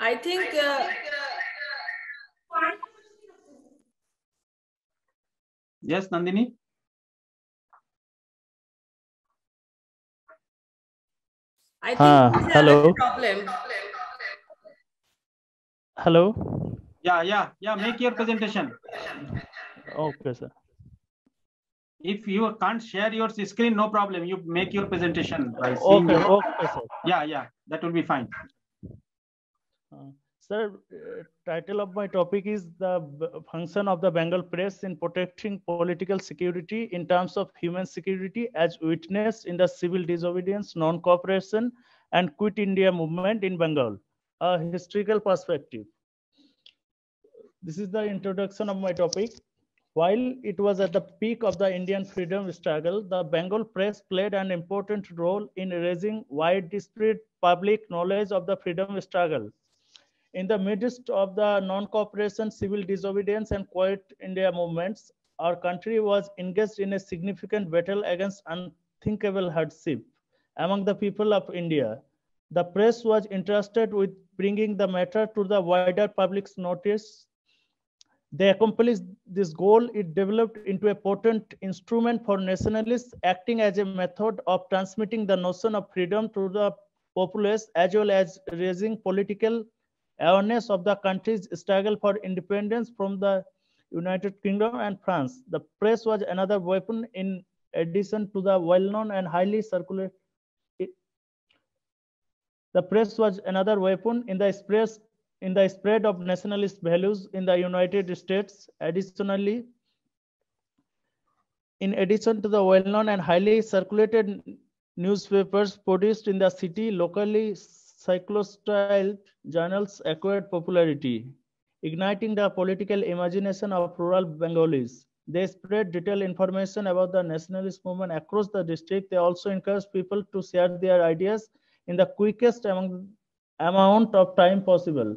I think yes, Nandini. I think hello. Problem. Hello. Yeah. Make your presentation. Okay, sir. If you can't share your screen, no problem. You make your presentation by seeing okay, sir. Yeah, that will be fine. Sir, title of my topic is the function of the Bengal press in protecting political security in terms of human security as witnessed in the civil disobedience, non-cooperation, and Quit India movement in Bengal. A historical perspective. This is the introduction of my topic. While it was at the peak of the Indian freedom struggle, the Bengal press played an important role in raising widespread public knowledge of the freedom struggle. In the midst of the non-cooperation, civil disobedience, and Quiet India movements, our country was engaged in a significant battle against unthinkable hardship among the people of India. The press was entrusted with bringing the matter to the wider public's notice. They accomplished this goal. It developed into a potent instrument for nationalists, acting as a method of transmitting the notion of freedom to the populace, as well as raising political awareness of the country's struggle for independence from the United Kingdom and France. The press was another weapon in addition to the well-known and highly circulated. The press was another weapon in the spread of nationalist values in the United States. Additionally, in addition to the well-known and highly circulated newspapers produced in the city, locally cyclo-styled journals acquired popularity, igniting the political imagination of rural Bengalis. They spread detailed information about the nationalist movement across the district. They also encouraged people to share their ideas in the quickest amount of time possible.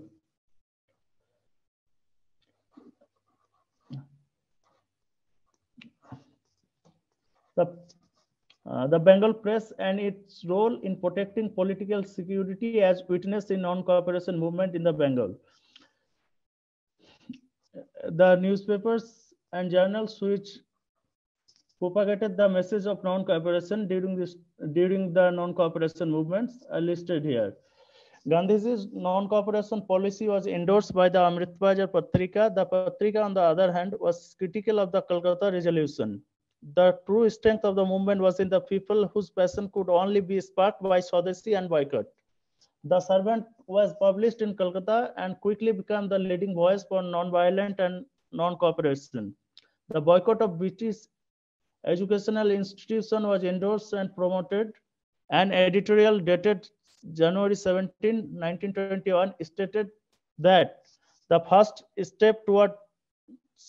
The Bengal press and its role in protecting political security as witnessed in non-cooperation movement in the Bengal. The newspapers and journals which propagated the message of non-cooperation during the non-cooperation movements are listed here. Gandhiji's non-cooperation policy was endorsed by the Amritbazar Patrika. The Patrika, on the other hand, was critical of the Calcutta Resolution. The true strength of the movement was in the people whose passion could only be sparked by Swadeshi and boycott. The Servant was published in Calcutta and quickly became the leading voice for non-violent and non-cooperation. The boycott of British educational institution was endorsed and promoted. An editorial dated January 17, 1921 stated that the first step toward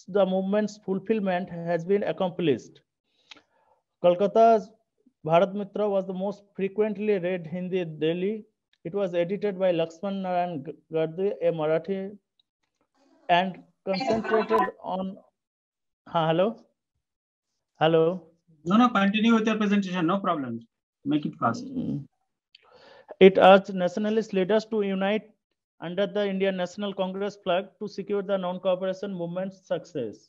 the movement's fulfillment has been accomplished. Kolkata's Bharat Mitra was the most frequently read Hindi daily. It was edited by Lakshman Narayan Garde, a Marathi, and concentrated on... Hello? No, continue with your presentation. No problem. Make it fast. It urged nationalist leaders to unite under the Indian National Congress flag to secure the non-cooperation movement's success.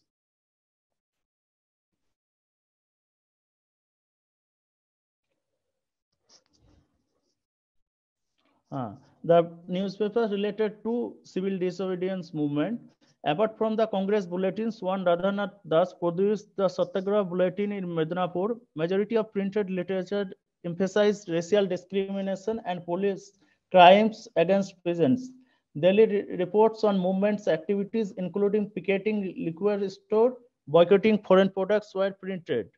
The newspaper related to civil disobedience movement. Apart from the Congress bulletins, one Radhanath Das produced the Satyagraha bulletin in Medinapur. Majority of printed literature emphasized racial discrimination and police crimes against peasants. Daily reports on movement's activities, including picketing liquor store, boycotting foreign products, were printed.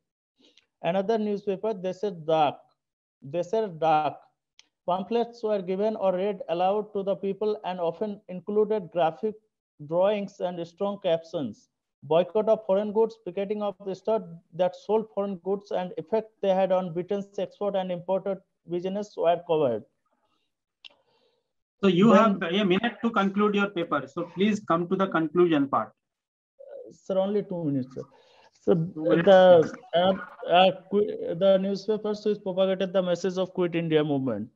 Another newspaper, Desert Dark. Pamphlets were given or read aloud to the people and often included graphic drawings and strong captions. Boycott of foreign goods, picketing of the stores that sold foreign goods and effect they had on Britain's export and imported business were covered. So you have a minute to conclude your paper. So please come to the conclusion part. Sir, only 2 minutes, sir. So the newspapers which propagated the message of Quit India movement.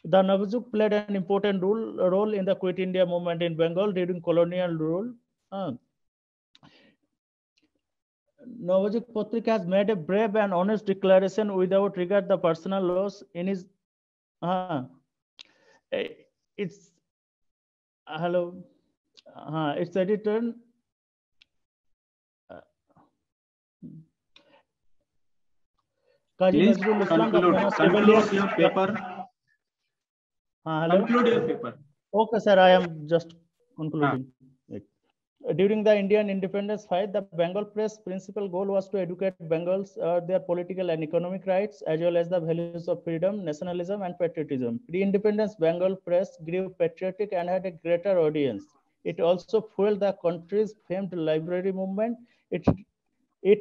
The Navajuk played an important role in the Quit India movement in Bengal during colonial rule. Navajuk Patrika has made a brave and honest declaration without regard the personal loss in his. It's hello. Its editor. Please conclude your paper. Conclude your paper. Okay, sir. I am just concluding. During the Indian independence fight, the Bengal Press principal goal was to educate Bengals their political and economic rights, as well as the values of freedom, nationalism, and patriotism. Pre-independence Bengal Press grew patriotic and had a greater audience. It also fueled the country's famed library movement. It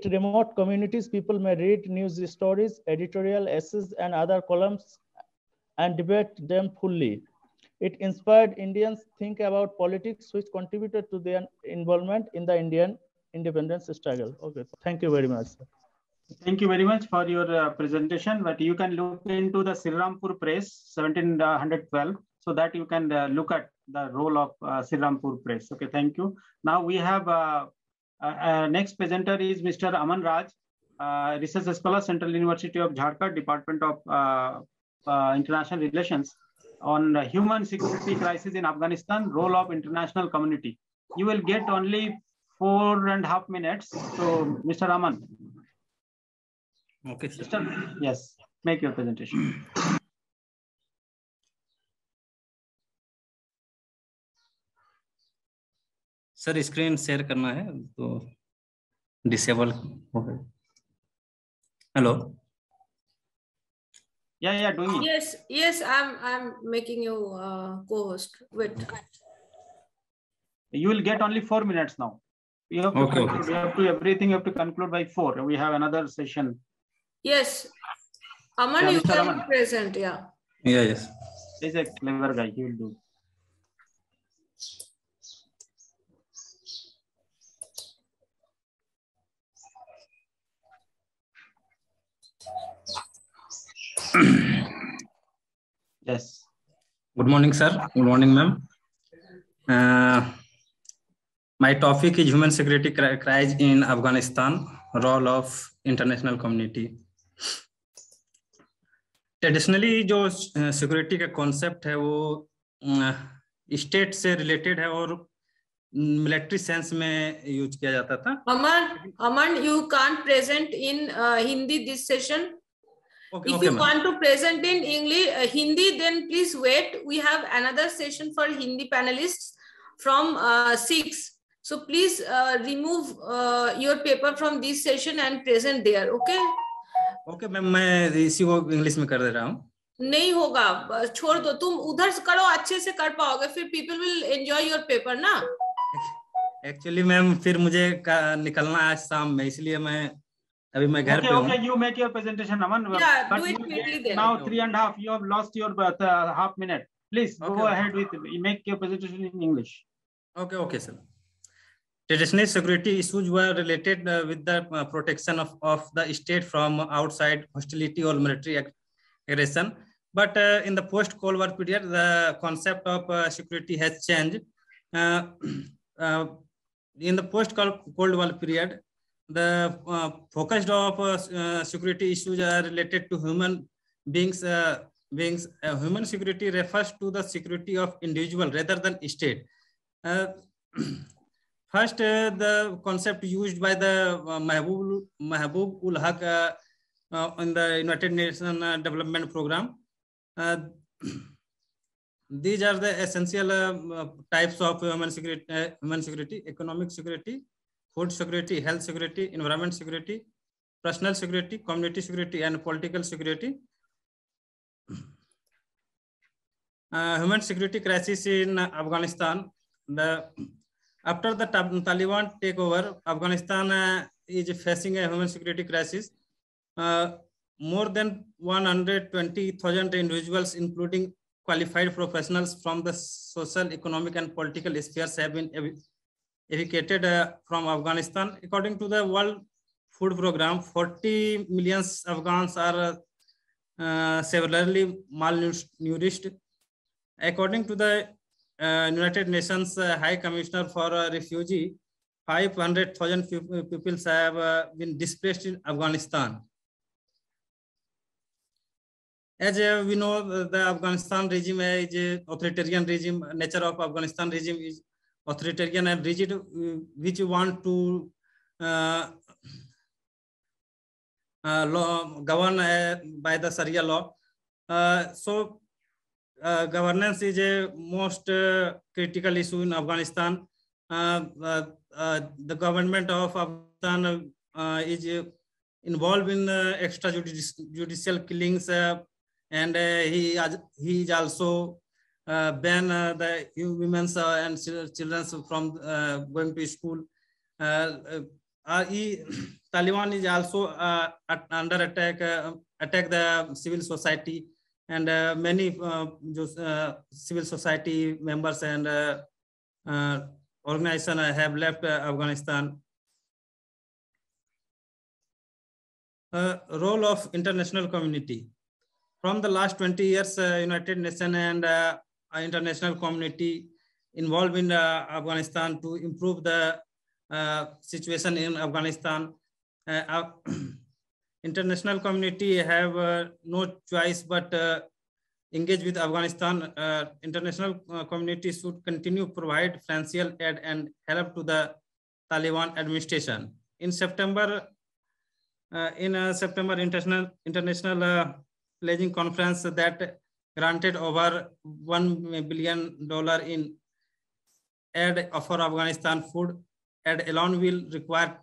remote communities, people may read news stories, editorial essays, and other columns and debate them fully. It inspired Indians to think about politics, which contributed to their involvement in the Indian independence struggle. Okay, thank you very much, sir. Thank you very much for your presentation. But you can look into the Srirampur Press, 1712, so that you can look at the role of Srirampur Press. Okay, thank you. Now we have next presenter is Mr. Aman Raj, research scholar, Central University of Jharkhand, Department of International Relations, on human security crisis in Afghanistan, role of international community. You will get only 4.5 minutes. So, Mr. Aman. Okay, sir. Yes, make your presentation. Sir screen share करना है तो disable हो गया. Hello. Yeah, doing it. Yes, I'm making you co-host. Wait. You will get only 4 minutes now. You have to conclude. You have to everything. You have to conclude by 4. We have another session. Yes, Aman, yeah, you Mr. can Aman. Present. Yeah. Yes. He's a clever guy. He will do. Yes. Good morning, sir. Good morning, ma'am. My topic is human security crisis in Afghanistan, role of international community. Traditionally, जो security का concept है वो state से related है और military sense में use किया जाता था. Aman, you can't present in Hindi this session. If you want to present in English, Hindi, then please wait. We have another session for Hindi panelists from 6. So please remove your paper from this session and present there. Okay? Okay, ma'am मैं इसी को English में कर दे रहा हूँ. नहीं होगा, छोड़ दो. तुम उधर से करो, अच्छे से कर पाओगे. फिर people will enjoy your paper ना. Actually, मैम फिर मुझे निकलना आज शाम में, इसलिए अभी मैं घर पे हूँ. Okay, you make your presentation, Aman. Yeah, do it quickly then. Now 3.5. You have lost your half minute. Please go ahead with make your presentation in English. Okay, sir. Traditional security issues were related with the protection of the state from outside hostility or military aggression. But in the post-Cold War period, the concept of security has changed. In the post-Cold War period, the focus of security issues are related to human beings. Human security refers to the security of individual rather than state. First, the concept used by the Mahbub ul Haq in the United Nations Development Program. These are the essential types of human security: economic security, food security, health security, environment security, personal security, community security, and political security. Human security crisis in Afghanistan. After the Taliban takeover, Afghanistan is facing a human security crisis. More than 120,000 individuals, including qualified professionals from the social, economic, and political spheres, have been evacuated from Afghanistan. According to the World Food Program, 40 million Afghans are severely malnourished. According to the United Nations High Commissioner for Refugee, 500,000 people have been displaced in Afghanistan. As we know, the Afghanistan regime is an authoritarian regime. Nature of Afghanistan regime is authoritarian and rigid, which want to govern by the Sharia law. So governance is a most critical issue in Afghanistan. The government of Afghanistan is involved in extrajudicial killings, and he is also ban the women and children from going to school. Taliban is also under attack the civil society, and many civil society members and organizations have left Afghanistan. Role of international community. From the last 20 years, United Nations and international community involved in Afghanistan to improve the situation in Afghanistan. International community have no choice but engage with Afghanistan. International community should continue provide financial aid and help to the Taliban administration. In September, international pledging conference that granted over $1 billion in aid for Afghanistan. Food aid alone will require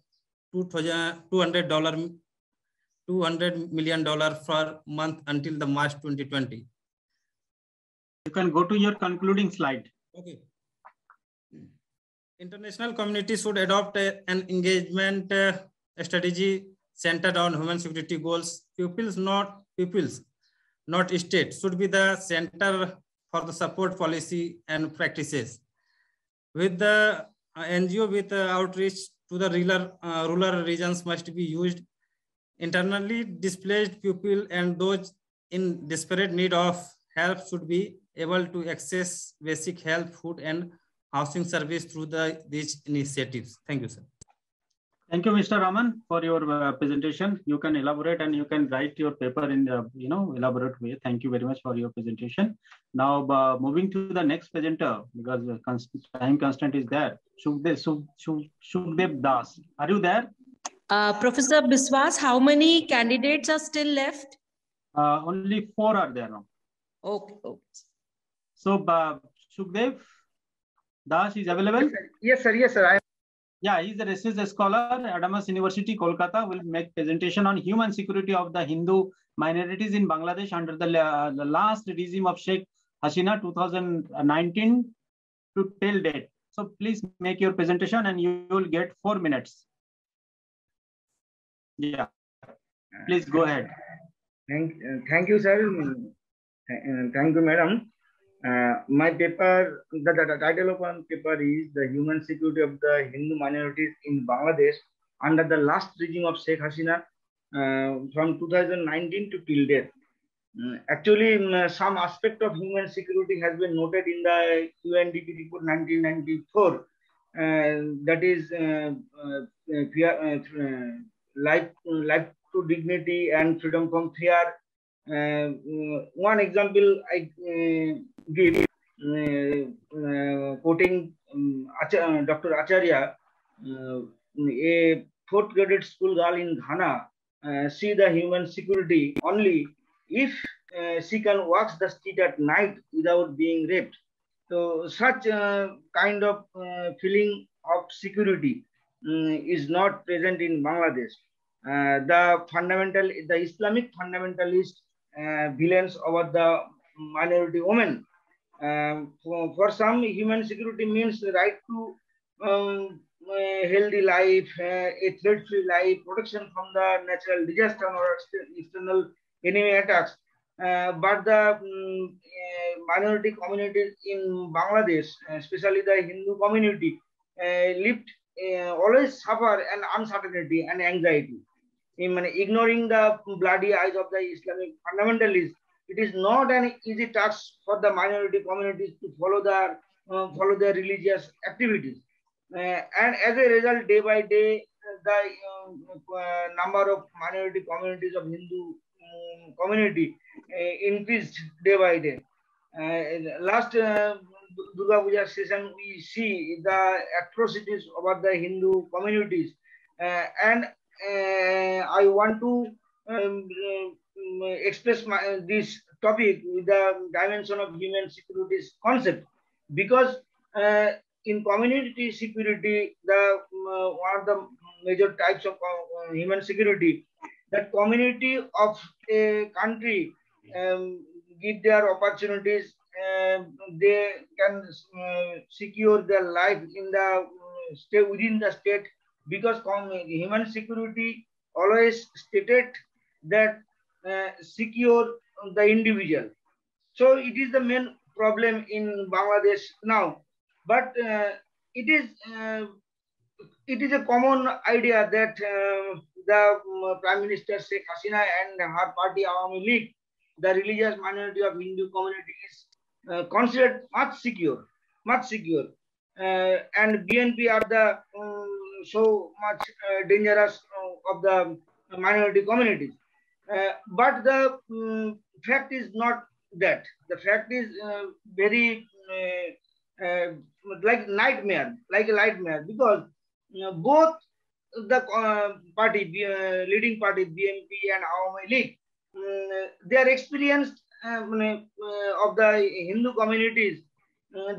$200 million per month until the March 2020. You can go to your concluding slide. Okay. International community should adopt an engagement strategy centered on human security goals. Peoples, not states, should be the center for the support policy and practices. With the NGO with outreach to the rural regions must be used. Internally displaced people and those in desperate need of help should be able to access basic health, food, and housing service through these initiatives. Thank you, sir. Thank you, Mr. Raman, for your presentation. You can elaborate and you can write your paper in elaborate way. Thank you very much for your presentation. Now, moving to the next presenter, because the time constraint is there. Shukdev Das, are you there? Professor Biswas, how many candidates are still left? Only 4 are there now. Okay. So, Shukdev Das is available? Yes, sir. Yes, sir. Yeah, he's a research scholar at Adamas University, Kolkata. Will make presentation on human security of the Hindu minorities in Bangladesh under the last regime of Sheikh Hasina 2019 to till date. So please make your presentation and you will get 4 minutes. Yeah, please go ahead. Thank you, sir. Thank you, madam. My paper, the title of my paper is The Human Security of the Hindu Minorities in Bangladesh under the last regime of Sheikh Hasina from 2019 to till date. Actually, some aspect of human security has been noted in the UNDP report 1994. That is life to dignity and freedom from fear. One example I give, quoting Dr. Acharya, a 4th graded school girl in Ghana see the human security only if she can walk the street at night without being raped. So such kind of feeling of security is not present in Bangladesh. the Islamic fundamentalist villains over the minority women. For some, human security means the right to a healthy life, a threat-free life, protection from the natural disaster or external enemy attacks. But the minority communities in Bangladesh, especially the Hindu community, always suffer an uncertainty and anxiety. Ignoring the bloody eyes of the Islamic fundamentalists, it is not an easy task for the minority communities to follow their religious activities. And as a result, day by day, the number of minority communities of Hindu community increased day by day. Last Durga Puja session, we see the atrocities over the Hindu communities, and I want to express this topic with the dimension of human securities concept, because in community security, the one of the major types of human security, that community of a country give their opportunities, they can secure their life in the stay within the state, because human security always stated that secure the individual. So it is the main problem in Bangladesh now, but it is a common idea that the Prime Minister Sheikh Hasina and her party Awami League, the religious minority of Hindu community is considered much secure, and BNP are the so much dangerous of the minority communities. But the fact is not that. The fact is very like a nightmare, because both the leading party BNP and Awami League, they are experienced of the Hindu communities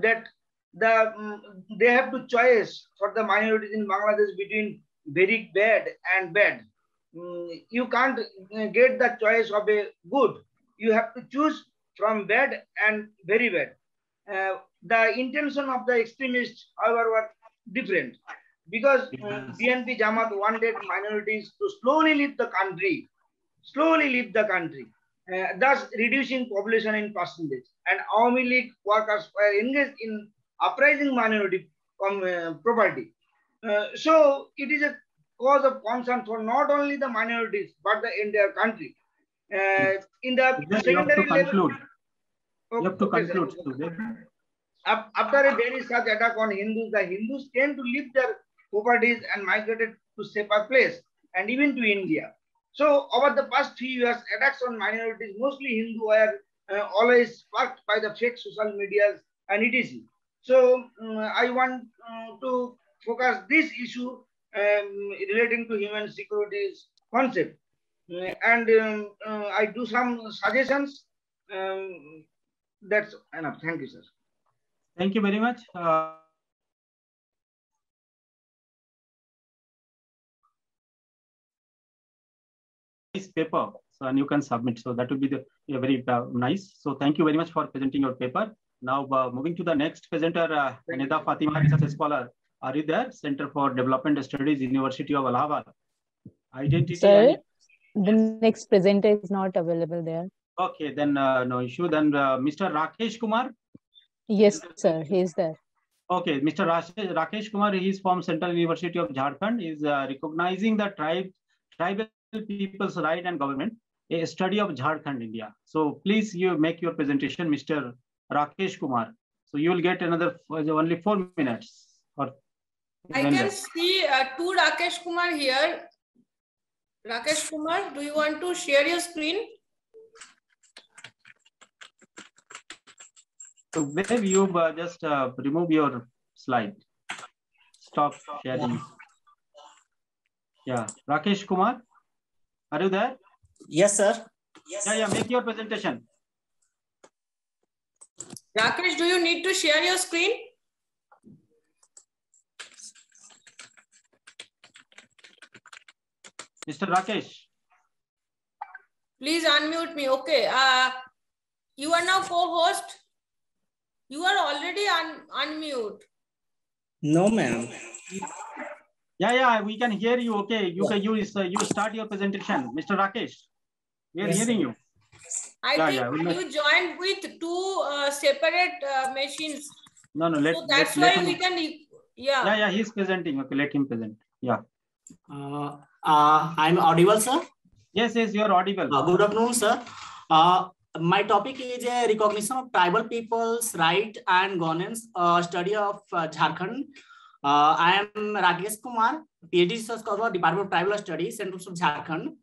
that they have to choice for the minorities in Bangladesh between very bad and bad. You can't get the choice of a good. You have to choose from bad and very bad. The intention of the extremists, however, were different, because BNP Jamaat wanted minorities to slowly leave the country, thus reducing population in percentage. And Awami League workers were engaged in uprising minority property. So it is a cause of concern for not only the minorities but the entire country. In the secondary level, you have to conclude. After a very such attack on Hindus, the Hindus tend to leave their properties and migrated to safer place, and even to India. So over the past few years, attacks on minorities, mostly Hindu, were always sparked by the fake social medias and etc. So I want to focus this issue relating to human securities concept, and I do some suggestions. That's enough. Thank you, sir. Thank you very much. This paper, so and you can submit. So that would be very nice. So thank you very much for presenting your paper. Now moving to the next presenter, Anida Fatima, research scholar. Are you there? Center for Development Studies, University of Allahabad. Identity. Sir, the next presenter is not available there. Okay, then no issue. Then Mr. Rakesh Kumar. Yes, sir, he is there. Okay, Mr. Rakesh Kumar, he is from Central University of Jharkhand. Is recognizing the tribal people's right and government, a study of Jharkhand, India. So please, you make your presentation, Mr. Rakesh Kumar. So you will get another only 4 minutes. Or I can see two Rakesh Kumar here. Rakesh Kumar, do you want to share your screen? So maybe you just remove your slide. Stop sharing. Yeah, Rakesh Kumar, are you there? Yes, sir. Yes. Yeah, make your presentation. Rakesh, do you need to share your screen? Mr. Rakesh. Please unmute me. Okay. You are now co-host. You are already unmute. No, ma'am. Yeah, we can hear you. Okay, you start your presentation, Mr. Rakesh. We are hearing you. I think you joined with two separate machines. No, so that's why we can. Yeah, he's presenting. Okay, let him present. Yeah. I'm audible, sir? Yes, you are audible. Good afternoon, sir. My topic is a recognition of tribal people's right and governance, study of Jharkhand. I am Rakesh Kumar, PhD research scholar, Department of Tribal Studies, Central of Jharkhand.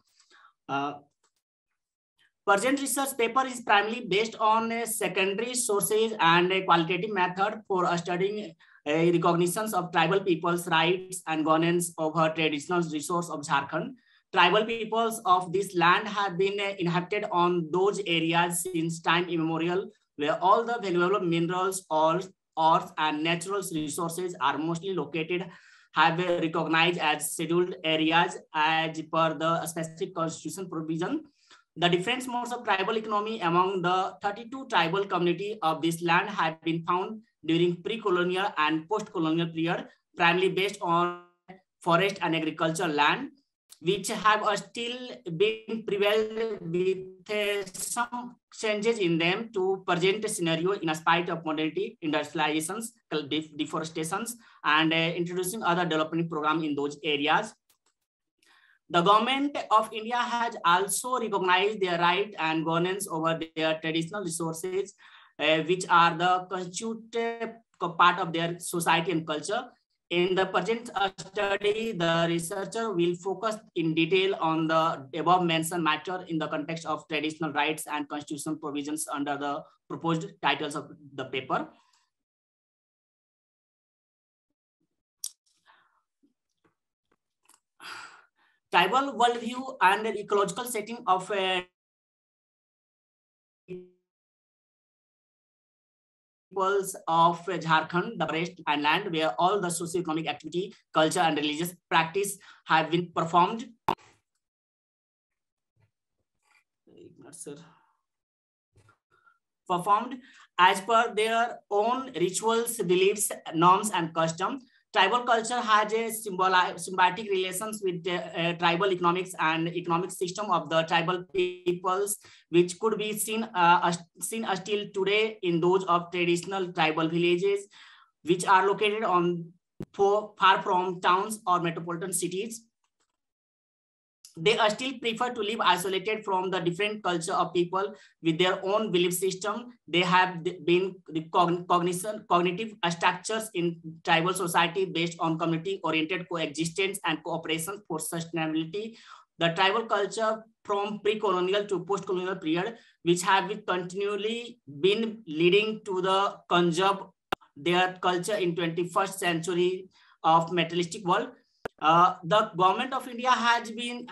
Present research paper is primarily based on secondary sources and a qualitative method for studying recognitions of tribal people's rights and governance over traditional resource of Jharkhand. Tribal peoples of this land have been inhabited on those areas since time immemorial, where all the valuable minerals, ores, and natural resources are mostly located, have been recognized as scheduled areas as per the specific constitution provision. The different modes of tribal economy among the 32 tribal community of this land have been found during pre-colonial and post-colonial period, primarily based on forest and agricultural land, which have still been prevailed with some changes in them to present scenario in spite of modernity, industrializations, deforestations, and introducing other development programs in those areas. The government of India has also recognized their right and governance over their traditional resources, which are the constitutive part of their society and culture. In the present study, the researcher will focus in detail on the above mentioned matter in the context of traditional rights and constitutional provisions under the proposed titles of the paper. Tribal worldview and the ecological setting of peoples of Jharkhand, the forest and land, where all the socio-economic activity, culture, and religious practice have been performed. Performed as per their own rituals, beliefs, norms, and customs. Tribal culture has a symbiotic relations with tribal economics and economic system of the tribal peoples, which could be seen still today in those of traditional tribal villages, which are located on far from towns or metropolitan cities. They still prefer to live isolated from the different culture of people with their own belief system. They have been cognitive structures in tribal society based on community-oriented coexistence and cooperation for sustainability. The tribal culture from pre-colonial to post-colonial period, which have been continually been leading to the conserve their culture in 21st century of materialistic world. The government of India has given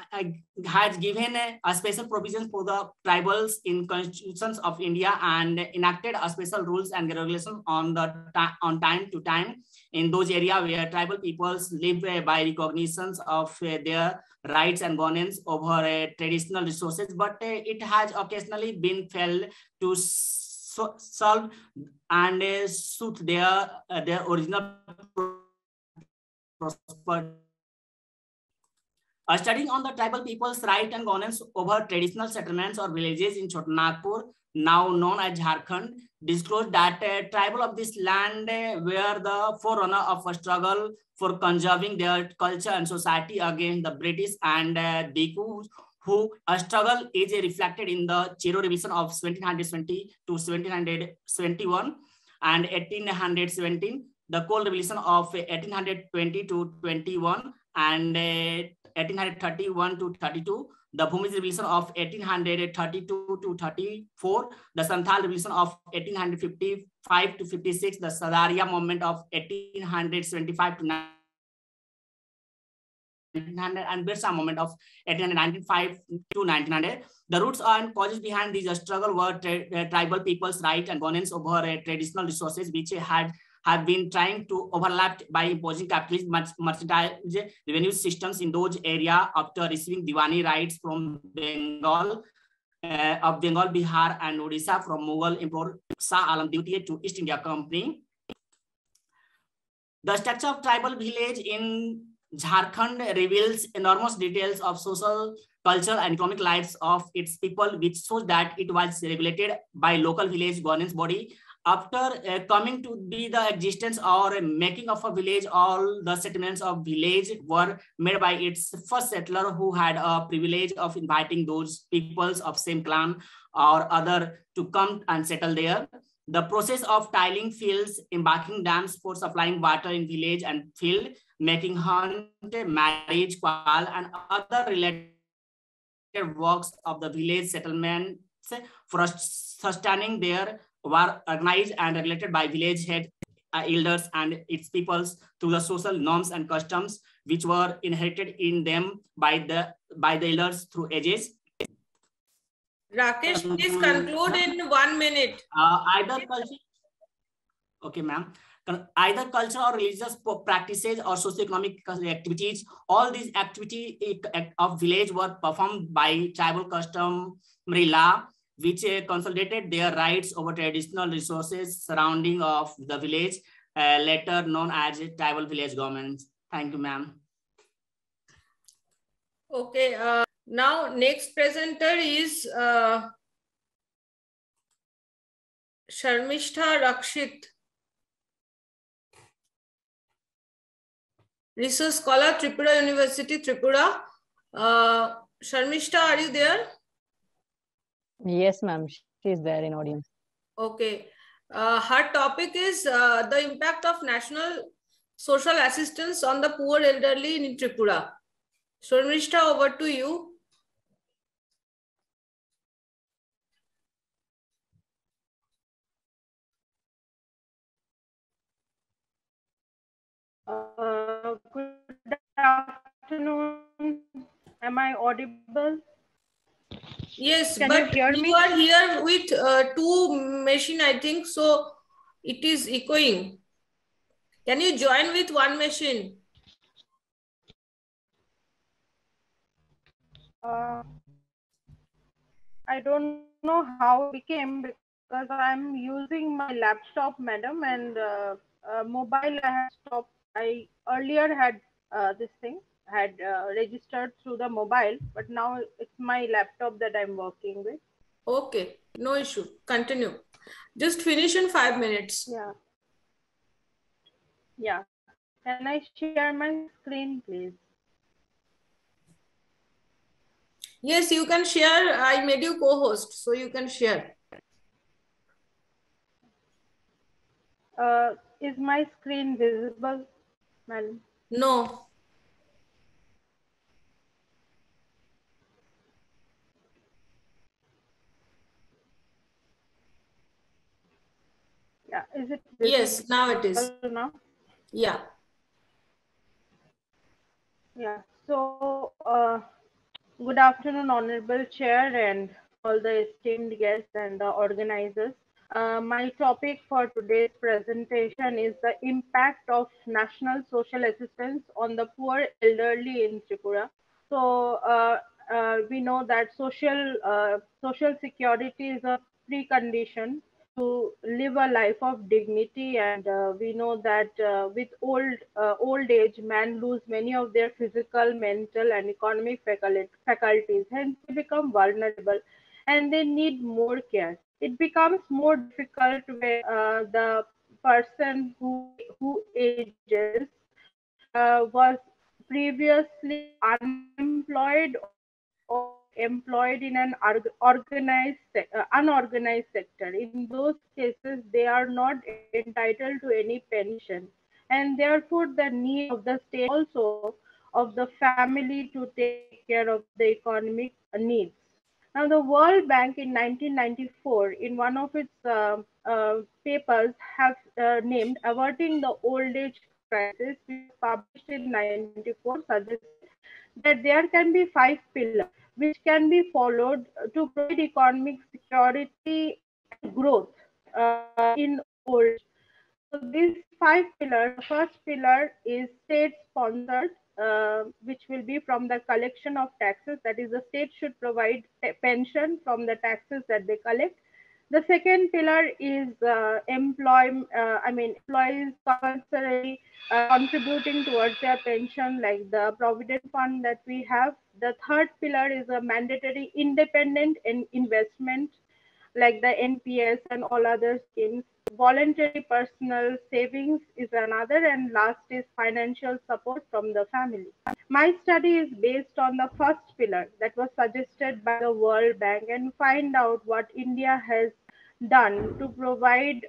a special provisions for the tribals in constitutions of India and enacted a special rules and regulations on time to time in those areas where tribal peoples live by recognitions of their rights and governance over traditional resources, but it has occasionally been failed to solve and suit their original prosperity. Studying on the tribal people's right and governance over traditional settlements or villages in Chota Nagpur, now known as Jharkhand, disclosed that tribal of this land were the forerunner of a struggle for conserving their culture and society against the British and Dikus, who struggle is reflected in the Chiro Revision of 1720 to 1771 and 1817, the Coal Revolution of 1820 to 21 and 1831 to 32, the Bhumi's Revolution of 1832 to 34, the Santhal Revolution of 1855 to 56, the Sadaria movement of 1875 to 1900, and Birsa movement of 1895 to 1900. The roots and causes behind these struggle were tribal people's right and governance over traditional resources, which had have been trying to overlap by imposing capitalist merchandise revenue systems in those areas after receiving Diwani rights from Bengal, Bihar, and Odisha from Mughal Emperor Shah Alam duty to East India Company. The structure of tribal village in Jharkhand reveals enormous details of social, cultural, and economic lives of its people, which shows that it was regulated by local village governance body. After coming to be the existence or making of a village, all the settlements of village were made by its first settler, who had a privilege of inviting those peoples of same clan or other to come and settle there. The process of tiling fields, embarking dams for supplying water in village and field, making hunt, marriage, qual, and other related works of the village settlements for sustaining there were organized and regulated by village head elders and its peoples through the social norms and customs which were inherited in them by the elders through ages. Rakesh, please conclude in 1 minute. Either culture, okay, ma'am. Either cultural or religious practices or socio-economic activities, all these activities of village were performed by tribal customary law, which consolidated their rights over traditional resources surrounding of the village, later known as tribal village governments. Thank you, ma'am. Okay, now next presenter is Sharmishta Rakshit, research scholar, Tripura University, Tripura. Sharmishta, are you there? Yes, ma'am. She is there in audience. Okay. Her topic is the impact of national social assistance on the poor elderly in Tripura. Sharmishta, over to you. Good afternoon. Am I audible? Yes, Can but you hear me? you are here with two machine, I think, so it is echoing. Can you join with one machine? I don't know how it became because I'm using my laptop, madam, and mobile I have stopped. I earlier had this thing had registered through the mobile, but now it's my laptop that I'm working with. Okay, no issue. Continue. Just finish in 5 minutes. Yeah. Yeah. Can I share my screen, please? Yes, you can share. I made you co-host, so you can share. Is my screen visible, madam? No. Yeah, is it visible? Yes, now it is. Now? Yeah. Yeah. So, good afternoon, Honorable Chair and all the esteemed guests and the organizers. My topic for today's presentation is the impact of national social assistance on the poor elderly in Tripura. So we know that social security is a precondition to live a life of dignity, and we know that with old age, man lose many of their physical, mental, and economic faculties. Hence, they become vulnerable, and they need more care. It becomes more difficult when the person who ages was previously unemployed or employed in an unorganized sector. In those cases, they are not entitled to any pension, and therefore the need of the state also of the family to take care of the economic needs. Now, the World Bank in 1994, in one of its papers, have named Averting the Old Age Crisis, which was published in 1994, suggested that there can be 5 pillars which can be followed to provide economic security and growth in old age. So these 5 pillars, the first pillar is state sponsored, which will be from the collection of taxes. That is, the state should provide pension from the taxes that they collect. The second pillar is employees compulsorily contributing towards their pension, like the provident fund that we have. The third pillar is a mandatory independent investment, like the NPS and all other schemes. Voluntary personal savings is another, and last is financial support from the family. My study is based on the first pillar that was suggested by the World Bank, and find out what India has done to provide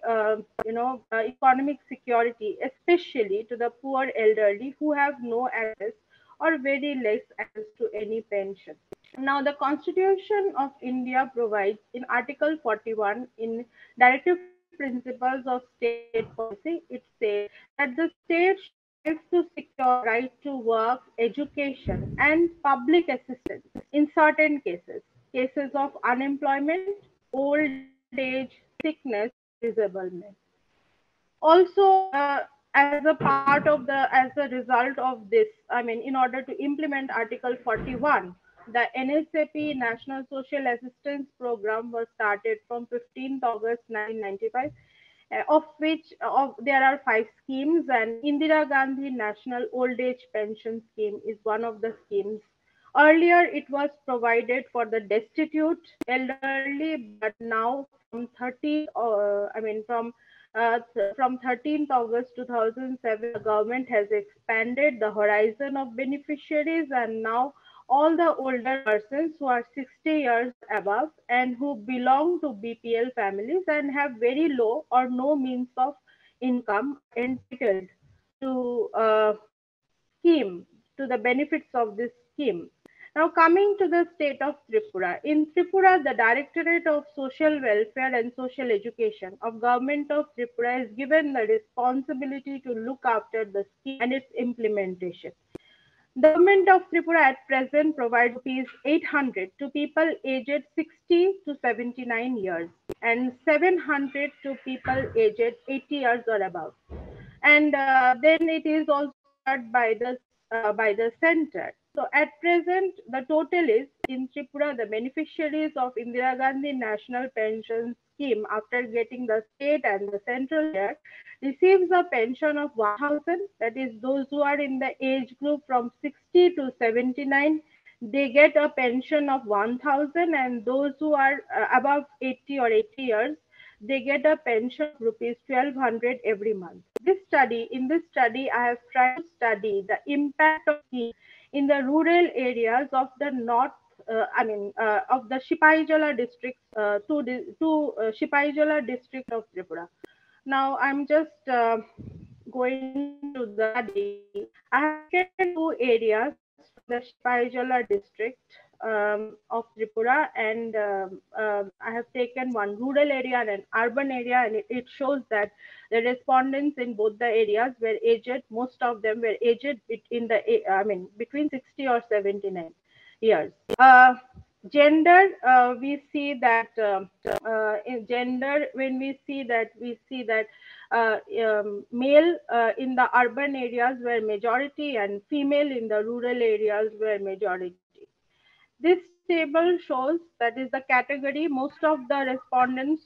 economic security, especially to the poor elderly who have no access or very less access to any pension. Now, the Constitution of India provides in Article 41 in Directive Principles of State Policy, it says that the state strives to secure right to work, education, and public assistance in certain cases, cases of unemployment, old age, sickness, or disablement. Also, as a part of as a result of this, in order to implement Article 41, the NSAP National Social Assistance Program was started from 15th August 1995, of which there are 5 schemes, and Indira Gandhi National Old Age Pension Scheme is one of the schemes. Earlier, it was provided for the destitute elderly, but now from 13th August 2007, the government has expanded the horizon of beneficiaries, and now all the older persons who are 60 years above and who belong to BPL families and have very low or no means of income are entitled to scheme, to the benefits of this scheme. Now, coming to the state of Tripura. In Tripura, the Directorate of Social Welfare and Social Education of Government of Tripura is given the responsibility to look after the scheme and its implementation. The Government of Tripura at present provides rupees 800 to people aged 60 to 79 years and 700 to people aged 80 years or above. And then it is also shared by the center. So at present, the total is in Tripura, the beneficiaries of Indira Gandhi National Pension Scheme, after getting the state and the central share, receives a pension of 1,000. That is, those who are in the age group from 60 to 79, they get a pension of 1,000, and those who are above 80 or 80 years, they get a pension of rupees 1,200 every month. In this study, I have tried to study the impact of scheme in the rural areas of the north, of the Sipaijala district, Sipaijala district of Tripura. Now, I'm just going to the study. I have taken 2 areas from the Sipaijala district of Tripura, and I have taken one rural area and an urban area, and it shows that the respondents in both the areas were aged. Most of them were aged between 60 or 79 years. Gender, we see that in gender, when we see that male in the urban areas were majority and female in the rural areas were majority. This table shows, that is the category, most of the respondents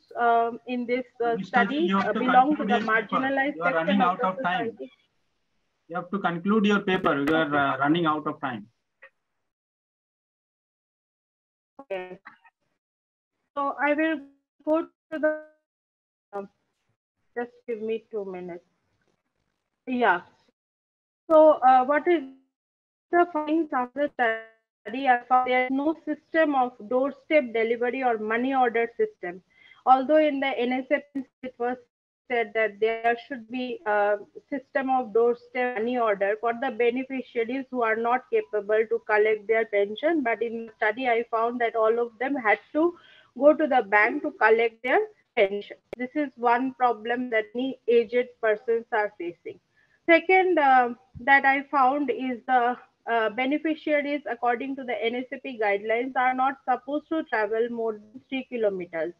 in this study belong to the marginalized section of the society. You have to conclude your paper. You are running out of time. Okay. So I will go to the, just give me 2 minutes. Yeah. So what is the findings of the study? I found there is no system of doorstep delivery or money order system. Although in the NSF it was said that there should be a system of doorstep money order for the beneficiaries who are not capable to collect their pension, but in the study I found that all of them had to go to the bank to collect their pension. This is one problem that many aged persons are facing. Second, that I found is the beneficiaries, according to the NSAP guidelines, are not supposed to travel more than 3 kilometers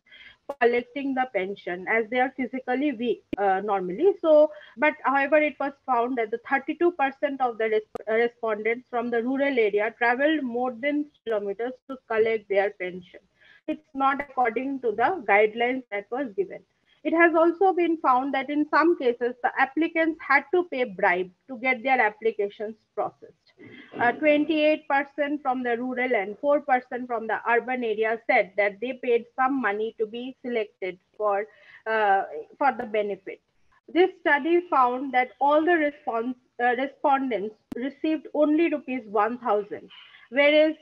collecting the pension, as they are physically weak normally. So, but however, it was found that the 32% of the respondents from the rural area traveled more than kilometers to collect their pension. It's not according to the guidelines that was given. It has also been found that in some cases, the applicants had to pay bribe to get their applications processed. 28% from the rural and 4% from the urban area said that they paid some money to be selected for the benefit. This study found that all the respondents received only rupees 1,000, whereas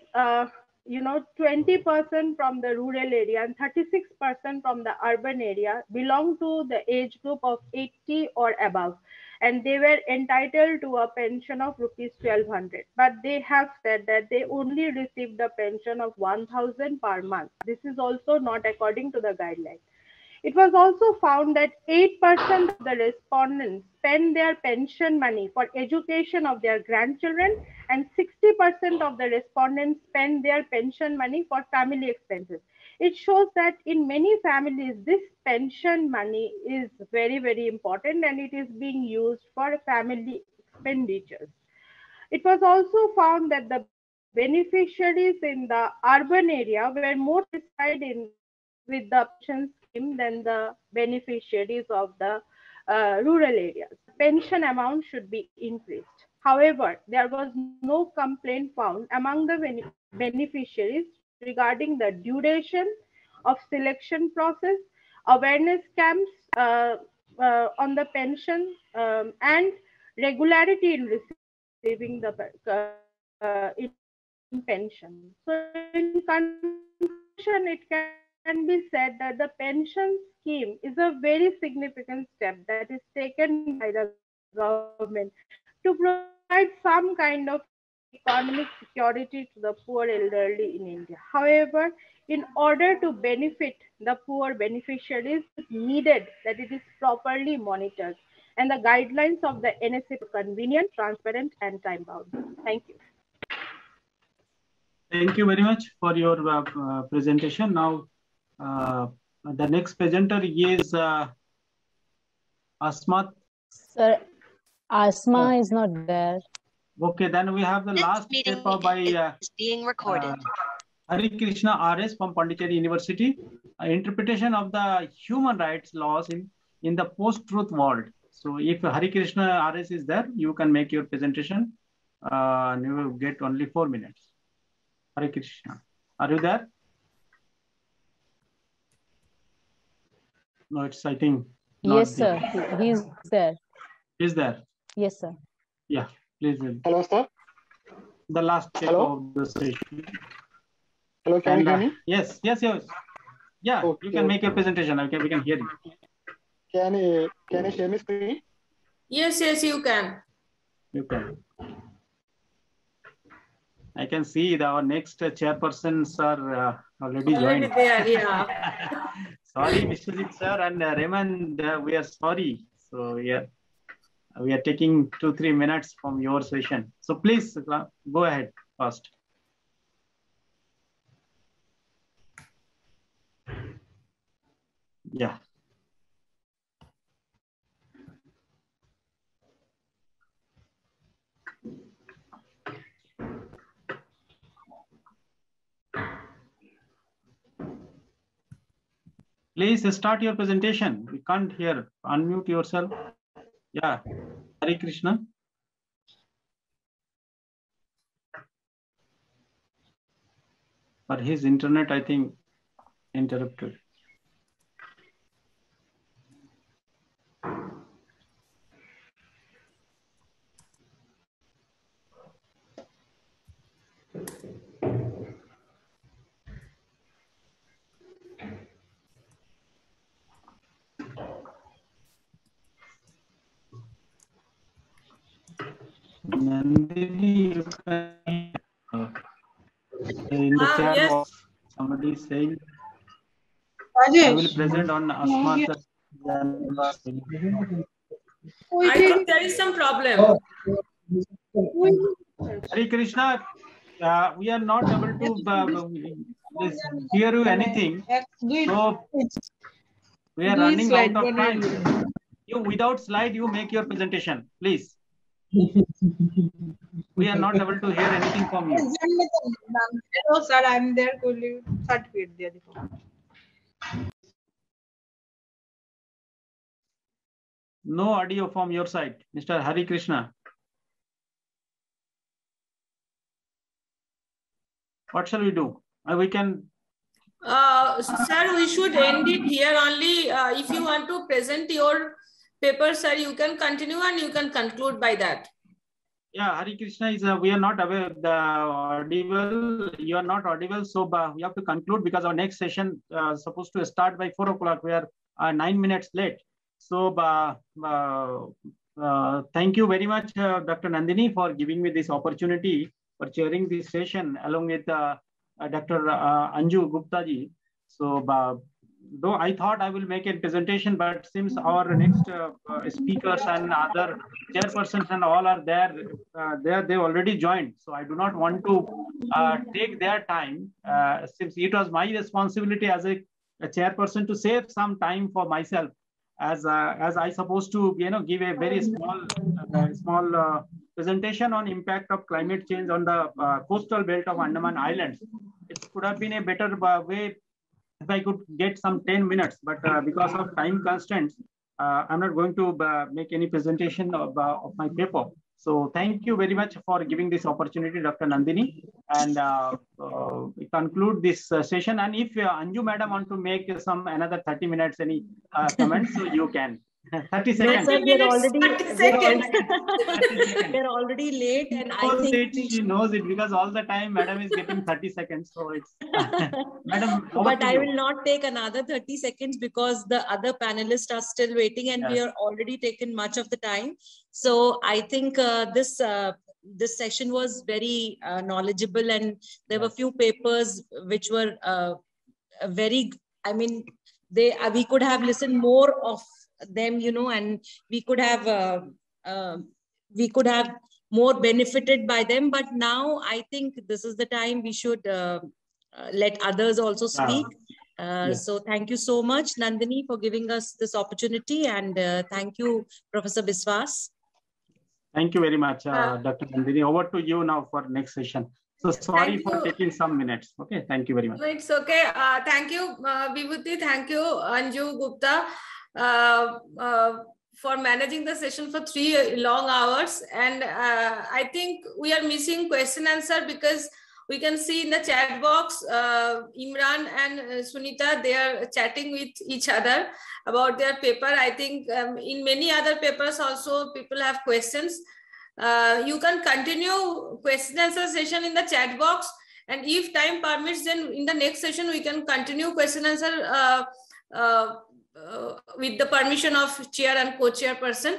20% from the rural area and 36% from the urban area belong to the age group of 80 or above, and they were entitled to a pension of rupees 1,200. But they have said that they only received the pension of 1,000 per month. This is also not according to the guidelines. It was also found that 8% of the respondents spend their pension money for education of their grandchildren, and 60% of the respondents spend their pension money for family expenses. It shows that in many families, this pension money is very, very important, and it is being used for family expenditures. It was also found that the beneficiaries in the urban area were more satisfied with the pension scheme than the beneficiaries of the rural areas. Pension amount should be increased. However, there was no complaint found among the beneficiaries regarding the duration of selection process, awareness camps on the pension, and regularity in receiving the in pension. So in conclusion, it can be said that the pension scheme is a very significant step that is taken by the government to provide some kind of economic security to the poor elderly in India. However, in order to benefit the poor beneficiaries, it is needed that it is properly monitored, and the guidelines of the NSA are convenient, transparent, and time-bound. Thank you. Thank you very much for your presentation. Now, the next presenter is Asmat. Sir, Asma is not there. Okay, then we have the last paper by being recorded. Hari Krishna RS from Pondicherry University, interpretation of the human rights laws in the post-truth world. So if Hari Krishna RS is there, you can make your presentation. And you will get only 4 minutes. Hari Krishna, are you there? No, it's, I think. Yes, sir. He's there. Is there? Yes, sir. Yeah, please. Hello, sir. The last paper of the session. Hello, can you hear me? Yes. Yeah, okay, you can make your presentation. Okay, we can hear you. Can you share my screen? Yes, you can. You can. I can see that our next chairpersons are already joined. There, yeah. Sorry, Vishwajit sir and Raymond, we are sorry. So yeah, we are taking 2-3 minutes from your session. So please go ahead first. Yeah. Please start your presentation. We can't hear. Unmute yourself. Yeah. Hari Krishna. But his internet, I think, interrupted. Nandini, you can, in the chat Yes. box, somebody is saying, Rajesh. I will present on Asmat. I think there is some problem. Hari Krishna, we are not able to hear you anything. So we are running out of time. You without slide, you make your presentation, please. We are not able to hear anything from you. Hello, sir. I'm there. Could you certificate there? No audio from your side, Mr. Hari Krishna. What shall we do? We can. Sir, we should end it here only. If you want to present your paper, sir, you can continue and you can conclude by that. Yeah, Hari Krishna is. We are not aware of the audible. You are not audible, so we have to conclude because our next session supposed to start by 4 o'clock. We are 9 minutes late. So thank you very much, Dr. Nandini, for giving me this opportunity for chairing this session along with Dr. Anju Gupta ji. So though I thought I will make a presentation, but since our next speakers and other chairpersons and all are there, they already joined. So I do not want to take their time since it was my responsibility as a chairperson to save some time for myself. As I supposed to give a very small presentation on impact of climate change on the coastal belt of Andaman Islands. It could have been a better way if I could get some 10 minutes, but because of time constraints, I'm not going to make any presentation of my paper. So thank you very much for giving this opportunity, Dr. Nandini. And we conclude this session. And if Anju madam want to make some another 30 minutes, any comments, so you can. 30 seconds. No, sir, we're already late, and I think she knows it because all the time madam is getting 30 seconds. So it's madam. But I will not take another 30 seconds because the other panelists are still waiting, and we are already taken much of the time. So I think this session was very knowledgeable, and there were few papers which were very. I mean, we could have listened more of them, and we could have more benefited by them. But now I think this is the time we should let others also speak. So thank you so much, Nandini, for giving us this opportunity, and thank you, Professor Biswas. Thank you very much, Dr. Nandini. Over to you now for next session. So sorry for taking some minutes. Okay, thank you very much. No, it's okay. Thank you, Vibhuti. Thank you, Anju Gupta, for managing the session for 3 long hours. And I think we are missing question answer because we can see in the chat box, Imran and Sunita, they are chatting with each other about their paper. I think in many other papers also people have questions. You can continue question answer session in the chat box, and if time permits, then in the next session we can continue question answer with the permission of chair and co-chair person.